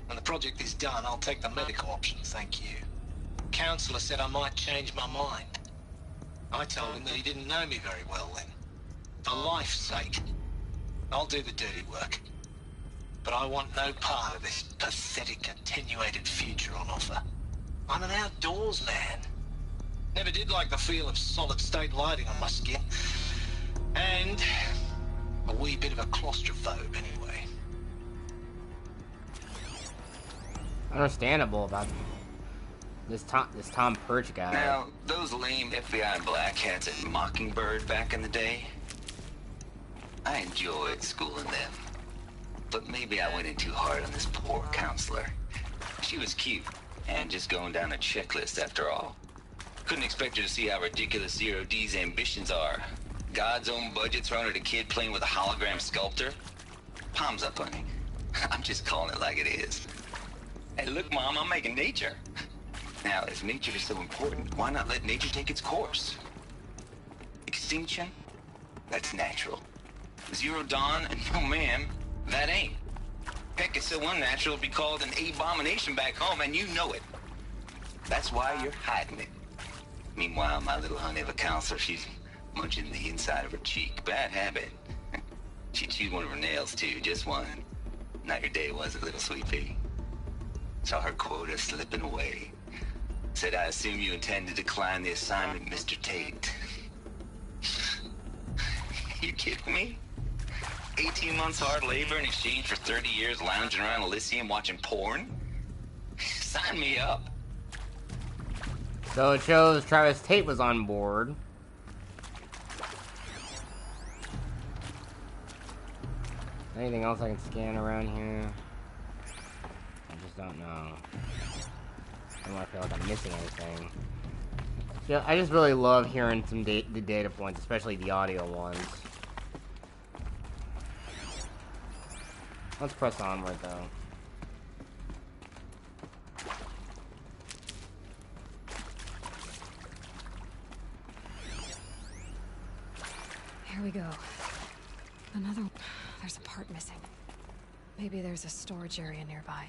When the project is done, I'll take the medical option, thank you. Counselor said I might change my mind. I told him that he didn't know me very well then. For life's sake, I'll do the dirty work. But I want no part of this pathetic, attenuated future on offer. I'm an outdoors man. Never did like the feel of solid-state lighting on my skin. And a wee bit of a claustrophobe, anyway. Understandable about this Tom Perch guy. Now, those lame FBI black hats at Mockingbird back in the day, I enjoyed schooling them. But maybe I went in too hard on this poor counselor. She was cute, and just going down a checklist after all. Couldn't expect her to see how ridiculous Zero D's ambitions are. God's own budget thrown at a kid playing with a hologram sculptor? Palms up, honey. I'm just calling it like it is. Hey, look, Mom, I'm making nature. Now, if nature is so important, why not let nature take its course? Extinction? That's natural. Zero Dawn? No, ma'am, that ain't. Heck, it's so unnatural it'd be called an abomination back home, and you know it. That's why you're hiding it. Meanwhile, my little honey of a counselor, she's munching the inside of her cheek. Bad habit. She chewed one of her nails, too, just one. Not your day, was it, little sweet pea? Saw her quota slipping away. Said, I assume you intend to decline the assignment, Mr. Tate. You kidding me? 18 months hard labor in exchange for 30 years lounging around Elysium watching porn? Sign me up. So it shows Travis Tate was on board. Anything else I can scan around here? I just don't know. I don't want to feel like I'm missing anything. Yeah, I just really love hearing some the data points, especially the audio ones. Let's press onward, though. Here we go. Another... There's a part missing. Maybe there's a storage area nearby.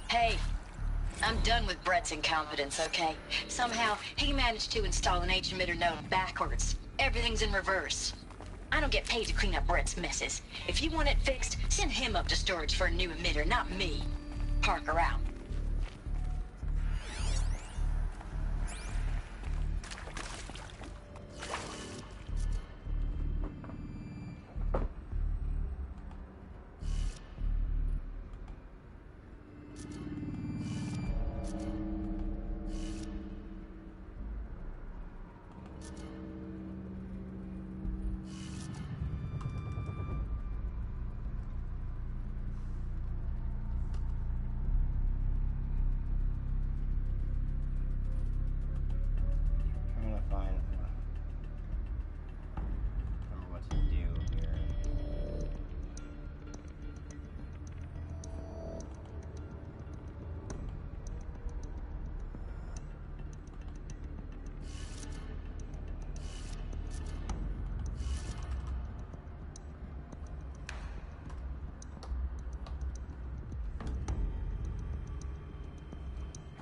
Hey, I'm done with Brett's incompetence, okay? Somehow, he managed to install an H-emitter node backwards. Everything's in reverse. I don't get paid to clean up Brett's messes. If you want it fixed, send him up to storage for a new emitter, not me. Parker out.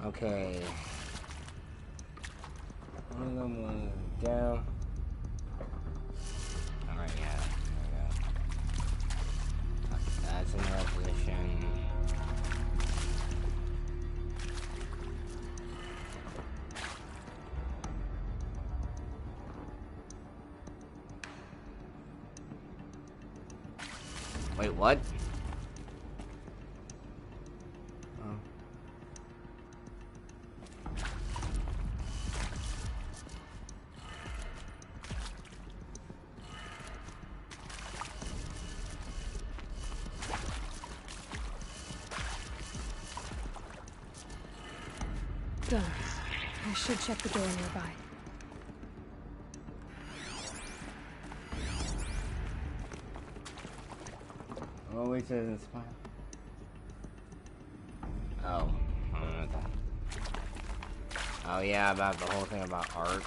Okay. One of them was down. Alright, yeah. There we go. That's in their position. Wait, what? Oh. Done. I should check the door nearby. Oh, it says inspire. Oh. I don't know what that. Oh yeah, about the whole thing about art.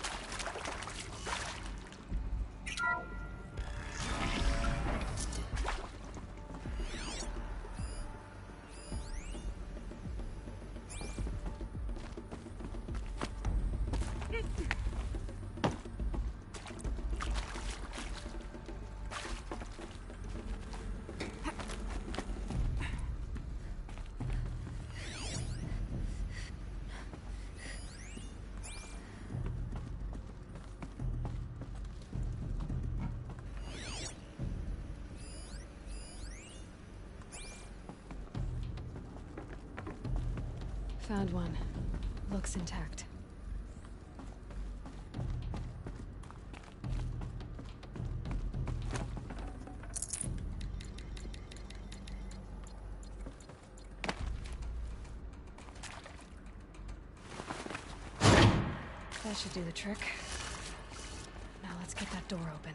Found one. Looks intact. That should do the trick. Now let's get that door open.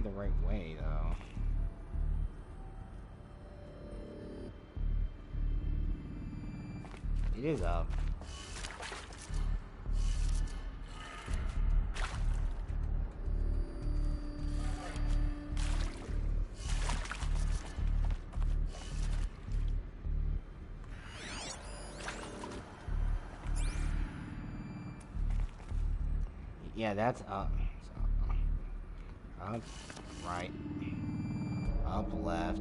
The right way though. It is up. Yeah, that's up. Up, right, up, left,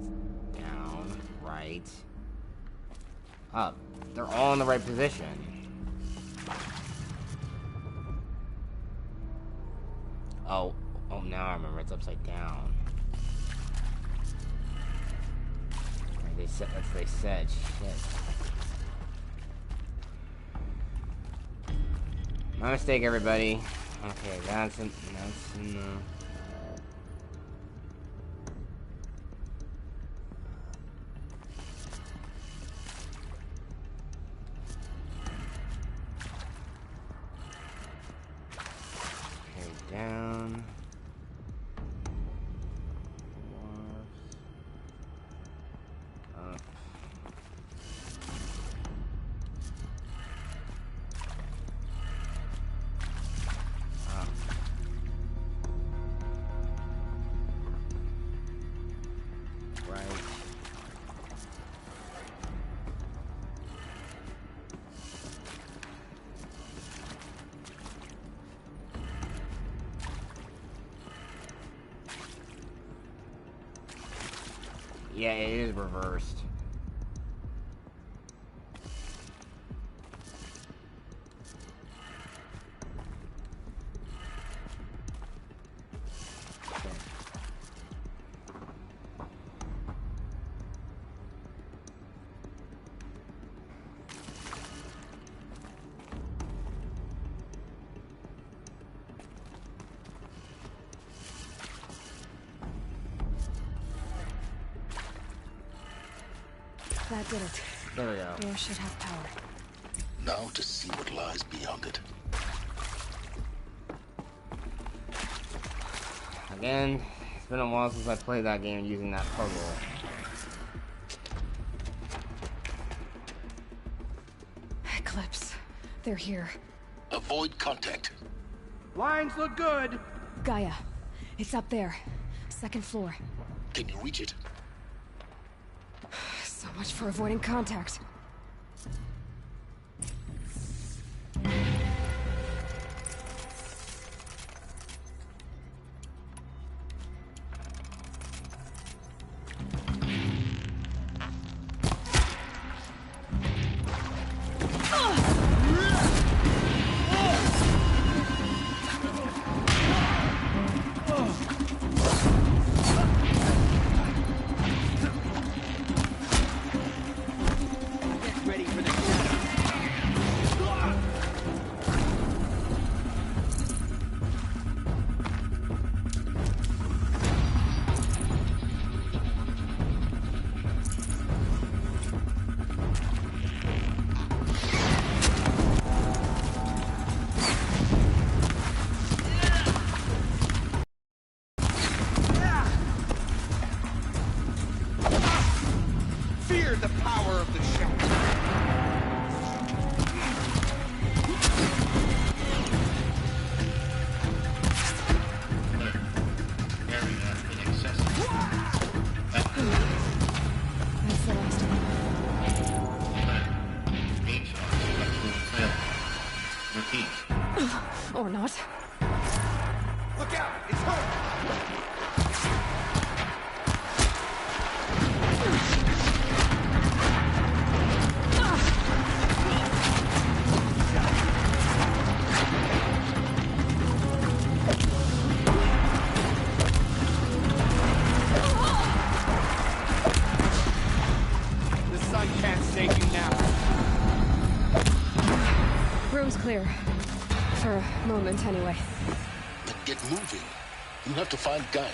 down, right, up. They're all in the right position. Oh, now I remember. It's upside down. They said, that's what they said. Shit. My mistake, everybody. Okay, that's in down. Up. Up. Right. Yeah, it is reversed. That did it. There we go. Door should have power. Now to see what lies beyond it. Again, it's been a while since I played that game using that puzzle. Eclipse. They're here. Avoid contact. Lines look good. Gaia. It's up there. Second floor. Can you reach it? So much for avoiding contact. Fear the power of the shadow. Area inaccessible. That's the last of them. Each structural failure. Repeat. Or not. Look out! It's her! Room's clear. For a moment, anyway. Then get moving. You have to find Gaia.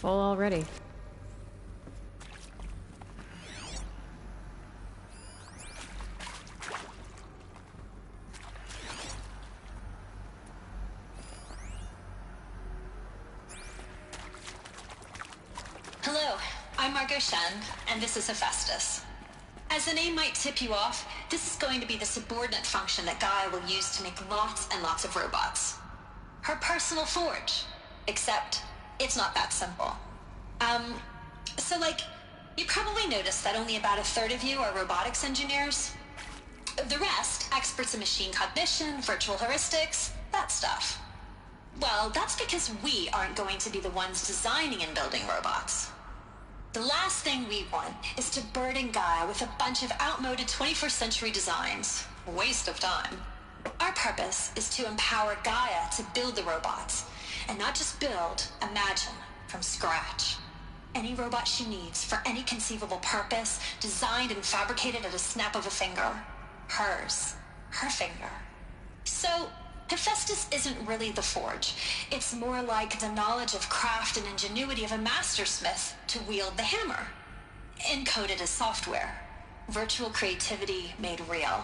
Full already. Hello, I'm Margot Shen, and this is Hephaestus. As the name might tip you off, this is going to be the subordinate function that Gaia will use to make lots and lots of robots. Her personal forge. Except, it's not that simple. So you probably noticed that only about a third of you are robotics engineers. The rest, experts in machine cognition, virtual heuristics, that stuff. Well, that's because we aren't going to be the ones designing and building robots. The last thing we want is to burden Gaia with a bunch of outmoded 21st century designs. Waste of time. Our purpose is to empower Gaia to build the robots, and not just build, imagine, from scratch. Any robot she needs for any conceivable purpose, designed and fabricated at a snap of a finger. Hers. Her finger. So, Hephaestus isn't really the forge. It's more like the knowledge of craft and ingenuity of a mastersmith to wield the hammer. Encoded as software. Virtual creativity made real.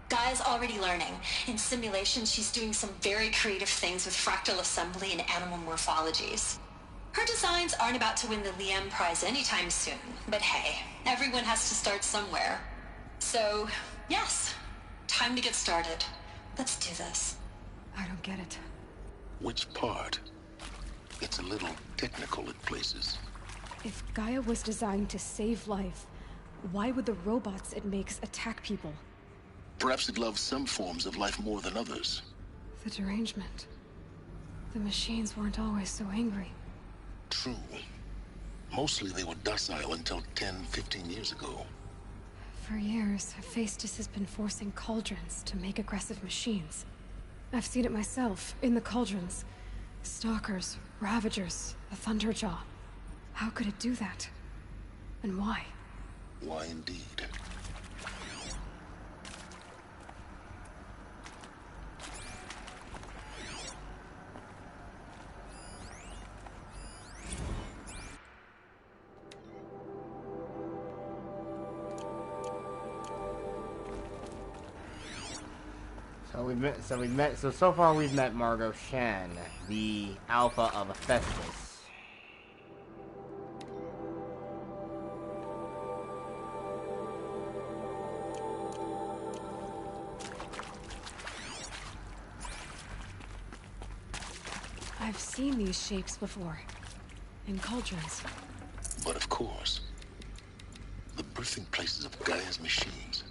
Gaia's already learning. In simulation, she's doing some very creative things with fractal assembly and animal morphologies. Her designs aren't about to win the Liam Prize anytime soon, but hey, everyone has to start somewhere. So, yes, time to get started. Let's do this. I don't get it. Which part? It's a little technical at places. If Gaia was designed to save life, why would the robots it makes attack people? Perhaps it loves some forms of life more than others. The derangement. The machines weren't always so angry. True. Mostly they were docile until 10, 15 years ago. For years, Hephaestus has been forcing cauldrons to make aggressive machines. I've seen it myself, in the cauldrons. Stalkers, Ravagers, the Thunderjaw. How could it do that? And why? Why indeed? So far we've met Margot Shen, the Alpha of Hephaestus. I've seen these shapes before, in cauldrons. But of course, the birthing places of Gaia's machines.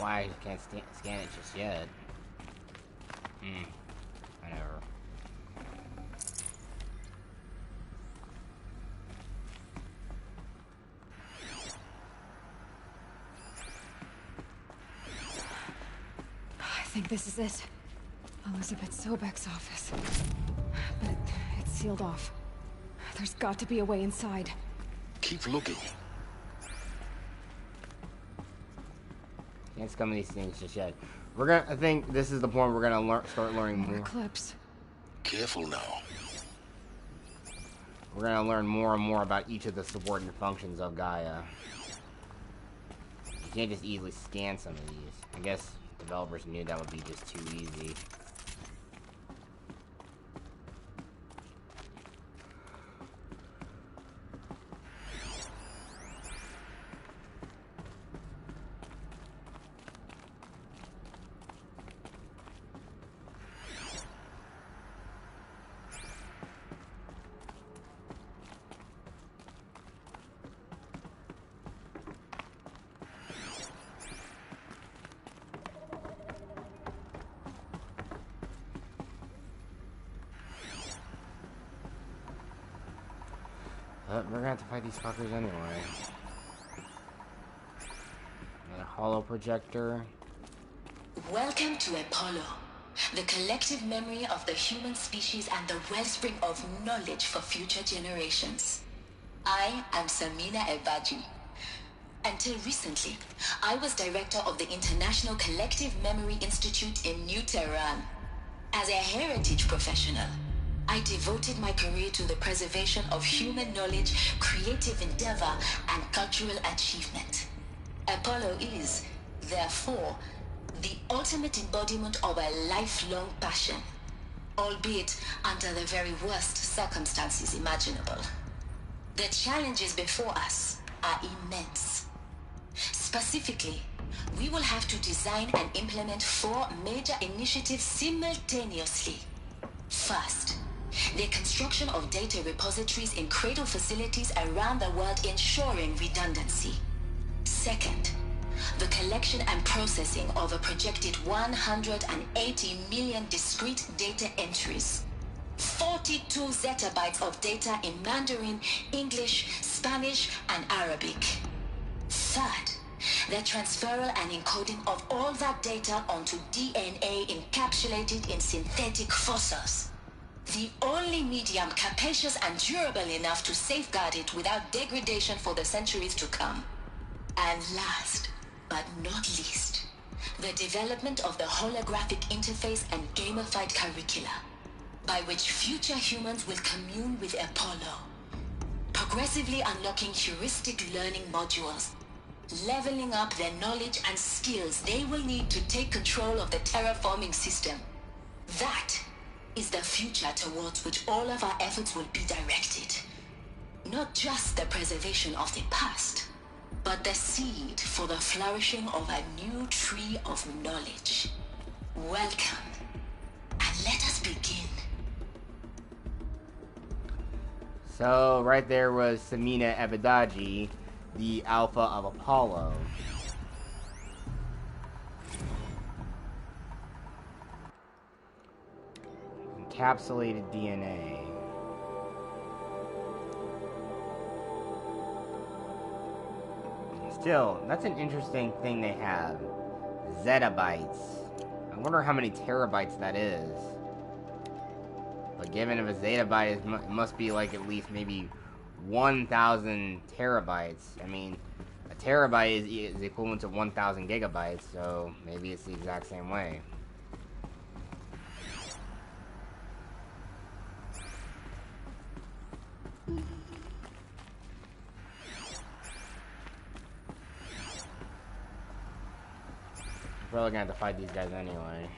Why I can't scan it just yet. Whatever. I think this is it. Elizabeth Sobek's office. But it's sealed off. There's got to be a way inside. Keep looking. Can't scum these things just yet. I think this is the point we're gonna start learning more. Eclipse. Careful now. We're gonna learn more and more about each of the subordinate functions of Gaia. You can't just easily scan some of these. I guess developers knew that would be just too easy. But we're gonna have to fight these fuckers anyway. A hollow projector. Welcome to Apollo, the collective memory of the human species and the wellspring of knowledge for future generations. I am Samina Ebaji. Until recently, I was director of the International Collective Memory Institute in New Tehran. As a heritage professional, I devoted my career to the preservation of human knowledge, creative endeavor, and cultural achievement. Apollo is, therefore, the ultimate embodiment of a lifelong passion, albeit under the very worst circumstances imaginable. The challenges before us are immense. Specifically, we will have to design and implement 4 major initiatives simultaneously. First, the construction of data repositories in cradle facilities around the world, ensuring redundancy. Second, the collection and processing of a projected 180 million discrete data entries. 42 zettabytes of data in Mandarin, English, Spanish, and Arabic. Third, the transferal and encoding of all that data onto DNA encapsulated in synthetic fossils. The only medium capacious and durable enough to safeguard it without degradation for the centuries to come. And last, but not least, the development of the holographic interface and gamified curricula, by which future humans will commune with Apollo, progressively unlocking heuristic learning modules, leveling up their knowledge and skills they will need to take control of the terraforming system. That is the future towards which all of our efforts will be directed. Not just the preservation of the past, but the seed for the flourishing of a new tree of knowledge. Welcome, and let us begin. So, right there was Samina Ebadaji, the Alpha of Apollo. Encapsulated DNA. Still, that's an interesting thing they have. Zettabytes. I wonder how many terabytes that is. But given if a zettabyte is, it must be like at least maybe 1,000 terabytes. I mean, a terabyte is equivalent to 1,000 gigabytes, so maybe it's the exact same way. Probably gonna have to fight these guys anyway.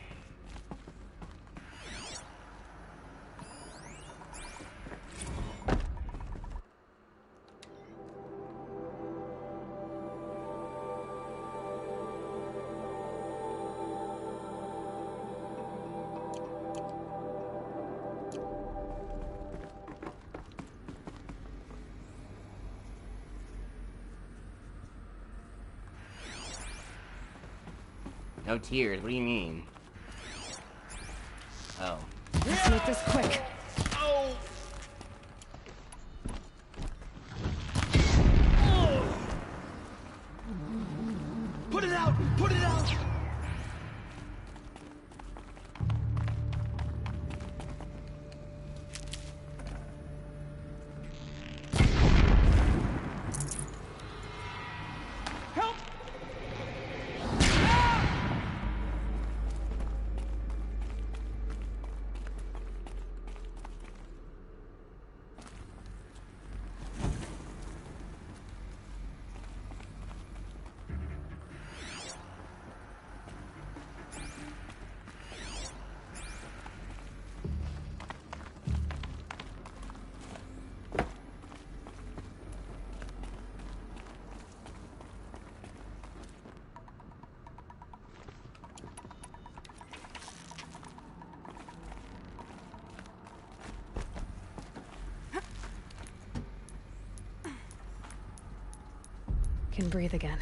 No tears, what do you mean? Oh. Let's make this quick. Oh! Put it out! Put it out! Can breathe again.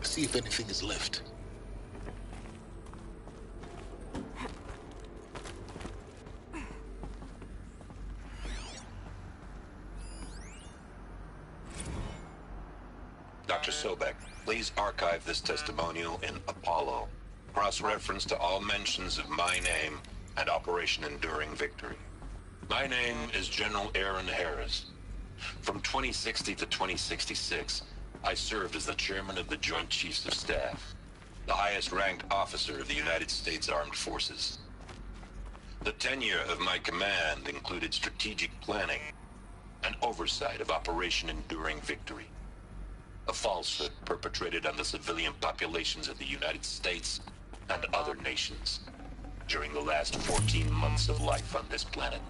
See if anything is left. Dr. Sobek, please archive this testimonial in Apollo. Cross-reference to all mentions of my name and Operation Enduring Victory. My name is General Aaron Harris. From 2060 to 2066, I served as the chairman of the Joint Chiefs of Staff, the highest-ranked officer of the United States Armed Forces. The tenure of my command included strategic planning and oversight of Operation Enduring Victory, a falsehood perpetrated on the civilian populations of the United States and other nations during the last 14 months of life on this planet.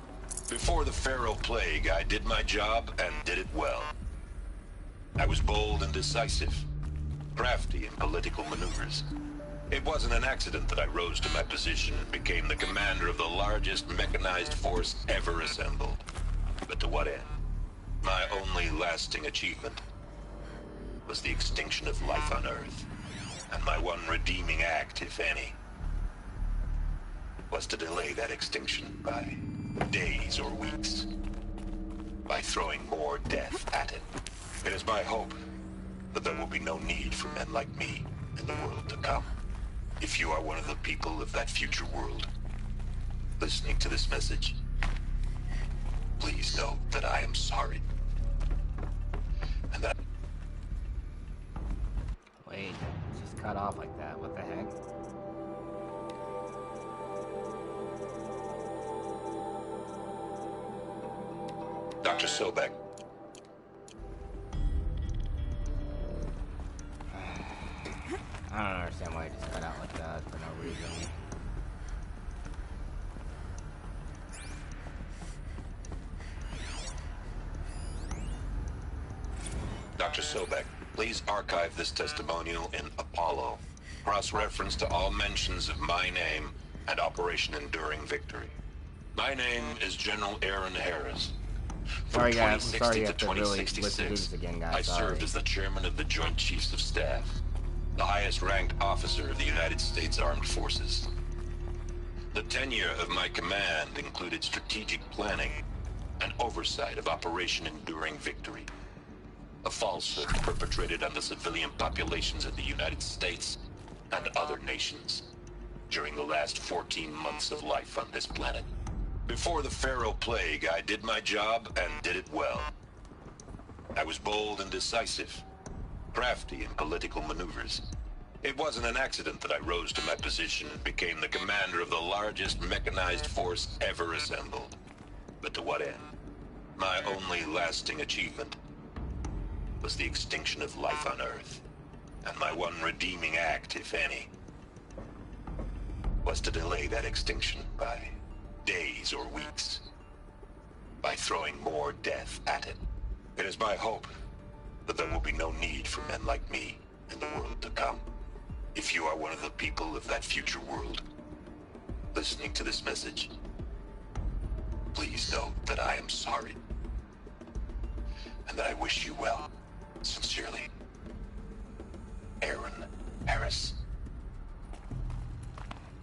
Before the Pharaoh Plague, I did my job and did it well. I was bold and decisive, crafty in political maneuvers, It wasn't an accident that I rose to my position and became the commander of the largest mechanized force ever assembled. But to what end? My only lasting achievement was the extinction of life on Earth. And my one redeeming act, if any, was to delay that extinction by days or weeks, by throwing more death at it. It is my hope that there will be no need for men like me in the world to come. If you are one of the people of that future world listening to this message, please know that I am sorry. And that... Wait, just cut off like that. What the heck? Dr. Sobek. I don't understand why I just cut out like that for no reason. Dr. Sobek, please archive this testimonial in Apollo. Cross-reference to all mentions of my name and Operation Enduring Victory. My name is General Aaron Harris. From Sorry guys, I'm 2060 sorry you to have to really listen to 2066, this again, guys. I served as the chairman of the Joint Chiefs of Staff, the highest-ranked officer of the United States Armed Forces. The tenure of my command included strategic planning and oversight of Operation Enduring Victory, a falsehood perpetrated on the civilian populations of the United States and other nations during the last 14 months of life on this planet. Before the Pharaoh Plague, I did my job and did it well. I was bold and decisive, crafty in political maneuvers. It wasn't an accident that I rose to my position and became the commander of the largest mechanized force ever assembled. But to what end? My only lasting achievement was the extinction of life on Earth. And my one redeeming act, if any, was to delay that extinction by days or weeks, by throwing more death at it. It is my hope that there will be no need for men like me in the world to come. If you are one of the people of that future world listening to this message, please know that I am sorry, and that I wish you well. Sincerely, Aaron Harris.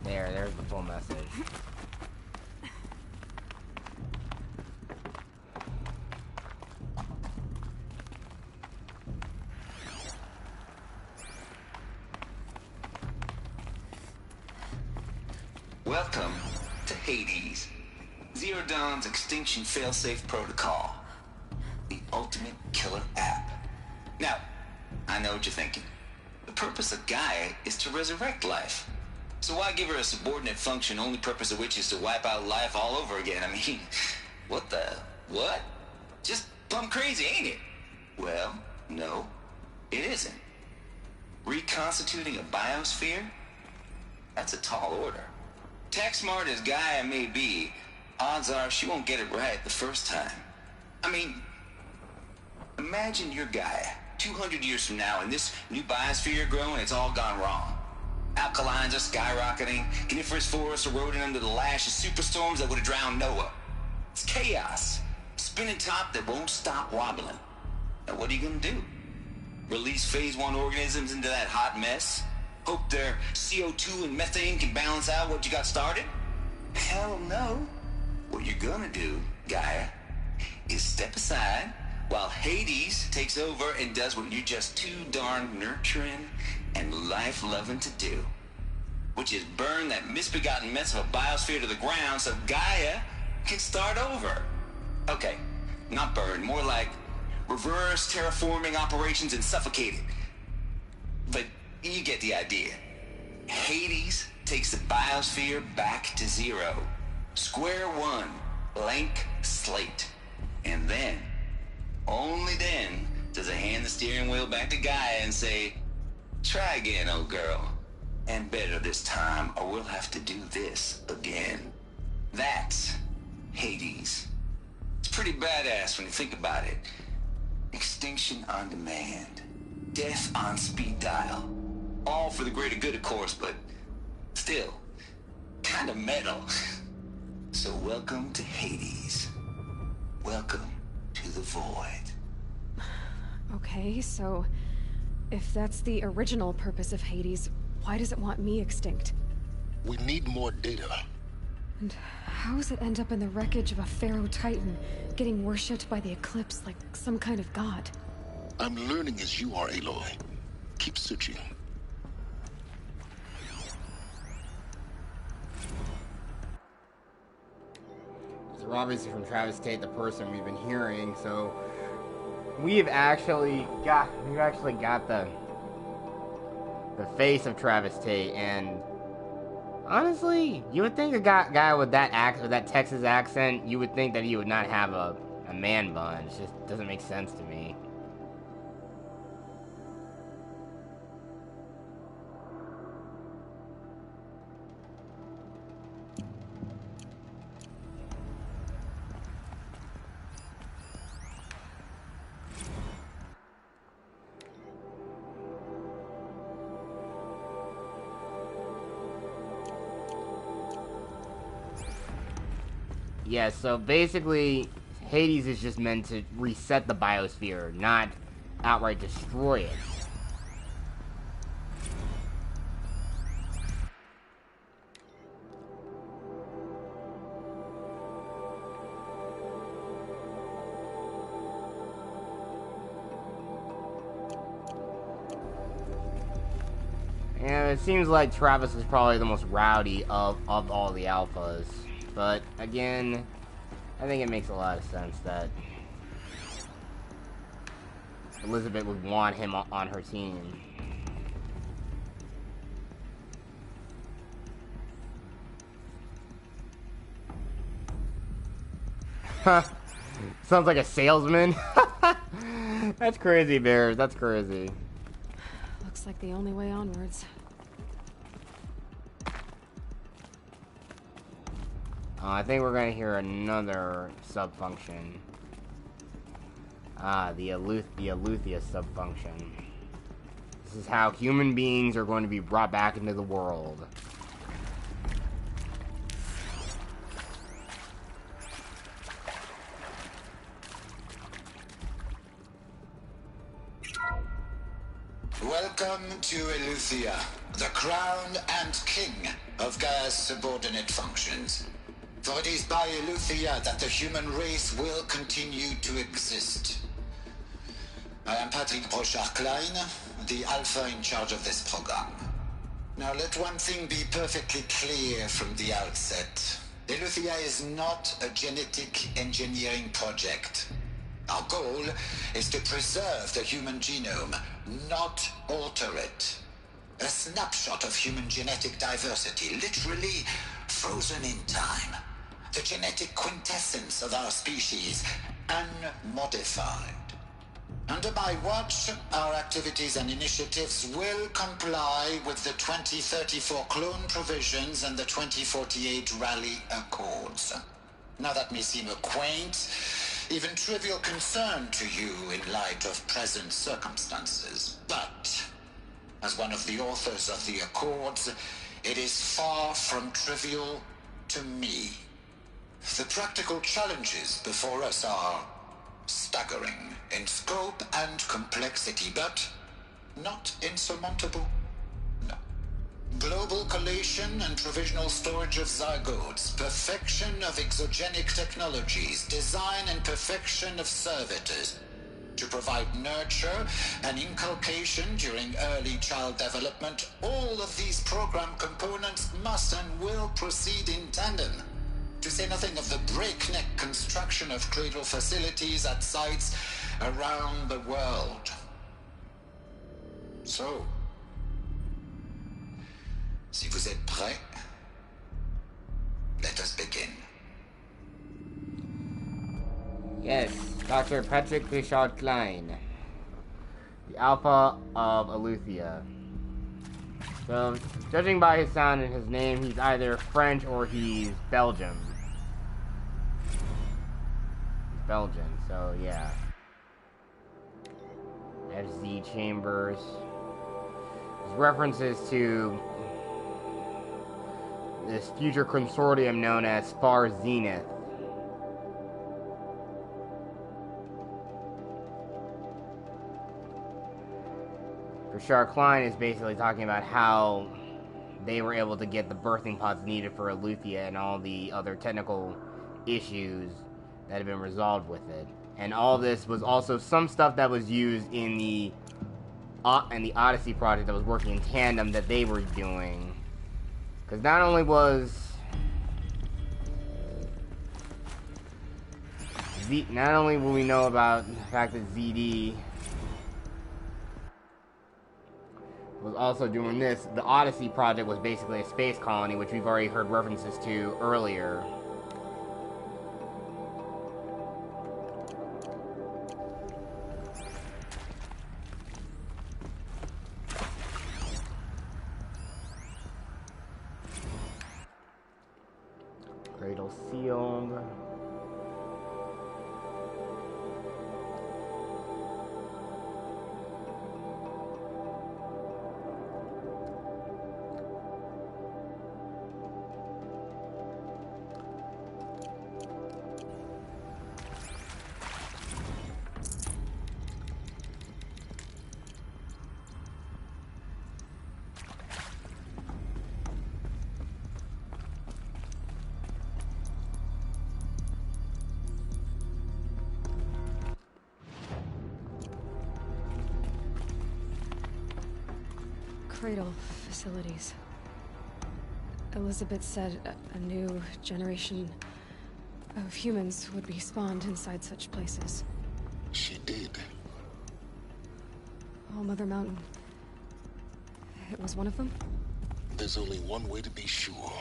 There's the full message. Welcome to Hades, Zero Dawn's extinction failsafe protocol, the ultimate killer app. Now, I know what you're thinking. The purpose of Gaia is to resurrect life. So why give her a subordinate function, only purpose of which is to wipe out life all over again? I mean, what? Just plumb crazy, ain't it? Well, no, it isn't. Reconstituting a biosphere? That's a tall order. Tech smart as Gaia may be, odds are she won't get it right the first time. I mean, imagine you're Gaia, 200 years from now, and this new biosphere growing, it's all gone wrong. Alkalines are skyrocketing, coniferous forests eroding under the lash of superstorms that would have drowned Noah. It's chaos, spinning top that won't stop wobbling. Now what are you gonna do? Release phase 1 organisms into that hot mess? Hope their CO2 and methane can balance out what you got started? Hell no. What you're gonna do, Gaia, is step aside while Hades takes over and does what you're just too darn nurturing and life-loving to do, which is burn that misbegotten mess of a biosphere to the ground so Gaia can start over. Okay, not burn, more like reverse terraforming operations and suffocate it. But you get the idea. Hades takes the biosphere back to zero. Square one, blank slate. And then, only then, does it hand the steering wheel back to Gaia and say, try again, old girl. And better this time, or we'll have to do this again. That's Hades. It's pretty badass when you think about it. Extinction on demand. Death on speed dial. All for the greater good, of course, but still, kind of metal. So welcome to Hades. Welcome to the Void. Okay, so if that's the original purpose of Hades, why does it want me extinct? We need more data. And how does it end up in the wreckage of a Pharaoh Titan, getting worshipped by the Eclipse like some kind of god? I'm learning as you are, Aloy. Keep searching. So obviously from Travis Tate, the person we've been hearing, so we've actually got the face of Travis Tate, and honestly, you would think a guy with that Texas accent, you would think that he would not have a man bun. It just doesn't make sense to me. Yeah, so basically, Hades is just meant to reset the biosphere, not outright destroy it. And it seems like Travis is probably the most rowdy of all the alphas. But, again, I think it makes a lot of sense that Elizabeth would want him on her team. Huh. Sounds like a salesman. That's crazy, Bears. That's crazy. Looks like the only way onwards. I think we're gonna hear another subfunction. The Aletheia subfunction. This is how human beings are going to be brought back into the world. Welcome to Aletheia, the crown and king of Gaia's subordinate functions. For it is by Aletheia that the human race will continue to exist. I am Patrick Brochard-Klein, the Alpha in charge of this program. Now let one thing be perfectly clear from the outset. Aletheia is not a genetic engineering project. Our goal is to preserve the human genome, not alter it. A snapshot of human genetic diversity, literally frozen in time. The genetic quintessence of our species, unmodified. Under my watch, our activities and initiatives will comply with the 2034 clone provisions and the 2048 Rally Accords. Now that may seem a quaint, even trivial concern to you in light of present circumstances, but as one of the authors of the Accords, it is far from trivial to me. The practical challenges before us are staggering in scope and complexity, but not insurmountable. No. Global collation and provisional storage of zygotes, perfection of exogenic technologies, design and perfection of servitors, to provide nurture and inculcation during early child development. All of these program components must and will proceed in tandem. To say nothing of the breakneck construction of cradle facilities at sites around the world. So, si vous êtes prêts, let us begin. Yes, Dr. Patrick Brochard-Klein, the Alpha of Aletheia. So, judging by his sound and his name, he's either French or he's Belgium. He's Belgian, so yeah. FZ chambers. references to this future consortium known as Spar Zenith. Rashard Klein is basically talking about how they were able to get the birthing pods needed for Aletheia and all the other technical issues that have been resolved with it. And all this was also some stuff that was used in the Odyssey project that was working in tandem that they were doing. Because not only will we know about the fact that ZD was also doing this, the Odyssey project was basically a space colony, which we've already heard references to earlier. Cradle sealed. Cradle facilities. Elizabeth said a new generation of humans would be spawned inside such places. She did. All Mother Mountain. It was one of them? There's only one way to be sure.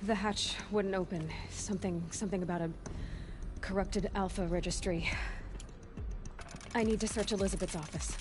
The hatch wouldn't open. Something about a corrupted Alpha registry. I need to search Elizabeth's office.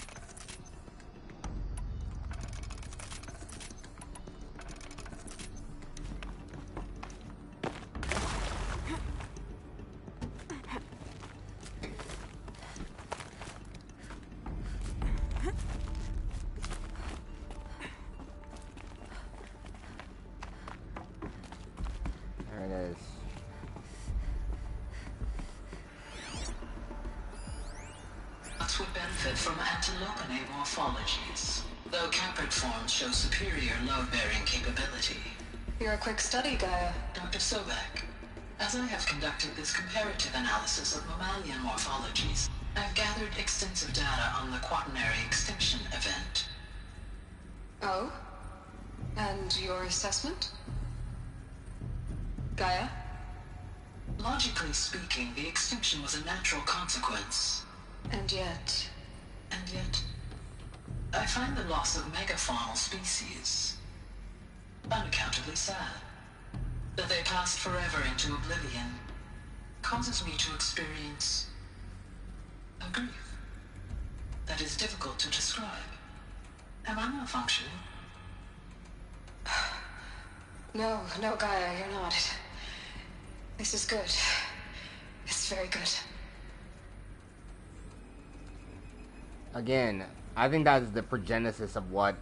Would benefit from antilopinae morphologies, though caprid forms show superior load-bearing capability. You're a quick study, Gaia. Dr. Sobek. As I have conducted this comparative analysis of mammalian morphologies, I've gathered extensive data on the quaternary extinction event. Oh? And your assessment? Gaia? Logically speaking, the extinction was a natural consequence. And yet, I find the loss of megafaunal species unaccountably sad. That they passed forever into oblivion causes me to experience a grief that is difficult to describe. Am I malfunctioning? No, Gaia, you're not. This is good. It's very good. Again, I think that is the progenesis of what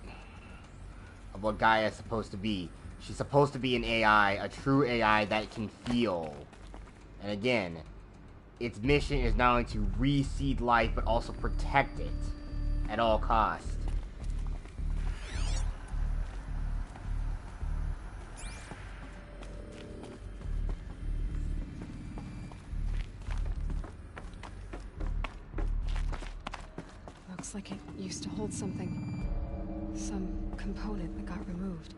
Gaia is supposed to be. She's supposed to be an AI, a true AI that can feel. And again, its mission is not only to reseed life, but also protect it at all costs. Looks like it used to hold something. Some component that got removed.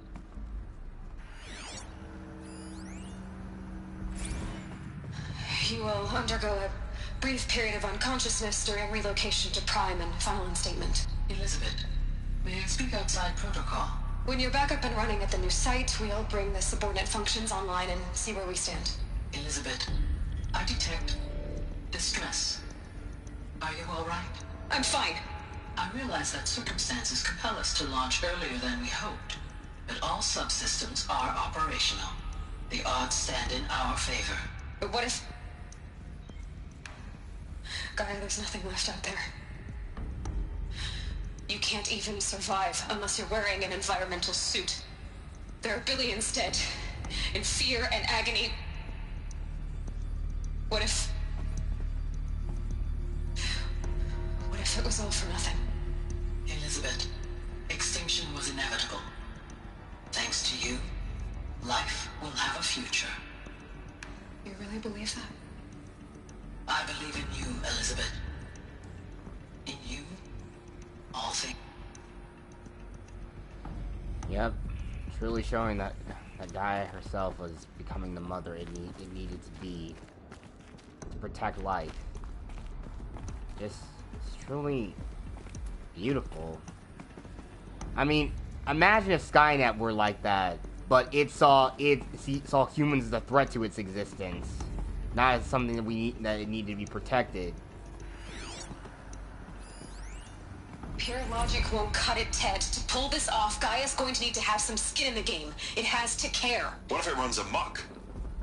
You will undergo a brief period of unconsciousness during relocation to Prime and final instatement. Elizabeth, may I speak outside protocol? When you're back up and running at the new site, we'll bring the subordinate functions online and see where we stand. Elizabeth, I detect distress. Are you all right? I'm fine. I realize that circumstances compel us to launch earlier than we hoped, but all subsystems are operational. The odds stand in our favor. But what if... Gaia, there's nothing left out there. You can't even survive unless you're wearing an environmental suit. There are billions dead, in fear and agony. What if it was all for nothing? Elizabeth, extinction was inevitable. Thanks to you, life will have a future. You really believe that? I believe in you, Elizabeth. In you, all things. Yep. It's really showing that Gaia herself was becoming the mother it needed to be to protect life. It's truly beautiful. I mean, imagine if Skynet were like that, but it saw humans as a threat to its existence, not as something that it needed to be protected. Pure logic won't cut it, Ted. To pull this off, Gaia's going to need to have some skin in the game. It has to care. What if it runs amok?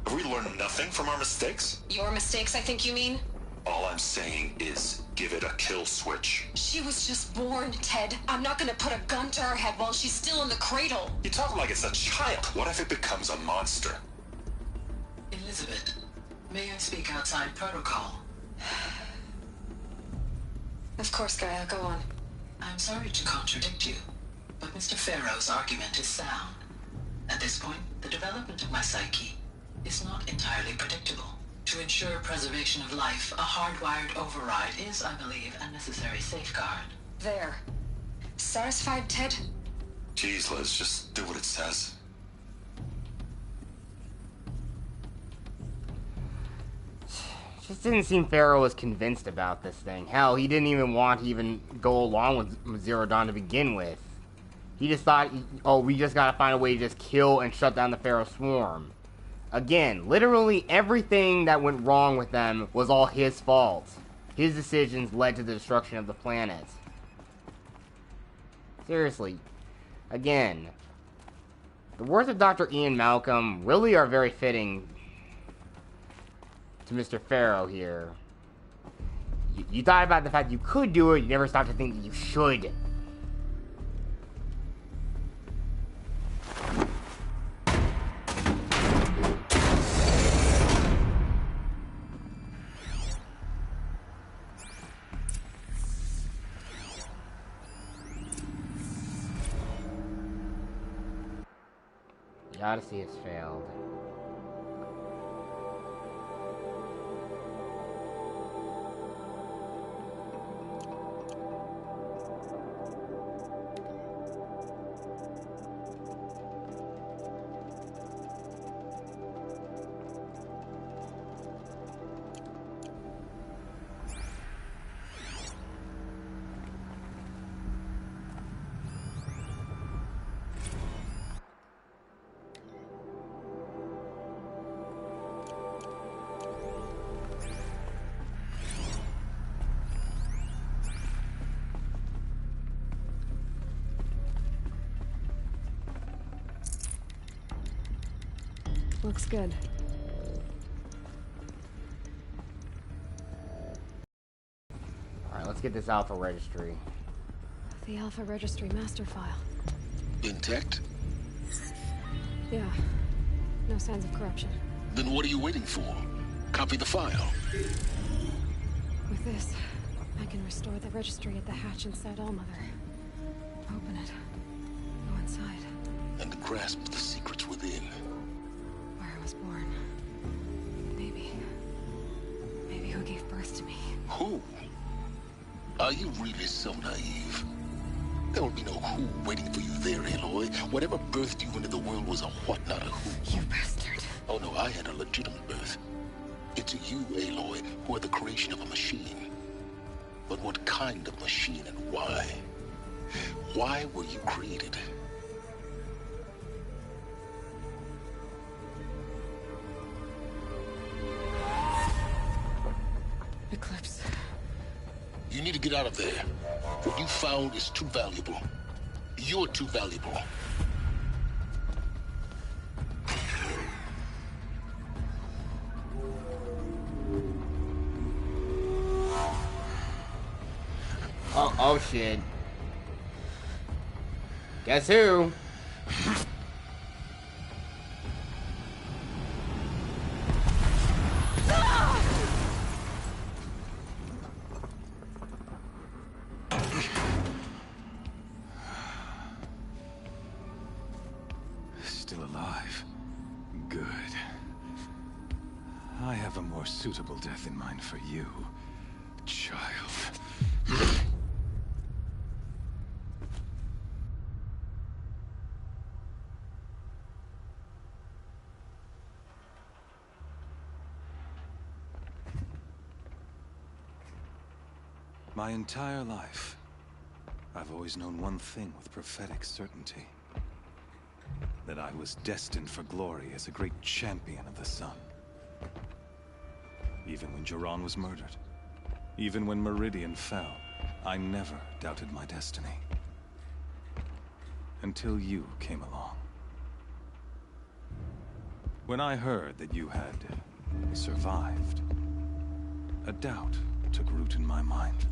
Have we learned nothing from our mistakes? Your mistakes, I think you mean? All I'm saying is, give it a kill switch. She was just born, Ted. I'm not gonna put a gun to her head while she's still in the cradle. You talk like it's a child. What if it becomes a monster? Elizabeth, may I speak outside protocol? Of course, Gaia, go on. I'm sorry to contradict you, but Mr. Farrow's argument is sound. At this point, the development of my psyche is not entirely predictable. To ensure preservation of life, a hardwired override is, I believe, a necessary safeguard. There. Satisfied, Ted? Jeez, Liz, just do what it says. Just didn't seem Pharaoh was convinced about this thing. Hell, he didn't even want to even go along with Zero Dawn to begin with. He just thought, oh, we just gotta find a way to just kill and shut down the Pharaoh swarm. Again, literally everything that went wrong with them was all his fault. His decisions led to the destruction of the planet. Seriously. Again, the words of Dr. Ian Malcolm really are very fitting to Mr. Pharaoh here. You thought about the fact you could do it, you never stopped to think that you should. The Odyssey has failed. Looks good. Alright, let's get this Alpha Registry. The Alpha Registry master file. Intact? Yeah. No signs of corruption. Then what are you waiting for? Copy the file. With this, I can restore the registry at the hatch inside Allmother. Open it. Go inside. And grasp the secrets within. Where I was born. Maybe who gave birth to me. Who? Are you really so naive? There will be no who waiting for you there, Aloy. Whatever birthed you into the world was a what, not a who. You bastard. Oh no, I had a legitimate birth. It's you, Aloy, who are the creation of a machine. But what kind of machine and why? Why were you created? Eclipse. You need to get out of there. What you found is too valuable. You're too valuable. Oh shit. Guess who? Still alive. Good. I have a more suitable death in mind for you, child. My entire life, I've always known one thing with prophetic certainty. That I was destined for glory as a great champion of the sun. Even when Jiran was murdered, even when Meridian fell, I never doubted my destiny. Until you came along. When I heard that you had survived, a doubt took root in my mind.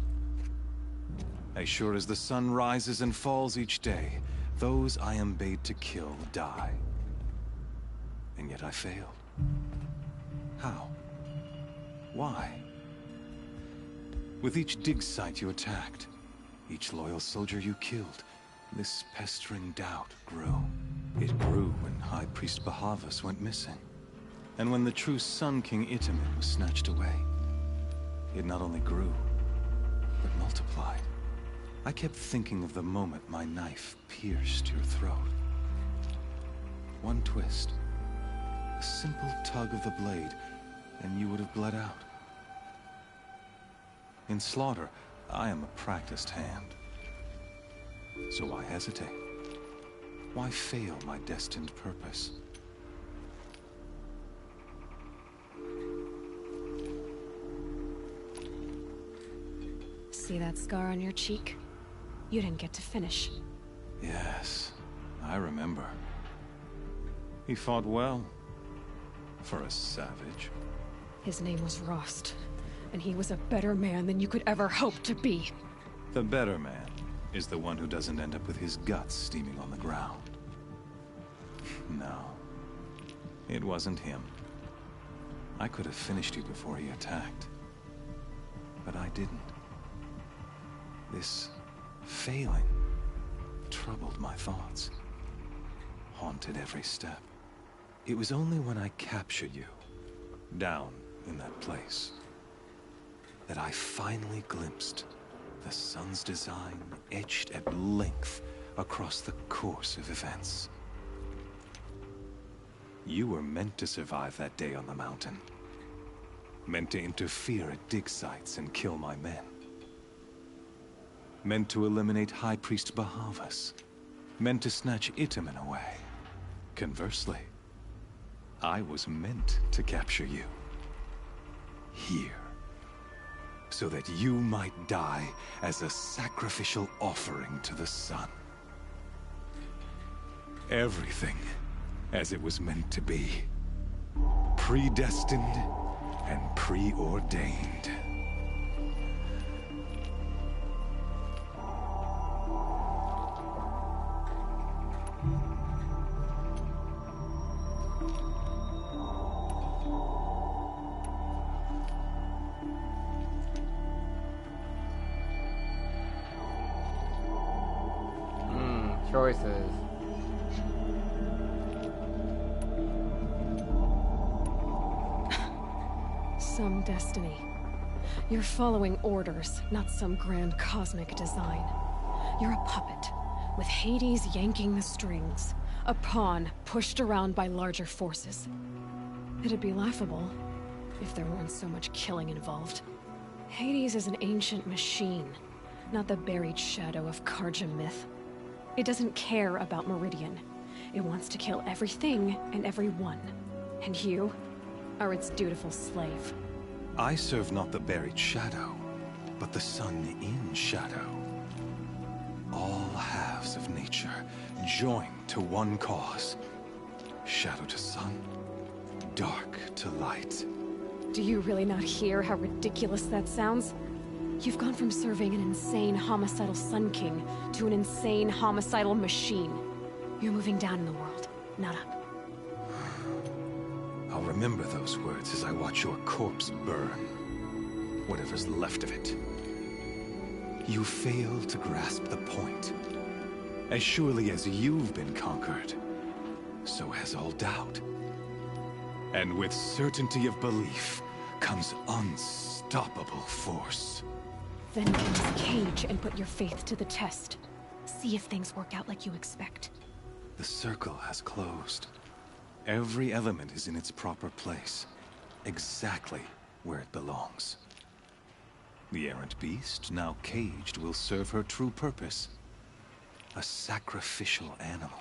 As sure as the sun rises and falls each day, those I am bade to kill die. And yet I failed. How? Why? With each dig site you attacked, each loyal soldier you killed, this pestering doubt grew. It grew when High Priest Bahavas went missing. And when the true Sun-King Jiran was snatched away. It not only grew, but multiplied. I kept thinking of the moment my knife pierced your throat. One twist, a simple tug of the blade, and you would have bled out. In slaughter, I am a practiced hand. So why hesitate? Why fail my destined purpose? See that scar on your cheek? You didn't get to finish. Yes, I remember. He fought well. For a savage. His name was Rost, and he was a better man than you could ever hope to be. The better man is the one who doesn't end up with his guts steaming on the ground. No, it wasn't him. I could have finished you before he attacked. But I didn't. This failing troubled my thoughts, haunted every step. It was only when I captured you, down in that place, that I finally glimpsed the sun's design etched at length across the course of events. You were meant to survive that day on the mountain. Meant to interfere at dig sites and kill my men. Meant to eliminate High Priest Bahavas. Meant to snatch Jiran away. Conversely, I was meant to capture you. Here. So that you might die as a sacrificial offering to the sun. Everything as it was meant to be. Predestined and preordained. Choices. Some destiny. You're following orders, not some grand cosmic design. You're a puppet, with Hades yanking the strings. A pawn pushed around by larger forces. It'd be laughable if there weren't so much killing involved. Hades is an ancient machine, not the buried shadow of Carja myth. It doesn't care about Meridian. It wants to kill everything and everyone. And you are its dutiful slave. I serve not the buried shadow, but the sun in shadow. All halves of nature joined to one cause. Shadow to sun, dark to light. Do you really not hear how ridiculous that sounds? You've gone from serving an insane homicidal Sun King to an insane homicidal machine. You're moving down in the world, not up. I'll remember those words as I watch your corpse burn. Whatever's left of it. You fail to grasp the point. As surely as you've been conquered, so has all doubt. And with certainty of belief comes unstoppable force. Then get in this cage and put your faith to the test. See if things work out like you expect. The circle has closed. Every element is in its proper place, exactly where it belongs. The errant beast, now caged, will serve her true purpose. A sacrificial animal.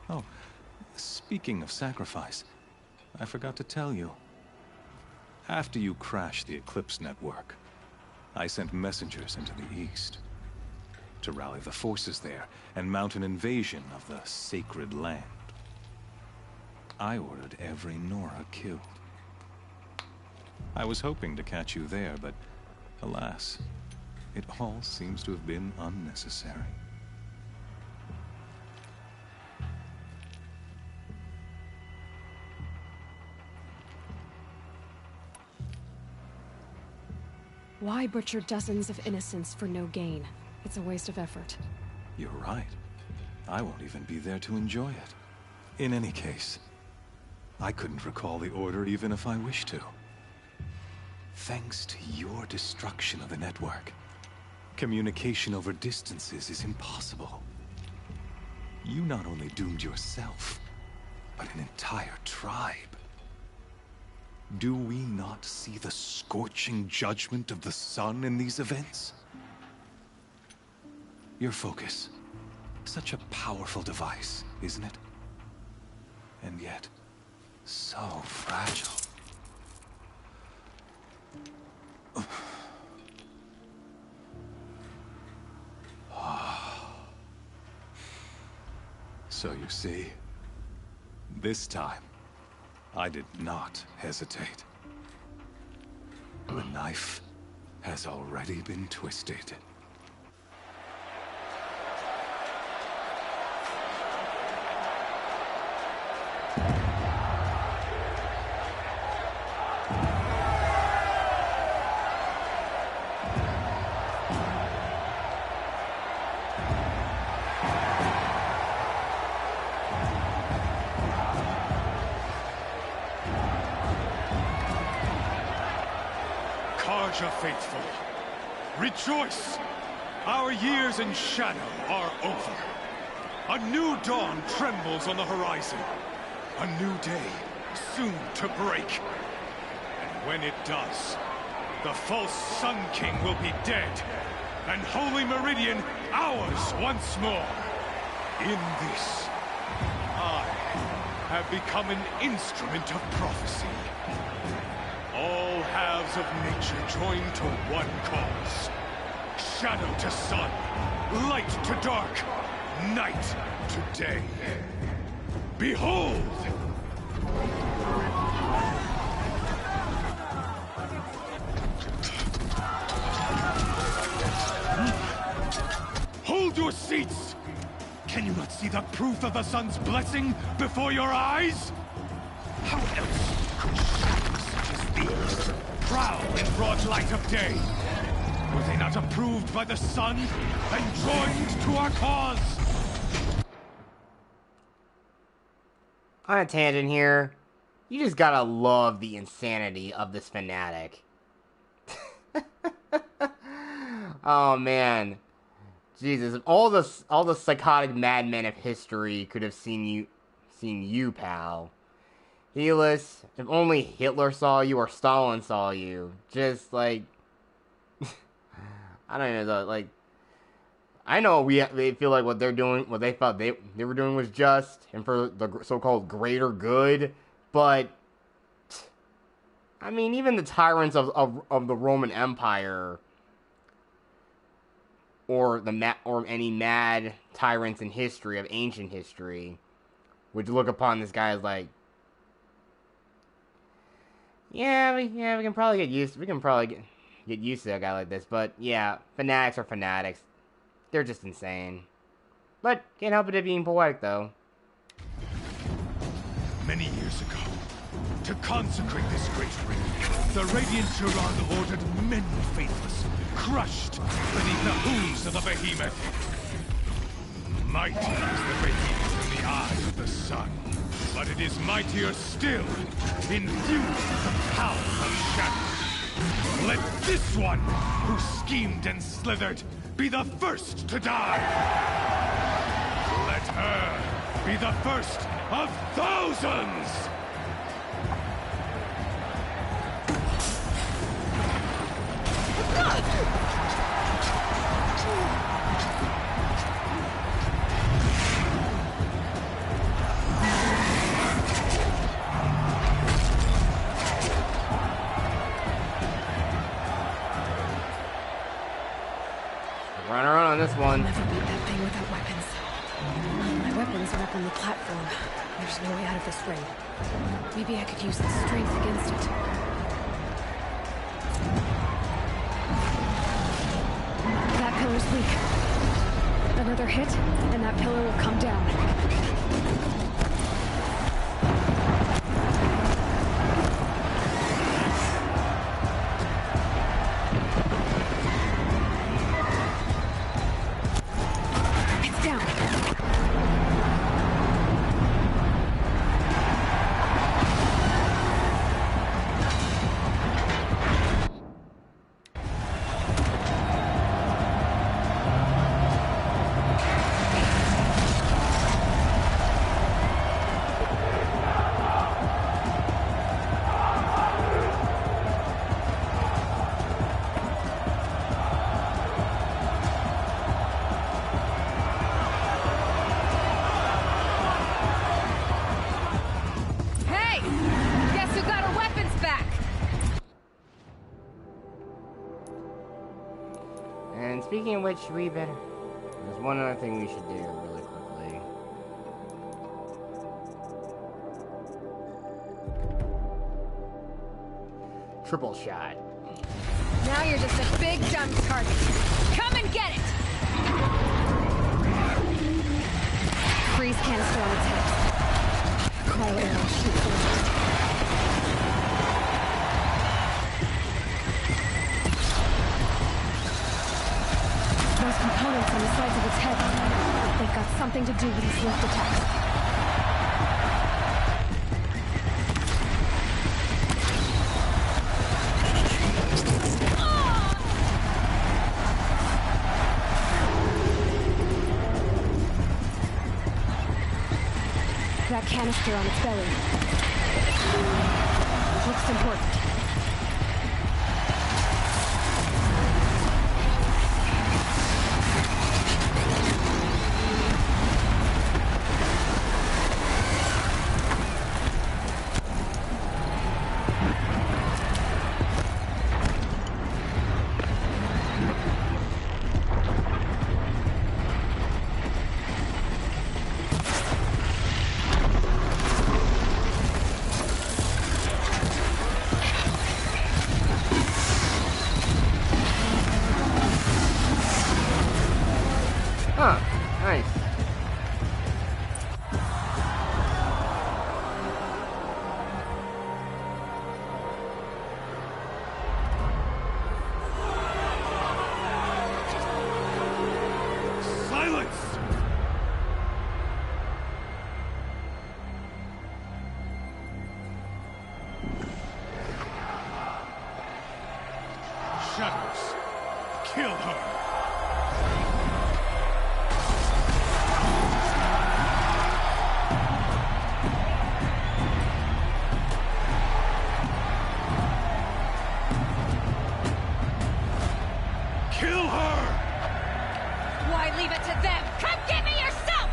Oh, speaking of sacrifice, I forgot to tell you. After you crashed the Eclipse network, I sent messengers into the east to rally the forces there and mount an invasion of the sacred land. I ordered every Nora killed. I was hoping to catch you there, but alas, it all seems to have been unnecessary. Why butcher dozens of innocents for no gain? It's a waste of effort. You're right. I won't even be there to enjoy it. In any case, I couldn't recall the order even if I wished to. Thanks to your destruction of the network, communication over distances is impossible. You not only doomed yourself, but an entire tribe. Do we not see the scorching judgment of the sun in these events? Your focus. Such a powerful device, isn't it? And yet, so fragile. So you see, this time, I did not hesitate. The knife has already been twisted. Carja faithful, rejoice! Our years in Shadow are over. A new dawn trembles on the horizon. A new day, soon to break. And when it does, the false Sun-King will be dead, and Holy Meridian ours once more. In this, I have become an instrument of prophecy. All halves of nature join to one cause. Shadow to sun, light to dark, night to day. Behold! Hold your seats! Can you not see the proof of the sun's blessing before your eyes? How else could shadows such as these prowl in broad light of day? Were they not approved by the sun and joined to our cause? On a tangent here, you just gotta love the insanity of this fanatic. Oh man, Jesus! If all the psychotic madmen of history could have seen you, pal. Helis, if only Hitler saw you or Stalin saw you. Just like, I don't know, like, I know they feel like what they're doing, what they thought they were doing was just and for the so-called greater good, but I mean, even the tyrants of the Roman Empire, or any mad tyrants in history, of ancient history, would look upon this guy as like, we can probably get used. We can probably get used to a guy like this. But yeah, fanatics are fanatics. They're just insane. But can't help it being poetic, though. Many years ago, to consecrate this great ring, the Radiant Jiran ordered many faithless, crushed beneath the hooves of the behemoth. Mighty is the behemoth in the eyes of the sun, but it is mightier still, infused with the power of shadow. Let this one, who schemed and slithered, be the first to die! Let her be the first of thousands! Run around on this one. I'll never beat that thing without weapons. My weapons are up on the platform. There's no way out of this ring. Maybe I could use the strength against it. That pillar's weak. Another hit, and that pillar will come down. And speaking of which, we better... There's one other thing we should do really quickly. Triple shot. Now you're just a big dumb target. Come and get it! Freeze canister on its head. Quiet arrow, shoot first. Those components on the sides of its head, they've got something to do with these lift attacks. That canister on its belly. Looks important. Shadows, kill her! Kill her! Why leave it to them? Come get me yourself!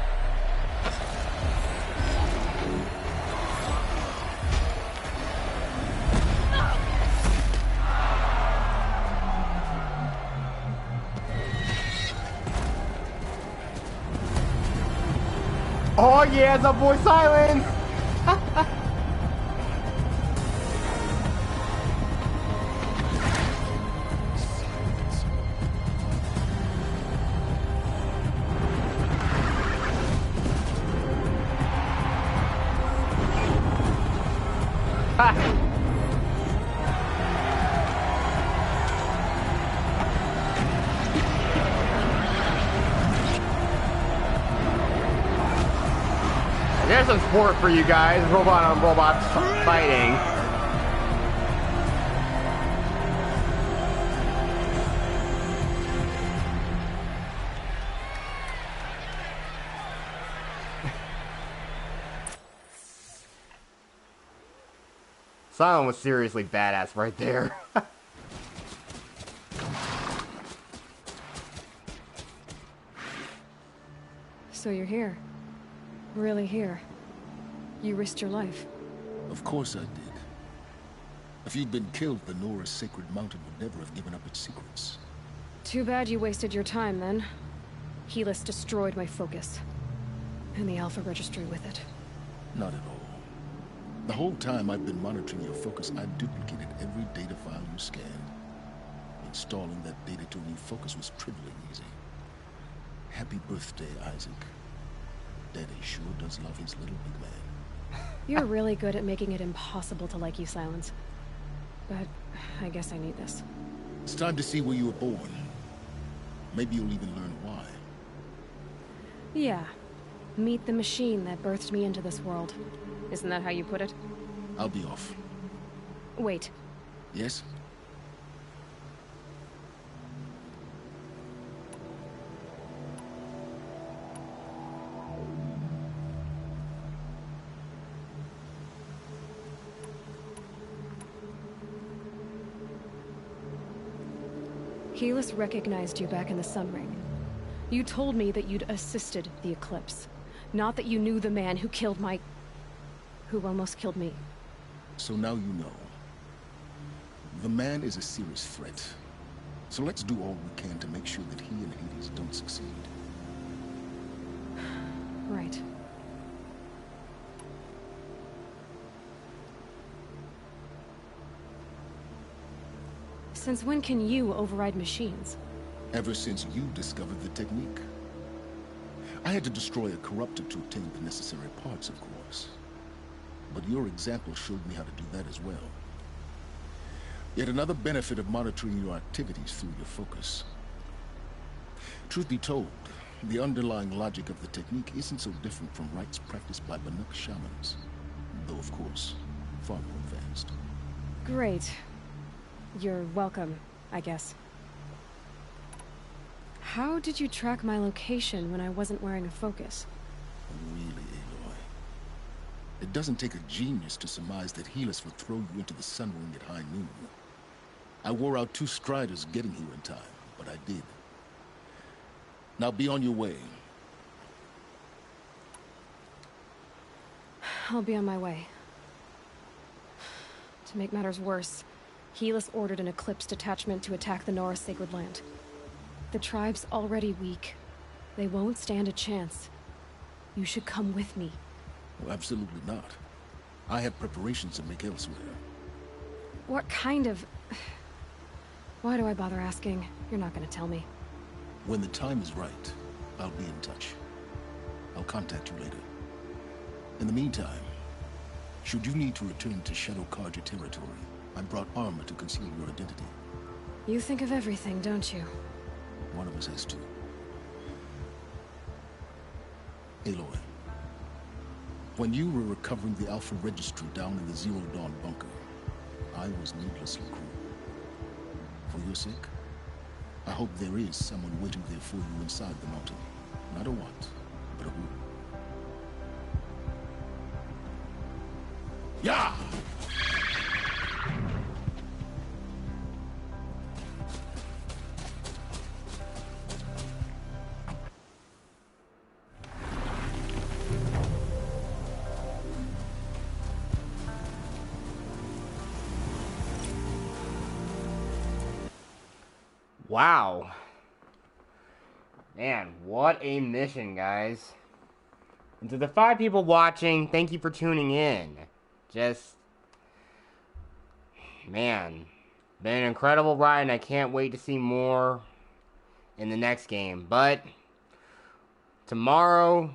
Oh yeah, it's our boy Silence! There's some sport for you guys. Robot on robot fighting. Silent was seriously badass right there. So you're here. Really here. You risked your life. Of course I did. If you'd been killed, the Nora's sacred mountain would never have given up its secrets. Too bad you wasted your time, then. Helis destroyed my focus. And the Alpha Registry with it. Not at all. The whole time I've been monitoring your focus, I've duplicated every data file you scanned. Installing that data to a new focus was trivially easy. Happy birthday, Isaac. Daddy sure does love his little big man. You're really good at making it impossible to like you, Silence. But I guess I need this. It's time to see where you were born. Maybe you'll even learn why. Yeah. Meet the machine that birthed me into this world. Isn't that how you put it? I'll be off. Wait. Yes? Helis recognized you back in the Sun Ring. You told me that you'd assisted the Eclipse. Not that you knew the man who killed my... who almost killed me. So now you know. The man is a serious threat. So let's do all we can to make sure that he and Hades don't succeed. Right. Since when can you override machines? Ever since you discovered the technique. I had to destroy a corruptor to obtain the necessary parts, of course. But your example showed me how to do that as well. Yet another benefit of monitoring your activities through your focus. Truth be told, the underlying logic of the technique isn't so different from rites practiced by Banuk shamans. Though, of course, far more advanced. Great. You're welcome, I guess. How did you track my location when I wasn't wearing a focus? Really, Aloy? It doesn't take a genius to surmise that Helis would throw you into the Sun Ring at high noon. I wore out 2 striders getting here in time, but I did. Now be on your way. I'll be on my way. To make matters worse, Helis ordered an Eclipse detachment to attack the Nora Sacred Land. The tribe's already weak. They won't stand a chance. You should come with me. Well, absolutely not. I have preparations to make elsewhere. What kind of... Why do I bother asking? You're not gonna tell me. When the time is right, I'll be in touch. I'll contact you later. In the meantime, should you need to return to Shadow Carja territory, I brought armor to conceal your identity. You think of everything, don't you? One of us has to. Aloy, when you were recovering the Alpha Registry down in the Zero Dawn bunker, I was needlessly cruel. For your sake, I hope there is someone waiting there for you inside the mountain. Not a what, but a who. Yeah! Wow. Man, what a mission, guys. And to the 5 people watching, thank you for tuning in. Just, man, been an incredible ride, and I can't wait to see more in the next game. But tomorrow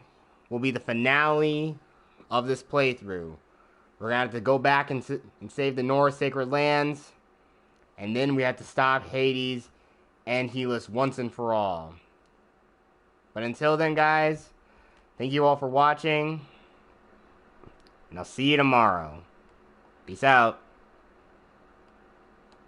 will be the finale of this playthrough. We're going to have to go back and save the Nora Sacred Lands, and then we have to stop Hades and Helis once and for all. But until then, guys, thank you all for watching. And I'll see you tomorrow. Peace out.